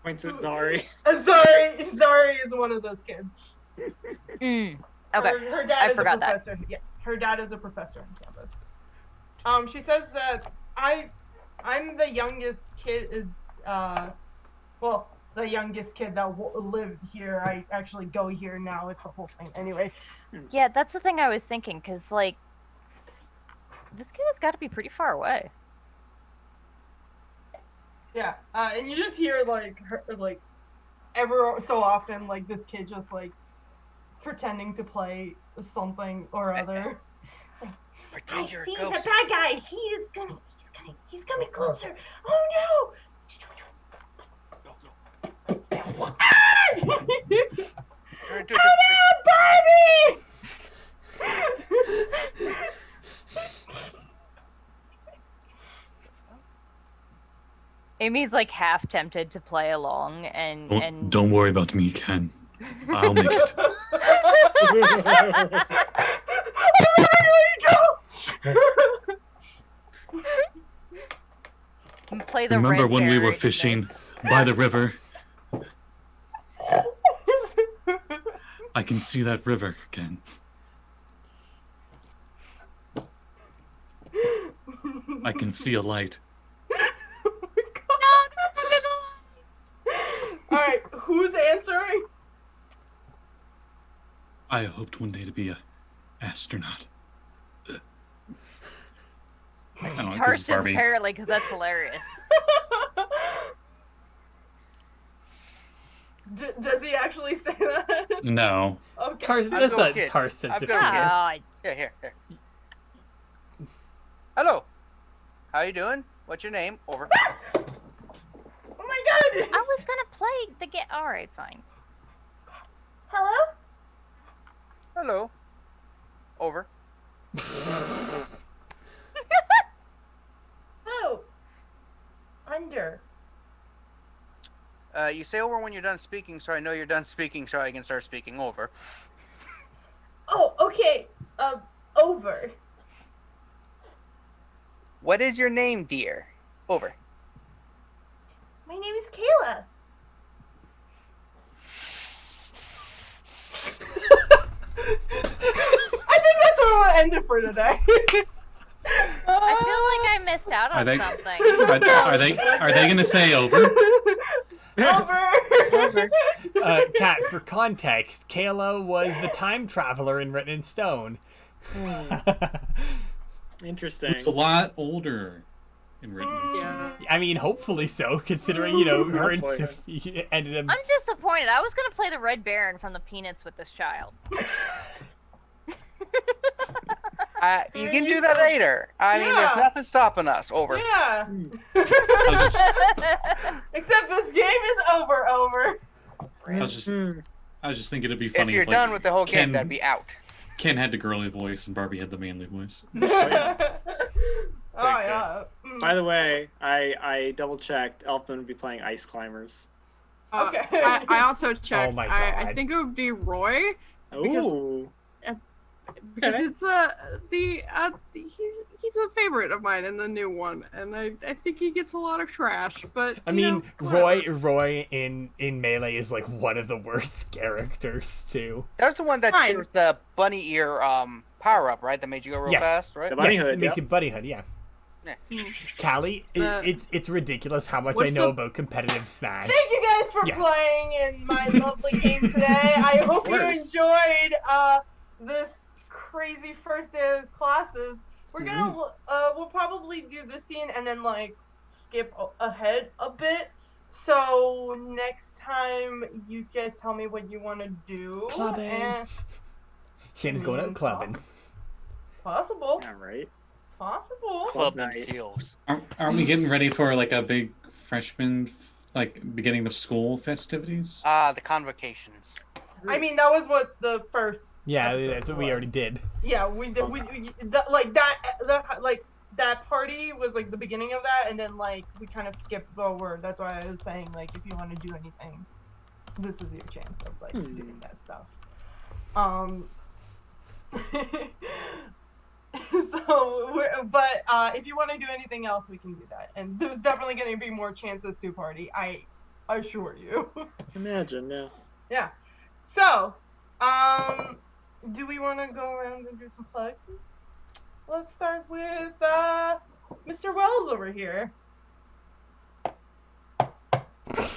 Points at Zari. Zari is one of those kids. Okay. Her dad I is forgot a that. professor. Yes, her dad is a professor on campus. She says that I'm the youngest kid. The youngest kid that lived here. I actually go here now. It's the whole thing. Anyway. Yeah, that's the thing I was thinking, because like this kid has got to be pretty far away. Yeah, and you just hear like her like every so often like this kid just like pretending to play something or other. Pretend I you're a see ghost. the bad guy. He's coming closer. Oh no! Turn into a Oh no, Barbie! Amy's like half tempted to play along and Don't worry about me, Ken. I'll make it. play the Remember red when we berry were in fishing this. by the river? I can see that river, Ken. I can see a light. All right, who's answering? I hoped one day to be a astronaut. I don't know, 'cause Tarst is Barbie. apparently, because that's hilarious. Does he actually say that? No. Okay. Tarst, I've that's got not kids. Tarst sense I've of got humor. kids. Here. Hello. How you doing? What's your name? Over. Oh my god! I was gonna play the game. All right, fine. Hello? Hello. Over. Oh. Under. You say over when you're done speaking, so I know you're done speaking, so I can start speaking over. Oh, okay. Over. What is your name, dear? Over. My name is Kayla. I think that's where we'll end it for today. I feel like I missed out on Are they- something. Are they gonna say over? Over. Kat, for context, Kayla was the time traveler in Written in Stone. Interesting. A lot older in written. I mean, hopefully so, considering, you know, her and Hopefully. Sophie ended up... I'm disappointed. I was gonna play the Red Baron from the Peanuts with this child. You can do that later. I mean, there's Yeah. nothing stopping us. Over. Yeah. I Except this game is over. was just thinking it'd be If funny you're if, like, done with the whole game, Ken, that'd be out. Ken had the girly voice and Barbie had the manly voice. Oh yeah. By the way, I double checked. Elfman would be playing Ice Climbers. Okay. I also checked. Oh my I God. think it would be Roy because Ooh. because it's he's a favorite of mine in the new one, and I think he gets a lot of trash. But I you mean, know, whatever. Roy in Melee is like one of the worst characters too. That was the one that Fine. did the bunny ear power up, right? That made you go real Yes. fast, right? The bunny Yes, hood. it makes Yep. you bunny hood, yeah. Yeah. Callie, The- it's ridiculous how much I What's know the- about competitive Smash. Thank you guys for Yeah. playing in my lovely game today. I hope you enjoyed this crazy first day of classes. We're gonna we'll probably do this scene and then like skip ahead a bit. So next time you guys tell me what you want to do. Clubbing. And Shana's going out clubbing. possible. Yeah, right. Possible. Club night. seals. Aren't we getting ready for like a big freshman, like beginning of school festivities? The convocations. I mean, that was what the first. Yeah, episode that's what we was. already did. Yeah, we did. We that party was like the beginning of that, and then like we kind of skipped forward. That's why I was saying like if you want to do anything, this is your chance of like doing that stuff. But if you want to do anything else, we can do that. And there's definitely going to be more chances to party. I assure you. Imagine, yeah. Yeah. So, do we want to go around and do some plugs? Let's start with Mr. Wells over here.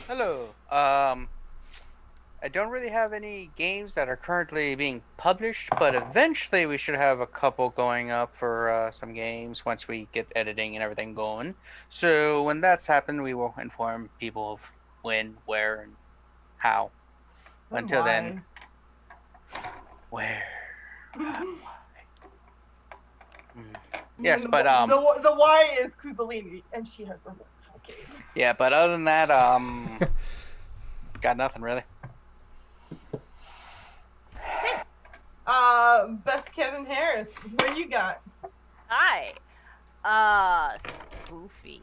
Hello. I don't really have any games that are currently being published, but eventually we should have a couple going up for some games once we get editing and everything going. So when that's happened, we will inform people of when, where, and how. And Until why. then, where? Why? Yes, And but the Y is Kuzalini, and she has a wonderful cake. yeah, but other than that, got nothing really. Best Kevin Harris, what you got? Hi. Spoofy.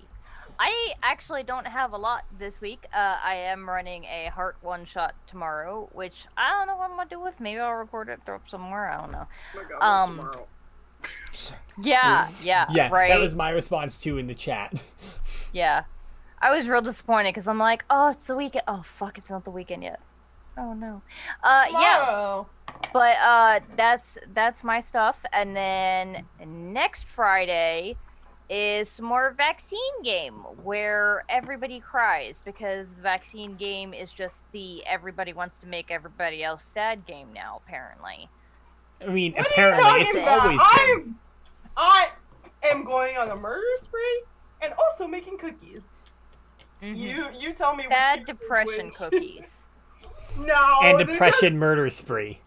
I actually don't have a lot this week. I am running a Heart one-shot tomorrow, which I don't know what I'm gonna do with. Maybe I'll record it, throw up somewhere. I don't know. Oh my God, that's tomorrow. Yeah, Yeah, right. that was my response too in the chat. Yeah. I was real disappointed because I'm like, oh, it's the weekend. Oh, fuck, it's not the weekend yet. Oh, no. Yeah. Tomorrow. But that's my stuff. And then next Friday is some more vaccine game where everybody cries because the vaccine game is just the everybody wants to make everybody else sad game now, apparently. I mean, What apparently are you it's talking about? always been. I am going on a murder spree and also making cookies. Mhm. You tell me. Bad which is depression which. cookies. No. And they're depression murder spree.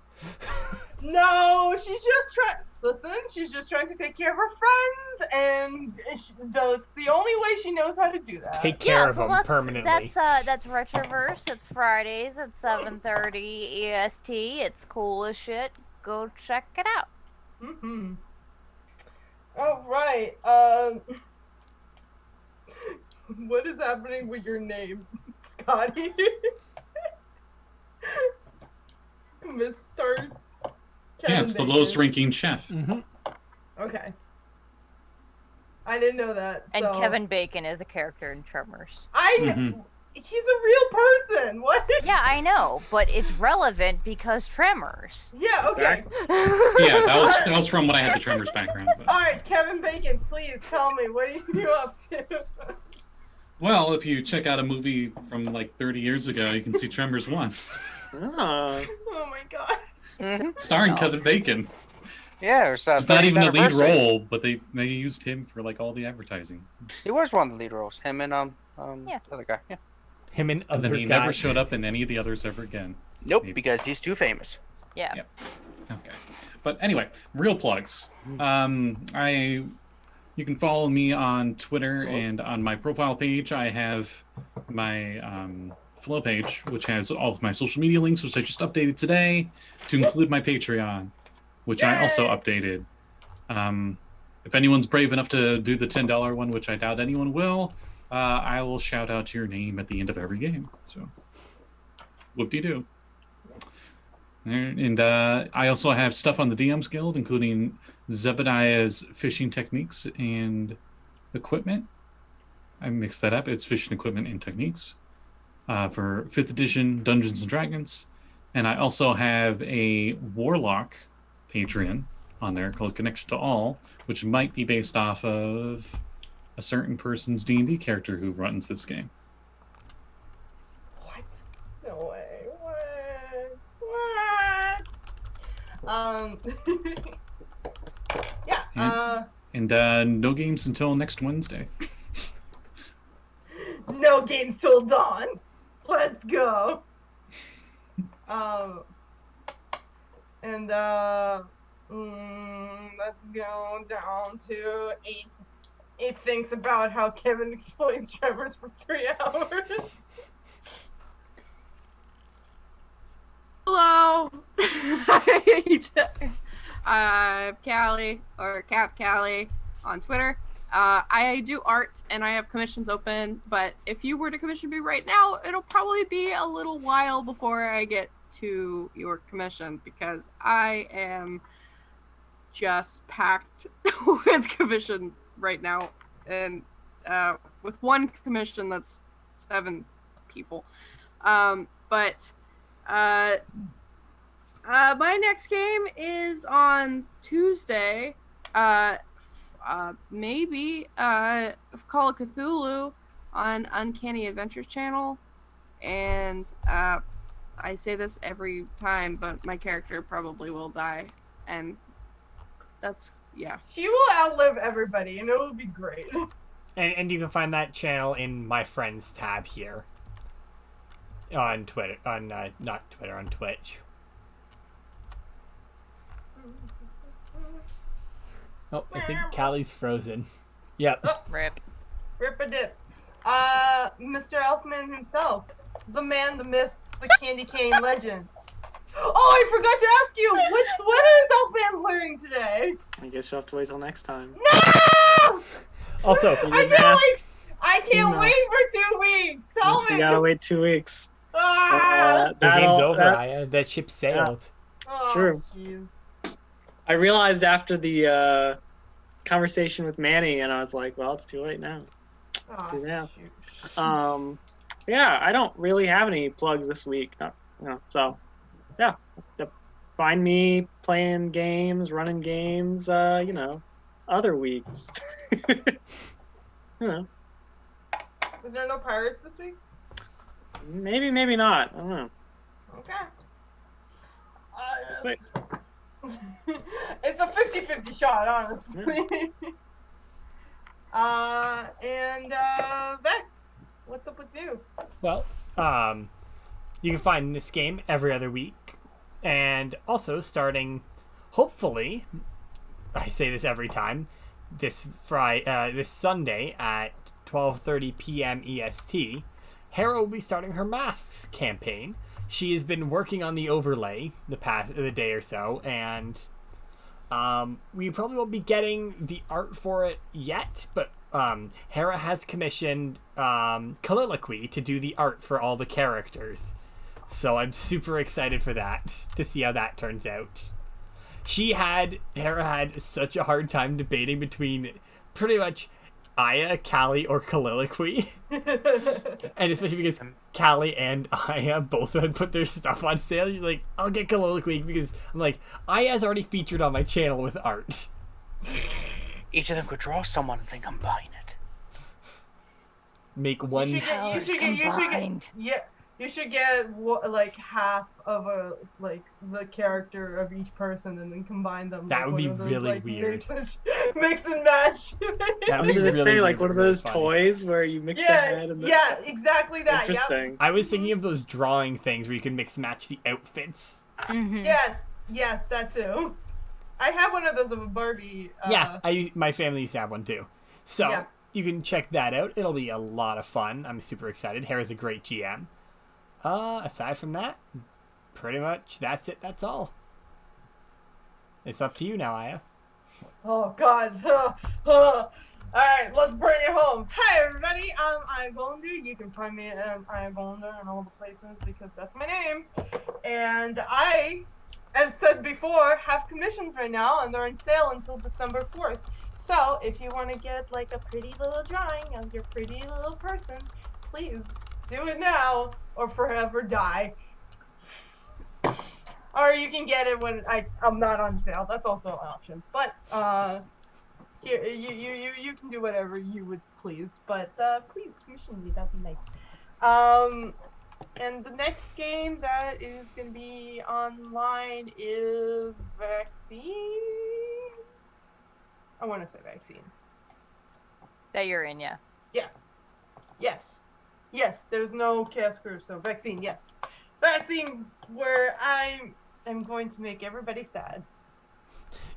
No, she's just trying. Listen, she's just trying to take care of her friends, and it's the only way she knows how to do that. Take care of well, them permanently. That's Retroverse. It's Fridays at 7:30 EST. It's cool as shit. Go check it out. Mm-hmm. All right. What is happening with your name, Scotty? Miss Tarst. Yeah, it's the lowest ranking chef. Mm-hmm. Okay. I didn't know that. And so- Kevin Bacon is a character in Tremors. Mhm. He's a real person. What? Yeah, I know, but it's relevant because Tremors. Yeah. Okay. Yeah, that was from when I had the Tremors background. But... All right, Kevin Bacon, please tell me what are you up to? Well, if you check out a movie from like 30 years ago, you can see Tremors 1, Ah. Oh my god. starring No. Kevin Bacon. Yeah, it was, It's not 30th even the lead anniversary. role, but they used him for like all the advertising. He was one of the lead roles. Him and Yeah. the other guy. Yeah. Him and And other then he guy. never showed up in any of the others ever again. Nope, Maybe. because he's too famous. Yeah. Yep. Okay. But anyway, real plugs. You can follow me on Twitter, and on my profile page I have my flow page, which has all of my social media links, which I just updated today to include my Patreon, which I also updated. if anyone's brave enough to do the $10 one, which I doubt anyone will, I will shout out your name at the end of every game. So, whoop-de-doo. And I also have stuff on the DM's Guild, including Zebediah's fishing techniques and equipment. I mixed that up. It's fishing equipment and techniques for 5th edition Dungeons and Dragons. And I also have a Warlock Patreon on there called Connection to All, which might be based off of a certain person's D&D character who runs this game. What? No way. What? Yeah. And no games until next Wednesday. No games till dawn. Let's go. And let's go down to 8 things about how Kevin explains Trevor's for 3 hours. Hello. Callie, or Cap Callie on Twitter. I do art and I have commissions open, but if you were to commission me right now, it'll probably be a little while before I get to your commission because I am just packed with commission right now, and with one commission that's 7 people. But my next game is on Tuesday. Maybe Call of Cthulhu on Uncanny Adventure Channel, and I say this every time, but my character probably will die, and that's She will outlive everybody, and it will be great. And you can find that channel in my friends tab here on Twitter, on not Twitter, on Twitch. Oh, I think Callie's frozen. Yep. Oh, Rip. Rip a dip. Mr. Elfman himself, the man, the myth, the candy cane legend. Oh, I forgot to ask you, what sweater is Elfman wearing today? I guess you'll have to wait till next time. No! Also, I can't wait for 2 weeks. Tell me. You gotta wait 2 weeks. Ah! the game's over, Aya. That ship sailed. Oh, true. Geez. I realized after the conversation with Manny, and I was like, well, it's too late now. Oh, Too bad. shoot. Yeah, I don't really have any plugs this week. So, yeah. Find me playing games, running games, other weeks. Is there no pirates this week? Maybe, maybe not. I don't know. Okay. Just like- It's a 50-50 shot, honestly. And Vex, what's up with you? Well, you can find this game every other week, and also starting, hopefully, I say this every time, this Sunday at 12:30 p.m. EST, Hera will be starting her Masks campaign. She has been working on the overlay the day or so, and we probably won't be getting the art for it yet, but Hera has commissioned Colloquy to do the art for all the characters. So I'm super excited for that, to see how that turns out. Hera had such a hard time debating between pretty much Aya, Callie, or Colloquy. And especially because Callie and Aya both had put their stuff on sale. She's like, I'll get Colloquy, because I'm like, Aya's already featured on my channel with art. Each of them could draw someone and then combine it. Make one. You should get like half of the character of each person and then combine them. That like, would be one of those, really like, weird. Mix and match. That would was be gonna really say like weird, one of really those funny. toys where you mix the head and the... Yeah, exactly that. Yep. Interesting. I was thinking of those drawing things where you can mix and match the outfits. Mm-hmm. Yes, that too. I have one of those of a Barbie. Yeah, my family used to have one too. So Yeah. you can check that out. It'll be a lot of fun. I'm super excited. Hera's a great GM. Aside from that, pretty much that's it. That's all. It's up to you now, Aya. Oh God. All right, let's bring it home. Hi everybody, I'm Iagonder. You can find me at Iagonder in all the places because that's my name. And I, as said before, have commissions right now, and they're on sale until December 4th. So if you want to get like a pretty little drawing of your pretty little person, please do it now or forever die. Or you can get it when I'm not on sale. That's also an option. But here you can do whatever you would please. But please commission me. That'd be nice. And the next game that is gonna be online is Vaccine. I want to say Vaccine. That you're in, yeah. Yeah. Yes. Yes. There's no Chaos Crew, so Vaccine. Yes. Vaccine, where I am going to make everybody sad.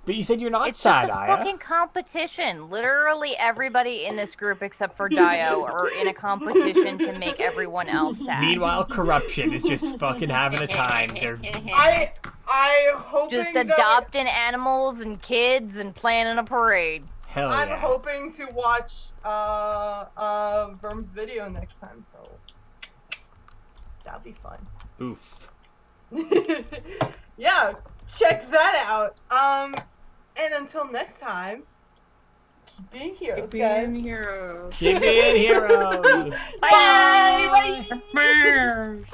But you said you're not It's sad, just a Aya. fucking competition. Literally everybody in this group except for Dio are in a competition to make everyone else sad. Meanwhile, corruption is just fucking having a time. They're I hoping just that adopting animals and kids and planning a parade. hell I'm yeah. hoping to watch Verm's video next time, so that'll be fun. Oof. Yeah, check that out. And until next time, keep being heroes, Keep guys. being heroes. Keep being heroes. Bye. Bye.